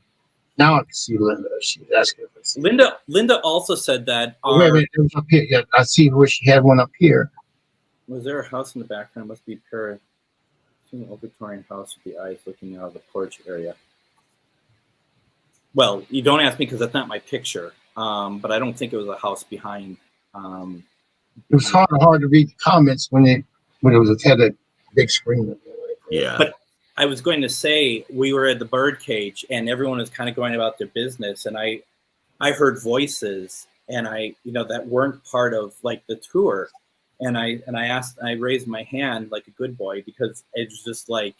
Now I can see Linda. She's asking for some. Linda also said that Wait, it was up here. Yeah, I see where she had one up here. was there a house in the background? Must be an old Victorian house with the eyes looking out of the porch area. Well, you don't ask me because that's not my picture. But I don't think it was a house behind. It was hard to read the comments when it had a big screen. Yeah. But I was going to say we were at the bird cage and everyone was kind of going about their business, and I heard voices and that weren't part of like the tour, and I raised my hand like a good boy because it was just like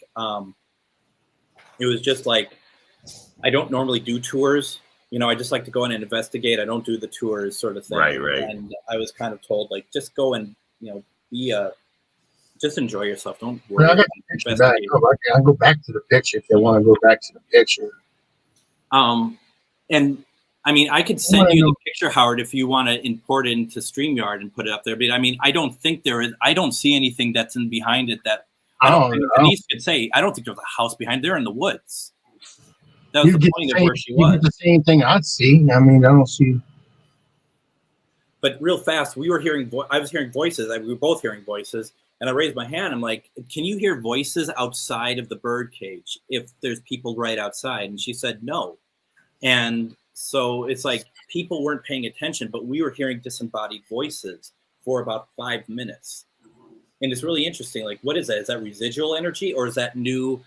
I don't normally do tours. You know, I just like to go in and investigate. I don't do the tours sort of thing. Right. And I was kind of told like just go and just enjoy yourself. Don't worry. I got the picture back. I'll go back to the picture if they want to go back to the picture. And I mean, I could send you the picture, Howard, if you want to import it into StreamYard and put it up there. But I mean, I don't think I don't see anything that's in behind it that Denise could say. I don't think there's a house behind. They're in the woods. That was the point of where she was. You get the same thing I'd see. I mean, I don't see. But real fast, I was hearing voices. We were both hearing voices. And I raised my hand. I'm like, can you hear voices outside of the bird cage if there's people right outside? And she said, no. And so it's like people weren't paying attention, but we were hearing disembodied voices for about 5 minutes. And it's really interesting. Like, what is that? Is that residual energy, or is that new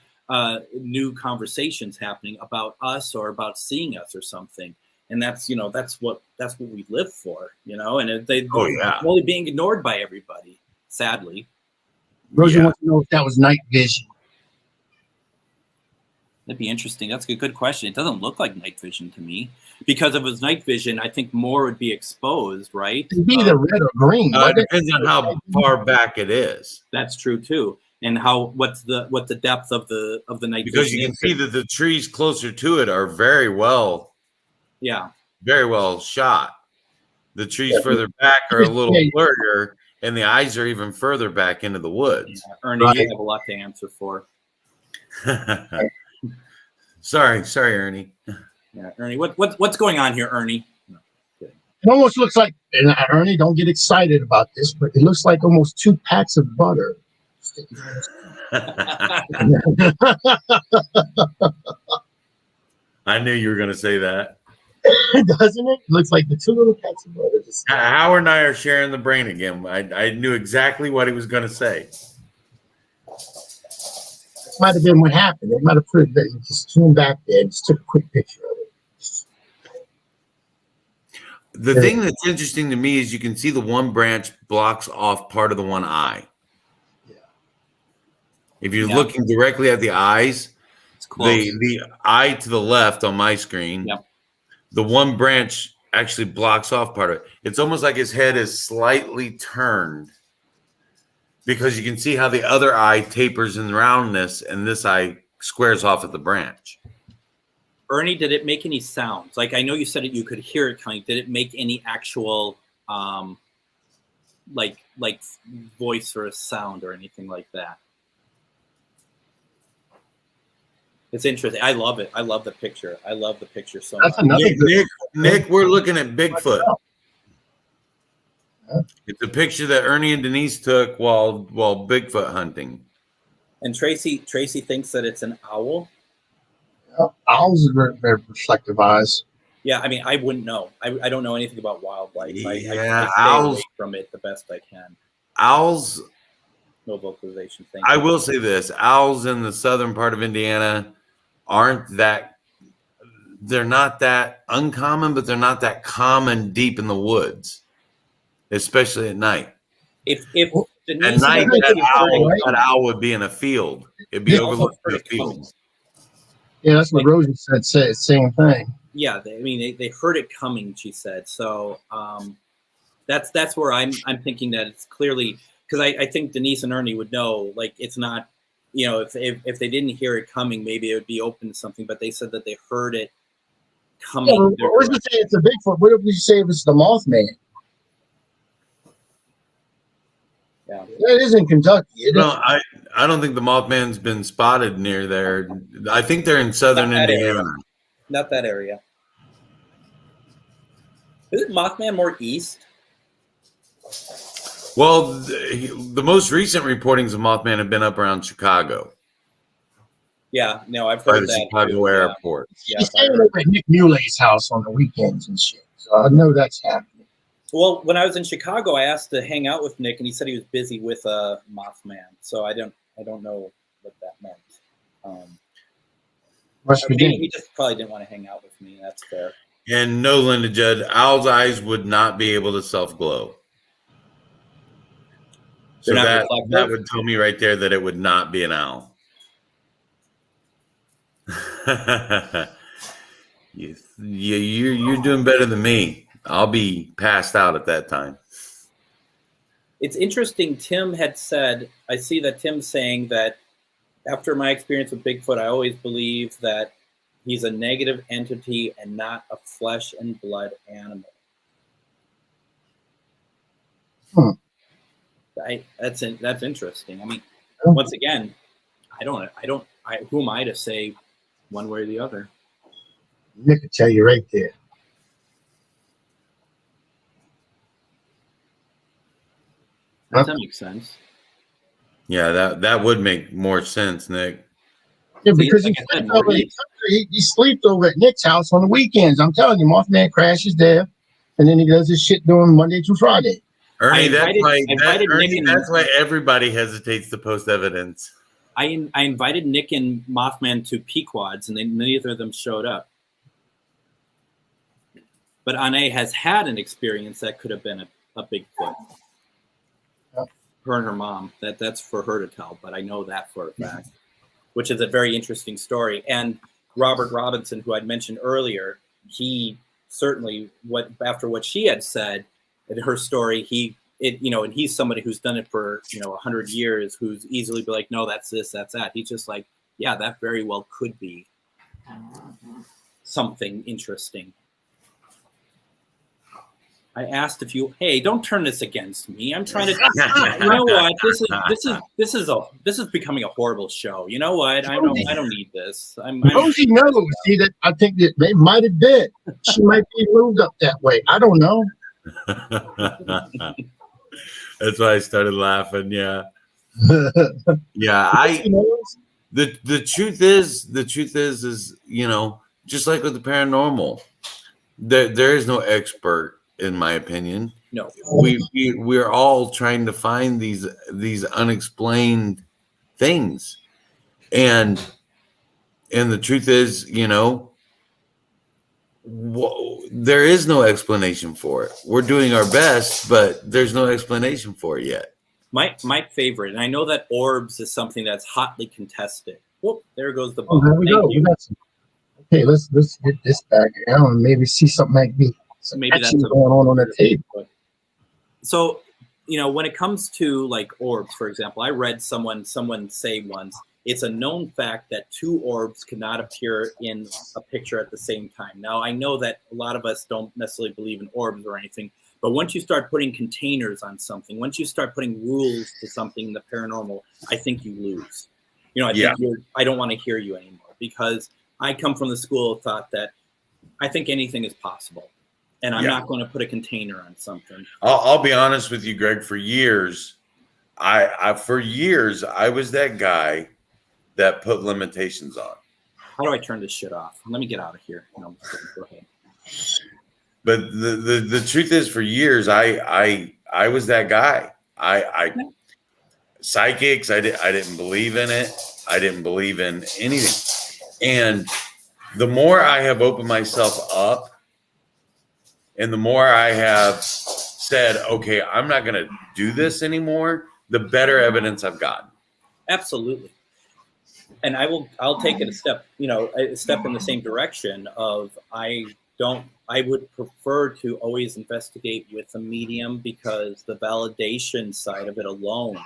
conversations happening about us or about seeing us or something? And that's what we live for, and they're only being ignored by everybody, sadly. Rosie wants to know if that was night vision. That'd be interesting. That's a good question. It doesn't look like night vision to me, because if it was night vision, I think more would be exposed, right? It'd be either red or green. It depends on how far back it is. That's true too, and what the depth of the night vision. Because you can see that the trees closer to it are very well shot. The trees further back are a little blurrier, and the eyes are even further back into the woods. Yeah, Ernie, you have a lot to answer for. Sorry, Ernie. Yeah, Ernie, what's going on here, Ernie? No, it almost looks like, and Ernie, don't get excited about this, but it looks like almost 2 packs of butter. I knew you were going to say that. Doesn't it? It looks like the 2 little packs of butter. Howard and I are sharing the brain again. I knew exactly what he was going to say. Might have been what happened. They might have put it, just zoomed back there and just took a quick picture of it. The thing that's interesting to me is you can see the one branch blocks off part of the one eye. Yeah. If you're looking directly at the eyes, the eye to the left on my screen, the one branch actually blocks off part of it. It's almost like his head is slightly turned, because you can see how the other eye tapers in roundness and this eye squares off at the branch. Ernie, did it make any sounds? Like, I know you said you could hear it coming. Did it make any actual like voice or a sound or anything like that? It's interesting. I love it. I love the picture. I love the picture so much. Nick, we're looking at Bigfoot. It's a picture that Ernie and Denise took while Bigfoot hunting. And Tracy thinks that it's an owl. Owls are very reflective eyes. Yeah, I mean, I wouldn't know. I don't know anything about wildlife. I stay owls away from it the best I can. Owls. No vocalization. I will say this: owls in the southern part of Indiana they're not that uncommon, but they're not that common deep in the woods, especially at night. If at night, that owl would be in a field. It'd be overlooking the field. Yeah, that's what Rosie said. Same thing. Yeah, they heard it coming. She said so. That's where I'm thinking that it's clearly because I think Denise and Ernie would know, like, it's not, if they didn't hear it coming, maybe it would be open to something, but they said that they heard it coming. Yeah, what if you say it's a Bigfoot? What if you say it's the Mothman? Yeah. That is in Kentucky. No, I don't think the Mothman's been spotted near there. I think they're in southern Not that Indiana. area. Not that area. Isn't Mothman more east? Well, the most recent reportings of Mothman have been up around Chicago. Yeah, no, I've By heard the that. Chicago too. airport. Yeah, He's staying over at Nick Mulay's house on the weekends and shit. So I know that's happening. Well, when I was in Chicago, I asked to hang out with Nick, and he said he was busy with Mothman. So I don't know what that meant. West Virginia. He just probably didn't want to hang out with me. That's fair. And no, Linda Judd, owl's eyes would not be able to self-glow. So They're not that reflective? would tell me right there that it would not be an owl. You're doing better than me. I'll be passed out at that time. It's interesting. Tim had said, I see that Tim's saying that after my experience with Bigfoot, I always believe that he's a negative entity and not a flesh and blood animal. That's interesting. I mean, once again, who am I to say one way or the other? Nick can tell you right there. That makes sense. Yeah, that would make more sense, Nick. Yeah, because he sleeps over at Nick's house on the weekends. I'm telling you, Mothman crashes there, and then he does his shit during Monday through Friday. Ernie, that's why everybody hesitates to post evidence. I invited Nick and Mothman to Pequods, and neither of them showed up. But Ane has had an experience that could have been a Bigfoot. Her and her mom. That's for her to tell, but I know that for a fact, which is a very interesting story. And Robert Robinson, who I'd mentioned earlier, he certainly, after what she had said in her story, and he's somebody who's done it for 100 years, who's easily be like, no, that's this, that's that. He's just like, yeah, that very well could be something interesting. I asked hey, don't turn this against me. I'm trying to, you know what? This is becoming a horrible show. You know what? I don't need this. Rosie knows. See that? I think that they might have been. She might be moved up that way. I don't know. That's why I started laughing. Yeah, yeah. The truth is, just like with the paranormal, there is no expert. In my opinion, no, we're all trying to find these unexplained things, and the truth is, there is no explanation for it. We're doing our best, but there's no explanation for it yet. My favorite, and I know that orbs is something that's hotly contested. Whoop, there goes the ball. Oh, there we go. Okay, let's get this back down and maybe see something like me. Maybe that's going on the table. So, when it comes to like orbs, for example, I read someone say once, it's a known fact that two orbs cannot appear in a picture at the same time. Now, I know that a lot of us don't necessarily believe in orbs or anything, but once you start putting containers on something, once you start putting rules to something in the paranormal, I think you lose. I don't want to hear you anymore, because I come from the school of thought that I think anything is possible. And I'm not going to put a container on something. I'll be honest with you, Greg. For years, I was that guy that put limitations on. How do I turn this shit off? Let me get out of here. No, go ahead. But the truth is, for years, I was that guy. Psychics. I didn't believe in it. I didn't believe in anything. And the more I have opened myself up, and the more I have said, okay, I'm not going to do this anymore, the better evidence I've gotten. Absolutely. And I'll take it a step in the same direction of, I don't I would prefer to always investigate with a medium, because the validation side of it alone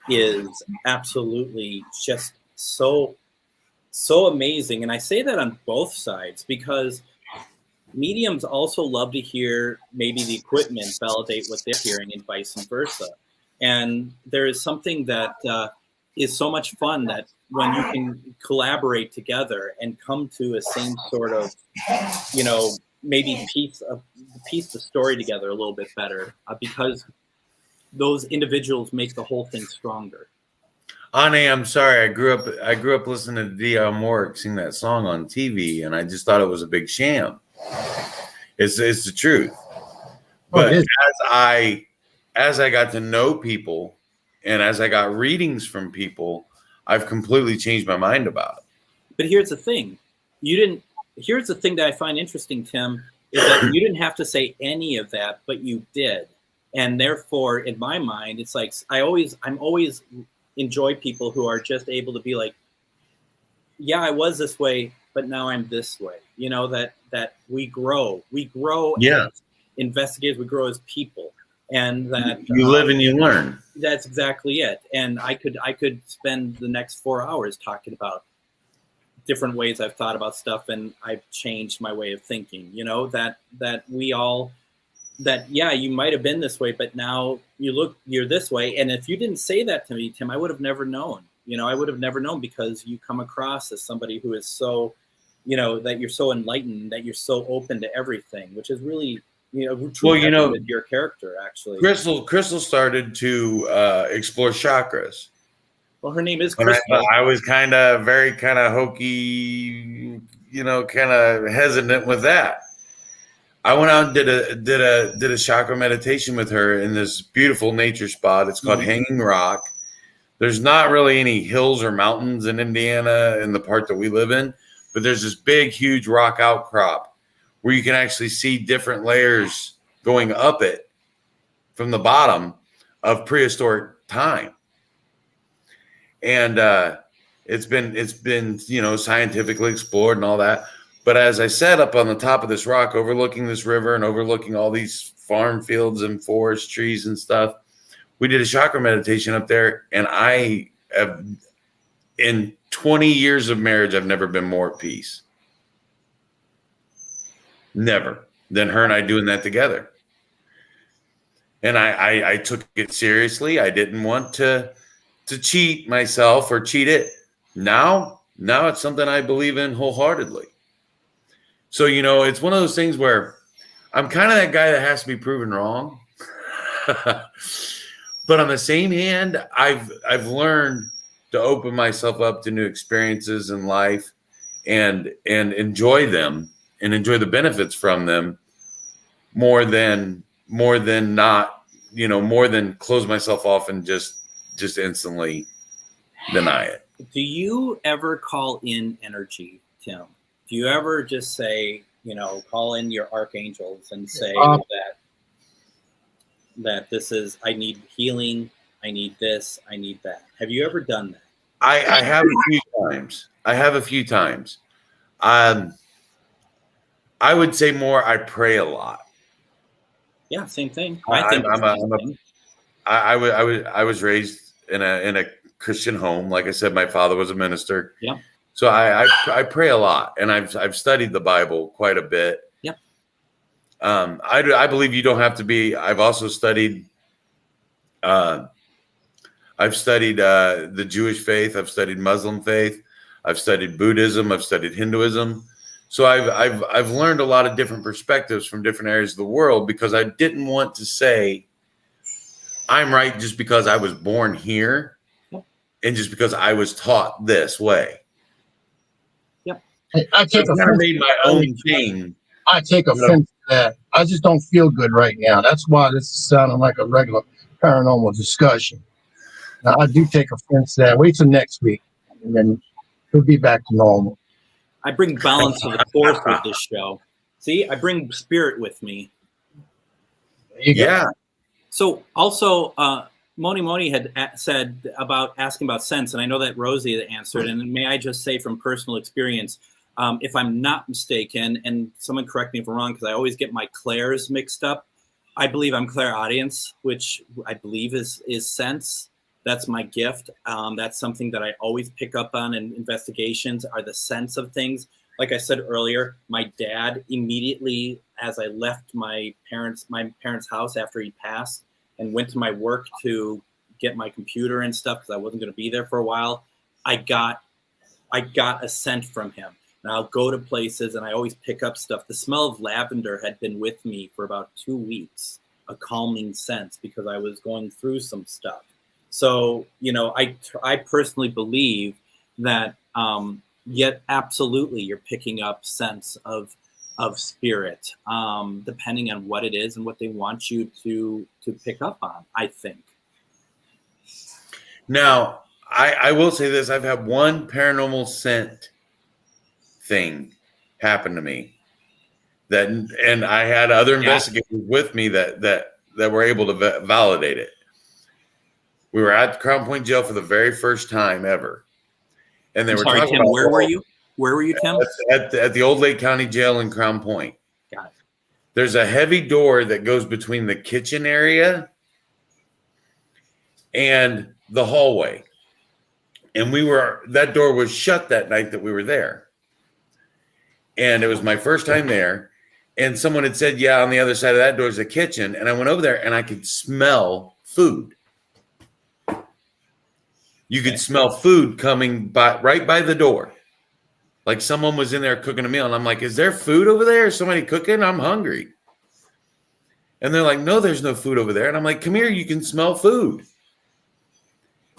is absolutely just so amazing. And I say that on both sides, because mediums also love to hear maybe the equipment validate what they're hearing, and vice versa. And there is something that is so much fun, that when you can collaborate together and come to a same sort of, maybe piece the story together a little bit better, because those individuals make the whole thing stronger. Ane, I'm sorry. I grew up listening to D.L. Moore sing that song on TV, and I just thought it was a big sham. It's the truth. But as I got to know people, and as I got readings from people, I've completely changed my mind about it. But here's the thing. Here's the thing that I find interesting, Tim, is that you didn't have to say any of that, but you did. And therefore, in my mind, it's like I'm always enjoy people who are just able to be like, yeah, I was this way, but now I'm this way. That we grow as investigators, we grow as people, and that you live and you learn. That's exactly it. And I could spend the next 4 hours talking about different ways I've thought about stuff, and I've changed my way of thinking. You might have been this way, but now you're this way. And if you didn't say that to me, Tim, I would have never known. I would have never known, because you come across as somebody who is so, that you're so enlightened, that you're so open to everything, which is really, with your character, actually. Crystal started to explore chakras. Well, her name is Crystal. I was kind of hokey, kind of hesitant with that. I went out and did a chakra meditation with her in this beautiful nature spot. It's called Hanging Rock. There's not really any hills or mountains in Indiana in the part that we live in, but there's this big, huge rock outcrop where you can actually see different layers going up it from the bottom of prehistoric time. And it's been scientifically explored and all that. But as I sat up on the top of this rock, overlooking this river and overlooking all these farm fields and forest trees and stuff, we did a chakra meditation up there. And I have, in 20 years of marriage, I've never been more at peace. Never. Than her and I doing that together. And I took it seriously. I didn't want to cheat myself or cheat it. Now it's something I believe in wholeheartedly. So, it's one of those things where I'm kind of that guy that has to be proven wrong. But on the same hand, I've learned to open myself up to new experiences in life and enjoy them and enjoy the benefits from them more than not, more than close myself off and just instantly deny it. Do you ever call in energy, Tim? Do you ever just say, call in your archangels and say that this is, I need healing, I need this, I need that? Have you ever done that? I have a few times. I would say more, I pray a lot. Yeah, same thing. I was raised in a Christian home. Like I said, my father was a minister. Yeah. So I pray a lot, and I've studied the Bible quite a bit. Yeah. I believe you don't have to be. I've also studied. The Jewish faith. I've studied Muslim faith. I've studied Buddhism. I've studied Hinduism. So I've learned a lot of different perspectives from different areas of the world, because I didn't want to say I'm right just because I was born here, and just because I was taught this way. I take I've never made my own thing. I take offense to that. I just don't feel good right now. That's why this is sounding like a regular paranormal discussion. Now, I do take offense to that. Wait till next week, and then we'll be back to normal. I bring balance to the force with this show. See, I bring spirit with me. Yeah. So also, Moni had said about asking about sense, and I know that Rosie had answered. And may I just say from personal experience, If I'm not mistaken, and someone correct me if I'm wrong, because I always get my clairs mixed up. I believe I'm clairaudience, which I believe is sense. That's my gift. That's something that I always pick up on in investigations, are the sense of things. Like I said earlier, my dad immediately, as I left my parents' house after he passed and went to my work to get my computer and stuff because I wasn't going to be there for a while, I got a scent from him. And I'll go to places and I always pick up stuff. The smell of lavender had been with me for about 2 weeks, a calming sense, because I was going through some stuff. So, I personally believe that, yet absolutely you're picking up sense of spirit, depending on what it is and what they want you to pick up on, I think. Now, I will say this. I've had one paranormal scent thing happen to me and I had other investigators with me that were able to validate it. We were at Crown Point Jail for the very first time ever. And they were talking Tim, about, where were you? Where were you, Tim? At the Old Lake County Jail in Crown Point. Got it. There's a heavy door that goes between the kitchen area and the hallway. And that door was shut that night that we were there. And it was my first time there. And someone had said, yeah, on the other side of that door is a kitchen. And I went over there and I could smell food. You could smell food coming right by the door. Like someone was in there cooking a meal. And I'm like, is there food over there? Is somebody cooking? I'm hungry. And they're like, no, there's no food over there. And I'm like, come here, you can smell food.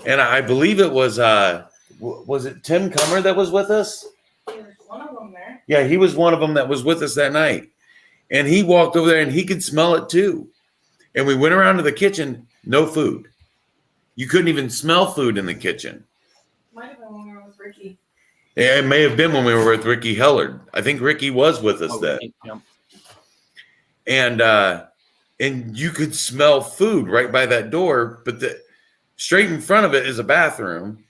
And I believe it was it Tim Cummer that was with us? There's one of them there. Yeah, he was one of them that was with us that night. And he walked over there and he could smell it too. And we went around to the kitchen, no food. You couldn't even smell food in the kitchen. Might have been when we were with Ricky. Yeah, it may have been when we were with Ricky Hellard. I think Ricky was with us then. Yeah. And you could smell food right by that door, but straight in front of it is a bathroom.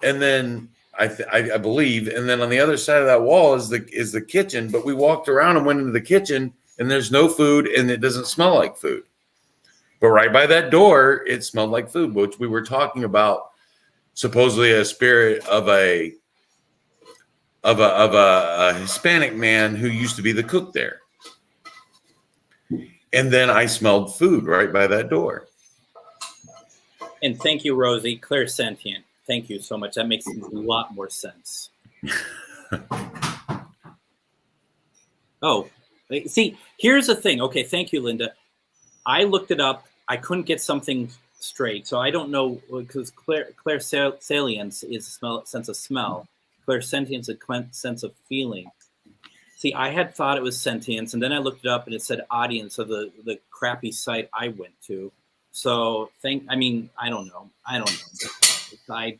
And then I believe, and then on the other side of that wall is the kitchen. But we walked around and went into the kitchen, and there's no food, and it doesn't smell like food. But right by that door, it smelled like food, which we were talking about. Supposedly a spirit of a Hispanic man who used to be the cook there. And then I smelled food right by that door. And thank you, Rosie. Clairsentient. Thank you so much. That makes a lot more sense. Oh, see, here's the thing. Okay, thank you, Linda. I looked it up. I couldn't get something straight, so I don't know, because clairsalience is sense of smell. Clairsentience is a sense of feeling. See, I had thought it was sentience, and then I looked it up, and it said audience of the crappy site I went to. So I don't know. I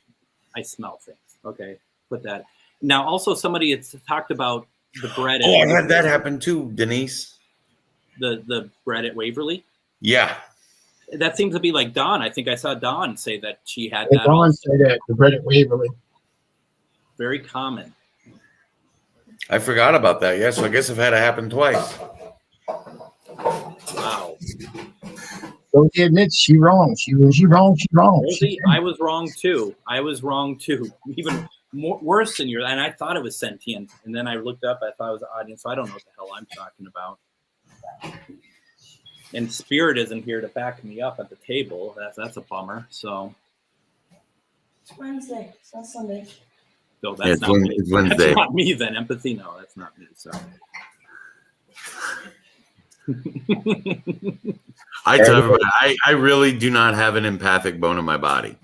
smell things. Okay, put that. Now, also somebody had talked about the bread. Oh, I had that happen too, Denise. The bread at Waverly. Yeah. That seems to be like Dawn. I think I saw Dawn say that she had And that. Dawn said that the bread at Waverly. Very common. I forgot about that. Yeah, so I guess I've had it happen twice. Wow. So she admits she's wrong. She wrong. Rosie, I was wrong too. Even worse than yours. And I thought it was sentient. And then I looked up. I thought it was audience. So I don't know what the hell I'm talking about. And Spirit isn't here to back me up at the table. That's a bummer. So It's Wednesday. It's not Sunday. no, that's not me. It's Wednesday. That's not me then. Empathy, no, that's not me. So I tell everybody, I really do not have an empathic bone in my body.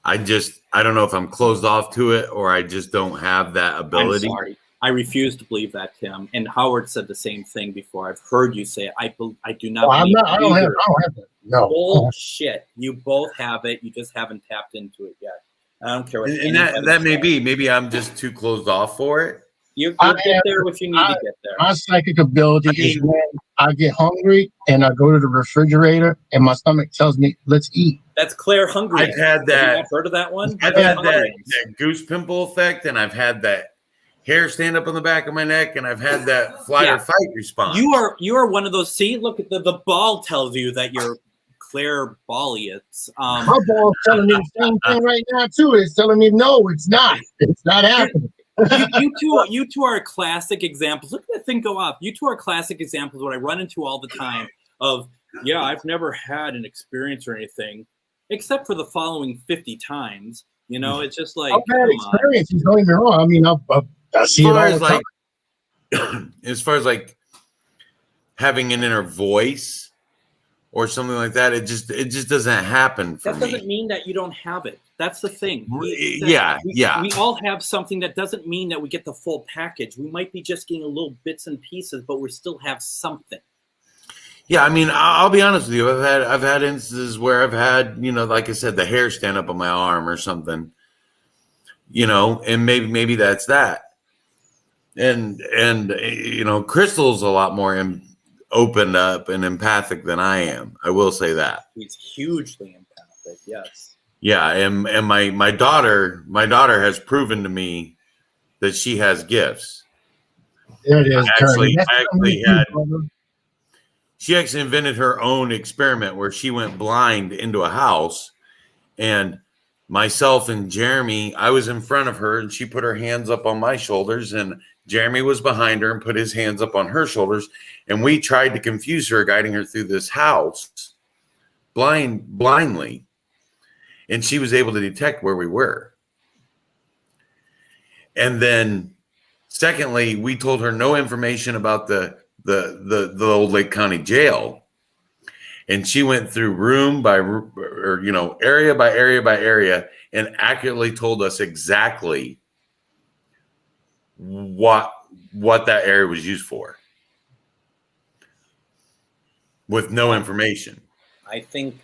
I don't know if I'm closed off to it or I just don't have that ability. I'm sorry. I refuse to believe that, Tim. And Howard said the same thing before. I've heard you say it. I do not. Well, believe I don't have that. No. Bullshit. You both have it. You just haven't tapped into it yet. I don't care what. And that may be. Maybe I'm just too closed off for it. You'll get there if you need to get there. My psychic ability is when I get hungry and I go to the refrigerator and my stomach tells me, let's eat. That's Claire hungry. I've had that. Have you heard of that one? I've had that goose pimple effect, and I've had that hair stand up on the back of my neck, and I've had that flight or fight response. You are one of those. See, look at the ball tells you that you're clairvoyant. My ball's telling me the same thing right now too. It's telling me no, it's not. It's not happening. You two are classic examples. Look at that thing go up. You two are classic examples. What I run into all the time of, yeah, I've never had an experience or anything, except for the following 50 times. You know, it's just like, I've had experiences. Don't get me wrong. I mean, I see it all the time. As far as like having an inner voice or something like that, it just doesn't happen for me. That doesn't mean that you don't have it. That's the thing. We all have something. That doesn't mean that we get the full package. We might be just getting a little bits and pieces, but we still have something. Yeah, I mean, I'll be honest with you. I've had instances where I've had, you know, like I said, the hair stand up on my arm or something, you know, and maybe that's that. And you know, Crystal's a lot more opened up and empathic than I am. I will say that. He's hugely empathic. Yes. Yeah, and my daughter has proven to me that she has gifts. There it is. She actually invented her own experiment where she went blind into a house, and myself and Jeremy, I was in front of her and she put her hands up on my shoulders, and Jeremy was behind her and put his hands up on her shoulders. And we tried to confuse her, guiding her through this house blindly. And she was able to detect where we were. And then secondly, we told her no information about the old Lake County jail. And she went through room by or, you know, area by area by area and accurately told us exactly what that area was used for with no information. I think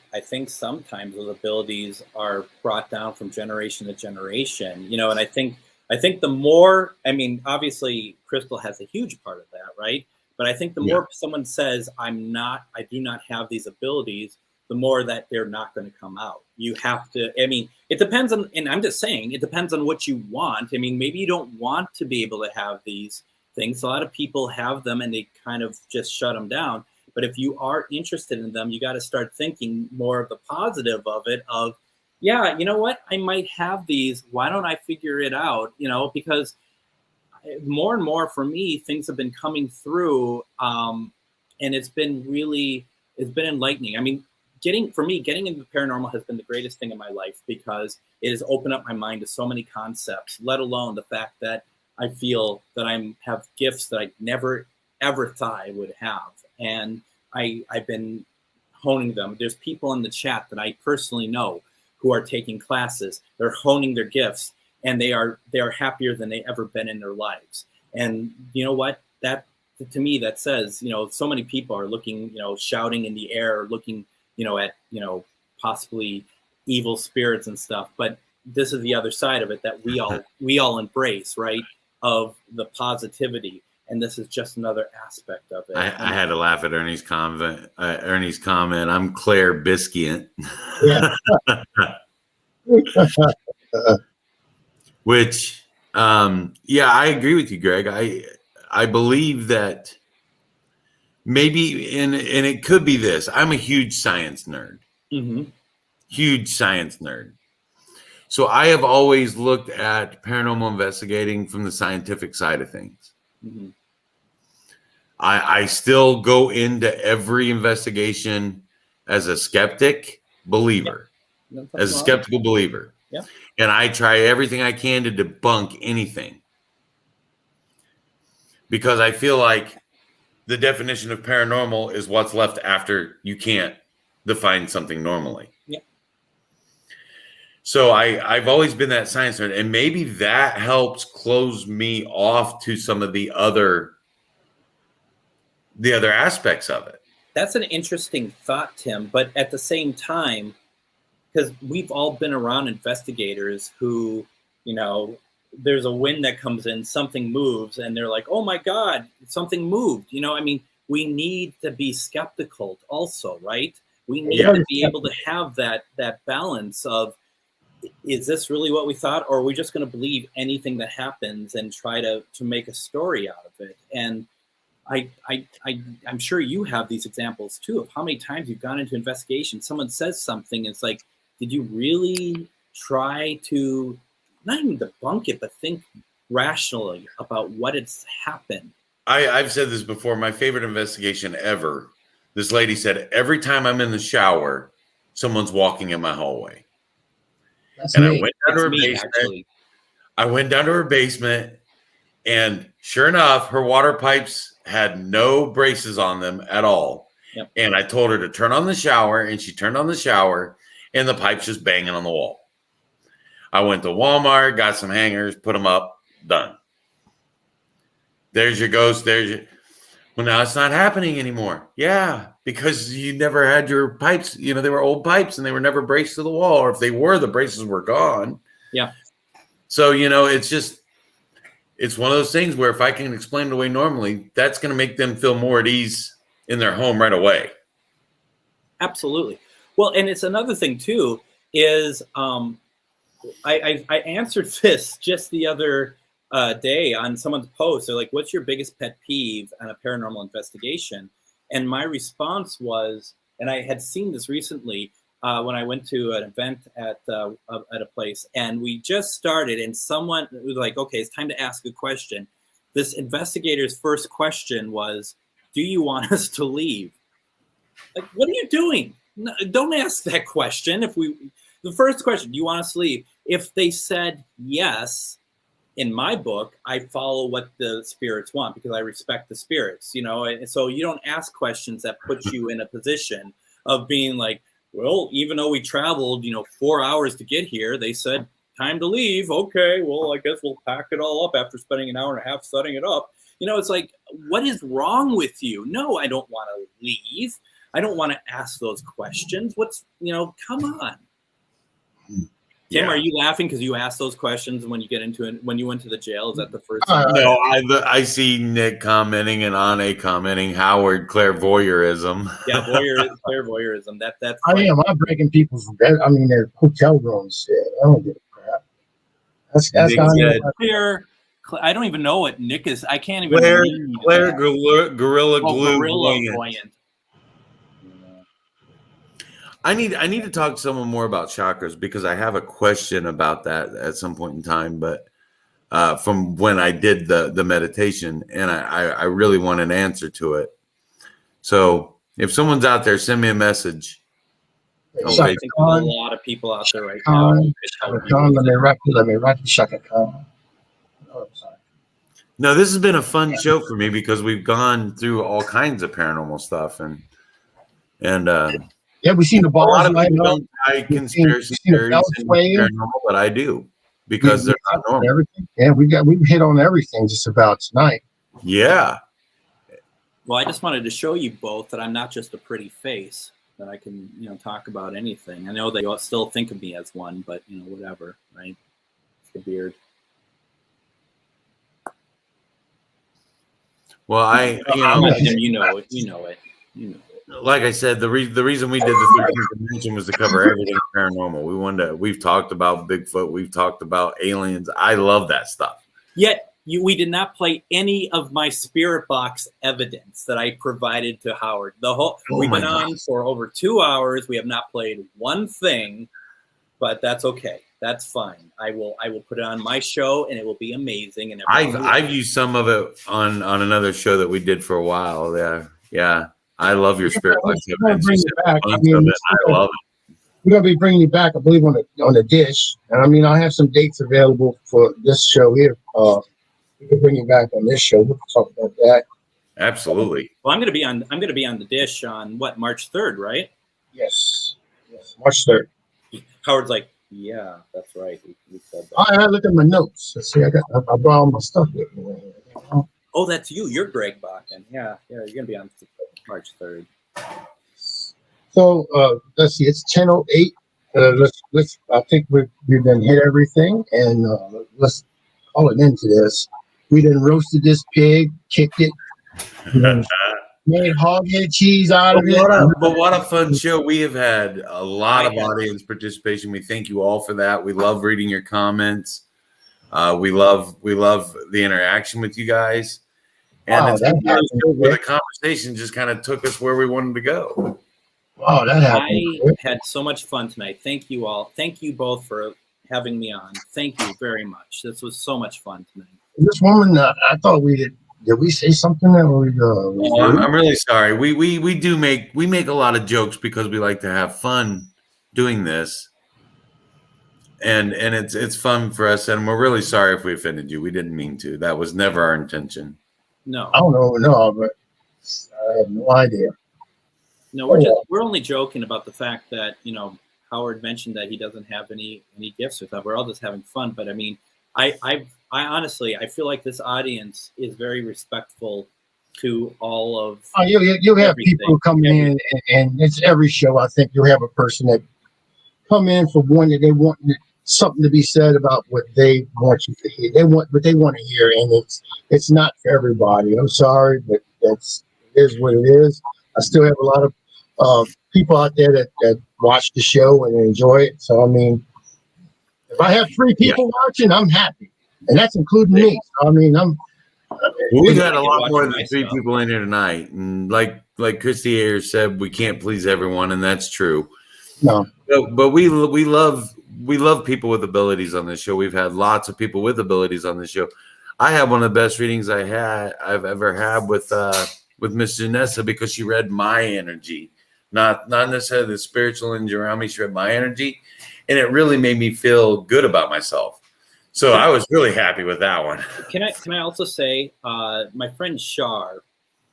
sometimes those abilities are brought down from generation to generation, you know, and I think the more, I mean, obviously Crystal has a huge part of that, right? But I think the more someone says, I do not have these abilities, the more that they're not going to come out. You have to, I mean, it depends on, and I'm just saying, it depends on what you want. I mean, maybe you don't want to be able to have these things. A lot of people have them and they kind of just shut them down. But if you are interested in them, you got to start thinking more of the positive of it, of, yeah, you know what, I might have these. Why don't I figure it out? You know, because more and more for me, things have been coming through, and it's been enlightening. I mean, getting into the paranormal has been the greatest thing in my life, because it has opened up my mind to so many concepts, let alone the fact that I feel that have gifts that I never, ever thought I would have. And I've been honing them. There's people in the chat that I personally know who are taking classes. They're honing their gifts, and they are happier than they ever been in their lives. And you know what? That, to me, that says, you know, so many people are looking, you know, shouting in the air, looking, you know, at, you know, possibly evil spirits and stuff. But this is the other side of it that we all embrace, right? Of the positivity. And this is just another aspect of it. I had to laugh at Ernie's comment. I'm Claire Biscuit. Yeah. Which, I agree with you, Greg. I believe that maybe, and it could be this. I'm a huge science nerd. Mm-hmm. Huge science nerd. So I have always looked at paranormal investigating from the scientific side of things. Mm-hmm. I still go into every investigation as a skeptic believer, as a skeptical believer. Yeah. And I try everything I can to debunk anything, because I feel like the definition of paranormal is what's left after you can't define something normally. Yeah. So I've always been that science nerd, and maybe that helps close me off to some of the other aspects of it. That's an interesting thought, Tim. But at the same time, because we've all been around investigators who, you know, there's a wind that comes in, something moves, and they're like, oh my God, something moved. You know, I mean, we need to be skeptical also, right? We need to be able to have that balance of, is this really what we thought, or are we just going to believe anything that happens and try to make a story out of it? And I'm sure you have these examples too of how many times you've gone into investigation, someone says something, and it's like, did you really try to not even debunk it, but think rationally about what has happened? I've said this before. My favorite investigation ever. This lady said, every time I'm in the shower, someone's walking in my hallway. That's And me. I went down to her basement. Actually. I went down to her basement, and sure enough, her water pipes had no braces on them at all. Yep. And I told her to turn on the shower, and she turned on the shower, and the pipe's just banging on the wall. I went to Walmart, got some hangers, put them up, done. There's your ghost. There's your. Well, now it's not happening anymore. Yeah, because you never had your pipes. You know, they were old pipes and they were never braced to the wall. Or if they were, the braces were gone. Yeah. So, you know, it's one of those things where if I can explain it away normally, that's going to make them feel more at ease in their home right away. Absolutely. Well, and it's another thing too, is I answered this just the other day on someone's post. They're like, what's your biggest pet peeve on a paranormal investigation? And my response was, and I had seen this recently when I went to an event at a place, and we just started, and someone was like, okay, it's time to ask a question. This investigator's first question was, do you want us to leave? Like, what are you doing? No, don't ask that question. The first question, do you want us to leave? If they said yes, in my book, I follow what the spirits want because I respect the spirits, you know. And so you don't ask questions that put you in a position of being like, well, even though we traveled, 4 hours to get here, they said time to leave. Okay, well, I guess we'll pack it all up after spending an hour and a half setting it up. It's like, what is wrong with you? No, I don't want to leave. I don't want to ask those questions. Come on. Tim, are you laughing because you asked those questions when you get into it, when you went to the jail? Is that the first time? No, I see Nick commenting and Anne commenting, Howard, clairvoyeurism. Yeah, clairvoyeurism. That's I'm breaking people's their hotel rooms. I don't give a crap. That's clear. I don't even know what Nick is. I can't even Claire Gorilla Glue. Voyant. I need to talk to someone more about chakras because I have a question about that at some point in time. But from when I did the meditation, and I really want an answer to it. So if someone's out there, send me a message. I think there's a lot of people out there right now. Let me write Shaka Khan. Oh, sorry. No, this has been a fun show for me because we've gone through all kinds of paranormal stuff and yeah, we've seen the balls. A lot of people don't tie conspiracy theories and paranormal, but I do because they're not normal. Everything. Yeah, we've hit on everything just about tonight. Yeah. Well, I just wanted to show you both that I'm not just a pretty face, that I can, talk about anything. I know they all still think of me as one, but whatever, right? It's the beard. Well, you know it. Like I said, the reason we did the 13th dimension was to cover everything paranormal. We've talked about Bigfoot, we've talked about aliens. I love that stuff. Yet we did not play any of my spirit box evidence that I provided to Howard. We've been on for over 2 hours. We have not played one thing, but that's okay. That's fine. I will put it on my show, and it will be amazing. And I've used some of it on another show that we did for a while. Yeah. I love your spirit box evidence. I love it. We're gonna be bringing you back, I believe, on the dish. And I have some dates available for this show here. We can bring you back on this show. We'll talk about that. Absolutely. Well, I'm gonna be on the dish on March 3rd, right? Yes, March 3rd. Howard's like, yeah, that's right. We said that. I look at my notes. Let's see, I brought all my stuff with me. Oh, that's you. You're Greg Bakun. Yeah, you're gonna be on March 3rd. So let's see, it's 10:08. Let's. I think we've been hit everything, and let's call it into this. We then roasted this pig, kicked it. made hog-head cheese out But of it. what a fun show. We have had a lot of I had- audience participation. We thank you all for that. We love reading your comments. We love the interaction with you guys. And Wow, it's that one of those happened shows where the quick. conversation just kind of took us where we wanted to go. Wow, that happened I quick. had so much fun tonight. Thank you all. Thank you both for having me on. Thank you very much. This was so much fun tonight. This woman, I thought we did we say something that was Oh, I'm really sorry. We do make a lot of jokes because we like to have fun doing this. And it's fun for us, and we're really sorry if we offended you. We didn't mean to. That was never our intention. No, I don't know, no, but I have no idea. no, Oh, we're only joking about the fact that Howard mentioned that he doesn't have any gifts with that. We're all just having fun. But I mean, I honestly I feel like this audience is very respectful to all of. Oh, you have everything. people coming in, and it's every show. I think you'll have a person that come in for one that they want something to be said about what they want you to hear. They want what they want to hear, and it's not for everybody. I'm sorry, but it is what it is. I still have a lot of people out there that watch the show and enjoy it. So I mean, if I have 3 people watching, I'm happy, and that's including me. So I mean, We've had a lot more watching than 3 myself. people in here tonight, and like Christy Ayers said, we can't please everyone, and that's true. no. But we love people with abilities on this show. We've had lots of people with abilities on this show. I had one of the best readings I've ever had with Miss Janessa, because she read my energy, not necessarily the spiritual energy around me. She read my energy, and it really made me feel good about myself. So I was really happy with that one. Can I also say, my friend Shar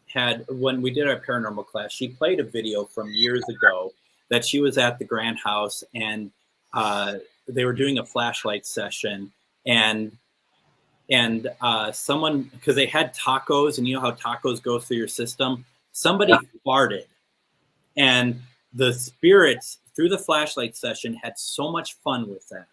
had, when we did our paranormal class, she played a video from years ago that she was at the Grand House, and they were doing a flashlight session, and someone, because they had tacos, and you know how tacos go through your system, somebody farted, and the spirits through the flashlight session had so much fun with that.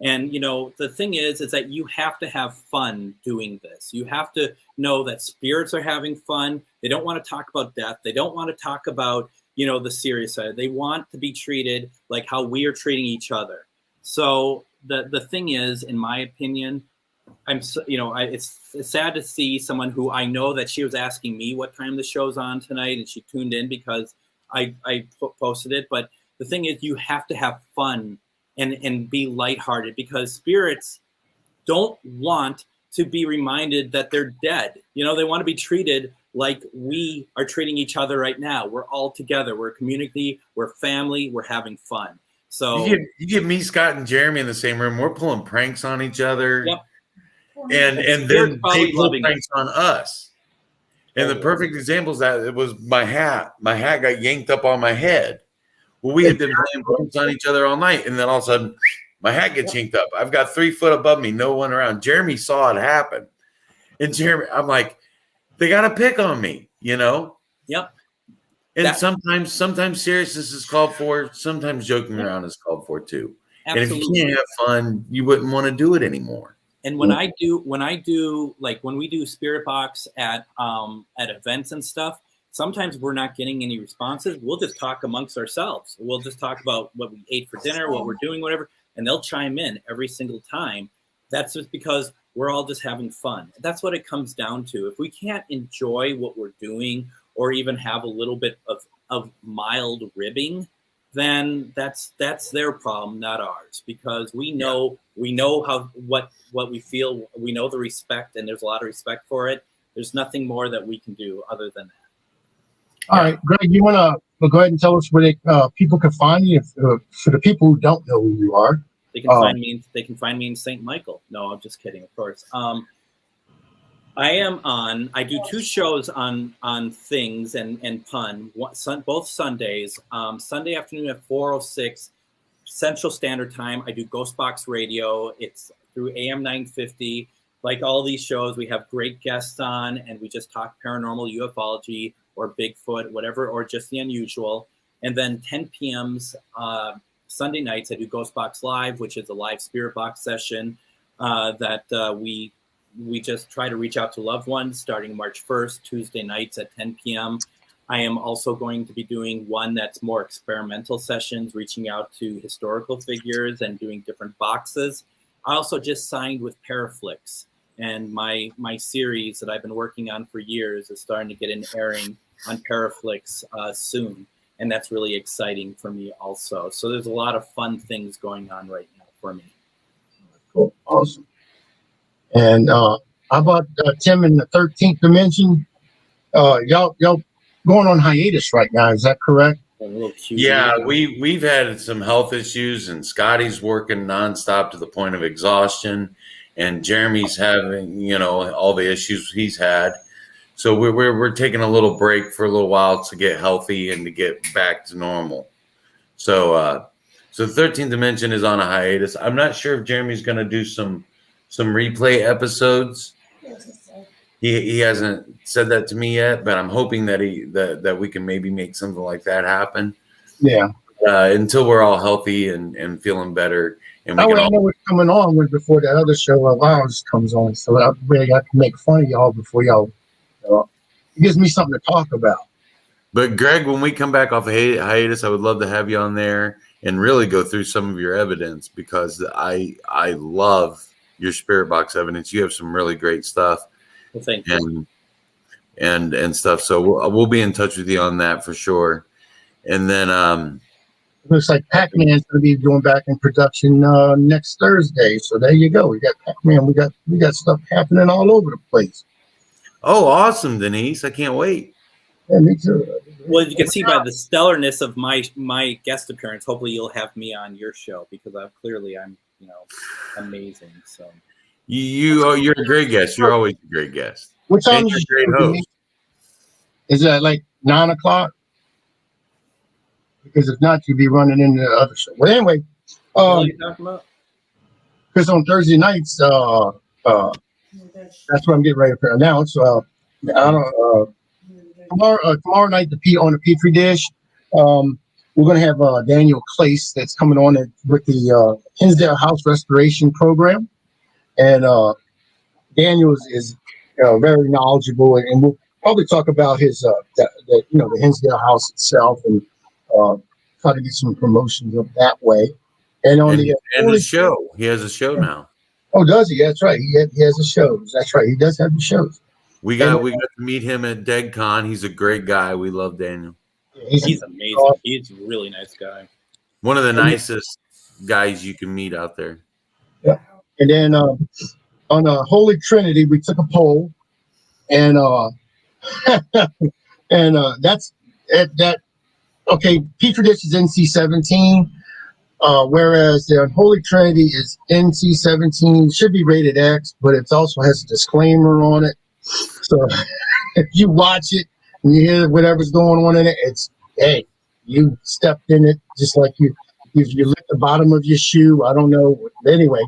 And the thing is that you have to have fun doing this. You have to know that spirits are having fun. They don't want to talk about death. They don't want to talk about the serious side. They want to be treated like how we are treating each other. So the thing is, in my opinion, it's sad to see someone who I know that she was asking me what time the show's on tonight, and she tuned in because I posted it. But the thing is, you have to have fun and be lighthearted, because spirits don't want to be reminded that they're dead. They want to be treated like we are treating each other right now. We're all together. We're a community. We're family. We're having fun. So you get me, Scott, and Jeremy in the same room. We're pulling pranks on each other. Yep. And then Spirit's probably they pull loving pranks on us. And the perfect example is that it was my hat. My hat got yanked up on my head. Well, we had been playing pranks on each other all night, and then all of a sudden, my hat gets yanked up. I've got 3 foot above me, no one around. Jeremy saw it happen. And Jeremy, I'm like, they got to pick on me, Yep. And sometimes seriousness is called for. Sometimes joking around is called for too. Absolutely. And if you can't have fun, you wouldn't want to do it anymore. And when I do, like when we do Spirit Box at events and stuff, sometimes we're not getting any responses. We'll just talk amongst ourselves. We'll just talk about what we ate for dinner, what we're doing, whatever, and they'll chime in every single time. That's just because we're all just having fun. That's what it comes down to. If we can't enjoy what we're doing, or even have a little bit of mild ribbing, then that's their problem, not ours. Because we know how what we feel. We know the respect, and there's a lot of respect for it. There's nothing more that we can do other than that. All right, Greg, you want to go ahead and tell us where people can find you, for the people who don't know who you are? They can find me. They can find me in St. Michael. No, I'm just kidding. Of course. I do 2 shows on Things and Pun, both Sundays. Sunday afternoon at 4:06 Central Standard Time. I do Ghost Box Radio. It's through AM 950. Like all these shows, we have great guests on, and we just talk paranormal, ufology, or Bigfoot, whatever, or just the unusual. And then 10 p.m.s Sunday nights, I do Ghost Box Live, which is a live spirit box session that we we just try to reach out to loved ones starting March 1st, Tuesday nights at 10 p.m. I am also going to be doing one that's more experimental sessions, reaching out to historical figures and doing different boxes. I also just signed with Paraflix, and my series that I've been working on for years is starting to get an airing on Paraflix soon, and that's really exciting for me also. So there's a lot of fun things going on right now for me. Cool. Awesome. And how about Tim in the 13th dimension? Y'all going on hiatus right now, is that correct? Yeah, we've had some health issues, and Scotty's working nonstop to the point of exhaustion, and Jeremy's having, all the issues he's had. So we're taking a little break for a little while to get healthy and to get back to normal. So 13th Dimension is on a hiatus. I'm not sure if Jeremy's going to do some replay episodes. He hasn't said that to me yet, but I'm hoping that that we can maybe make something like that happen. Yeah. Until we're all healthy and feeling better, and we I can know what's coming on before that other show of ours comes on, so I really got to make fun of y'all before y'all. It gives me something to talk about. But Greg, when we come back off of hiatus, I would love to have you on there and really go through some of your evidence, because I love your spirit box evidence. You have some really great stuff. Well, thank you. And stuff. So we'll be in touch with you on that for sure. And then it looks like Pac-Man's going to be going back in production next Thursday. So there you go. We got Pac-Man. We got stuff happening all over the place. Oh, awesome, Denise! I can't wait. Yeah, me too. Well, you can see by the stellarness of my guest appearance. Hopefully, you'll have me on your show, because I'm amazing. So you're a great guest. You're always a great guest. What time is is your great host? Is that like 9 o'clock? Because if not, you'd be running into the other show. Well, anyway, what are you talking about? Because on Thursday nights, that's what I'm getting ready to announce. Tomorrow night, on the Petri dish, we're going to have Daniel Clace that's coming on with the Hinsdale House Restoration Program, and Daniel is very knowledgeable, and we'll probably talk about his the Hinsdale House itself, and try to get some promotions up that way. And the show, he has a show now. Oh, does he? That's right. He has a show. That's right. He does have the shows. We got to meet him at DeadCon. He's a great guy. We love Daniel. He's amazing. He's a really nice guy. One of the nicest guys you can meet out there. Yeah. And then on Holy Trinity, we took a poll, and that's that. Okay, Petri dish is NC-17, whereas the Holy Trinity is NC-17. Should be rated X, but it also has a disclaimer on it. So if you watch it and you hear whatever's going on in it, it's, hey, you stepped in it just like you licked the bottom of your shoe. I don't know. Anyway,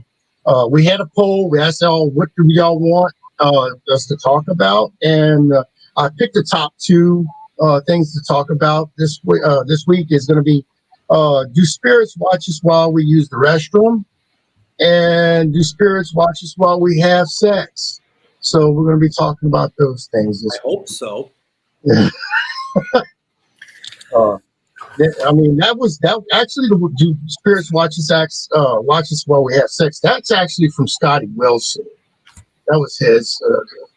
we had a poll. We asked y'all, what do y'all want us to talk about? And I picked the top two things to talk about this week is going to be, do spirits watch us while we use the restroom? And do spirits watch us while we have sex? So we're going to be talking about those things this week. I hope so. Yeah. That actually, do spirits watch us while we have sex? That's actually from Scotty Wilson. That was his.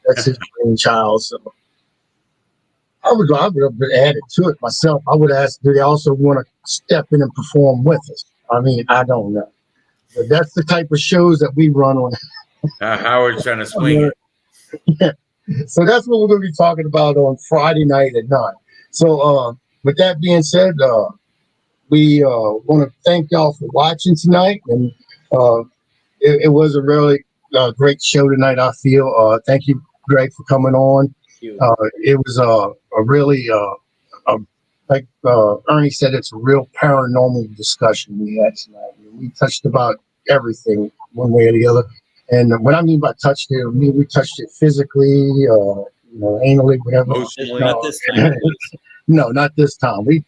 That's his brainchild. So I would have added to it myself. I would ask, do they also want to step in and perform with us? I mean, I don't know, but that's the type of shows that we run on. Howard's trying to swing it. Yeah. So that's what we're going to be talking about on Friday night at 9. So with that being said, we want to thank y'all for watching tonight, and it was a really great show tonight, I feel. Thank you, Greg, for coming on. It was a really, like Ernie said, it's a real paranormal discussion we had tonight. We touched about everything one way or the other. And what I mean by touched it, we touched it physically, anally, whatever. Emotionally. Not this time. No, not this time. We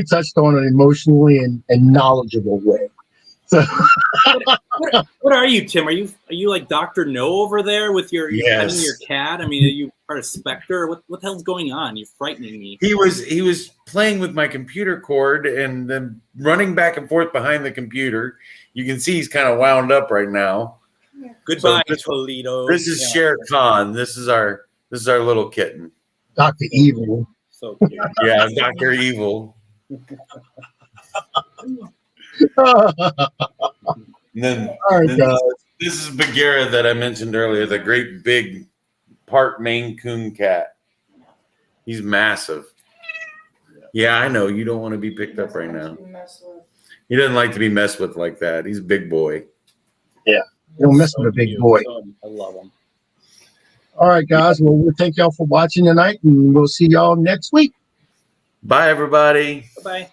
touched on it emotionally and knowledgeable way. So, What are you, Tim? Are you like Dr. No over there with your petting your cat? I mean, are you part of Spectre? What the hell's going on? You're frightening me. He was playing with my computer cord and then running back and forth behind the computer. You can see he's kind of wound up right now. Goodbye, So Toledo. This is Shere Khan. This is our little kitten. Dr. Evil. So cute. Yeah, Dr. Evil. And then, All right, then guys. this is Bagheera that I mentioned earlier, the great big part Maine Coon cat. He's massive. Yeah, I know. You don't want to be picked up right now. He doesn't like to be messed with like that. He's a big boy. You don't mess with a big boy. I love him. All right, guys. Well, we'll thank y'all for watching tonight, and we'll see y'all next week. Bye, everybody. Bye-bye.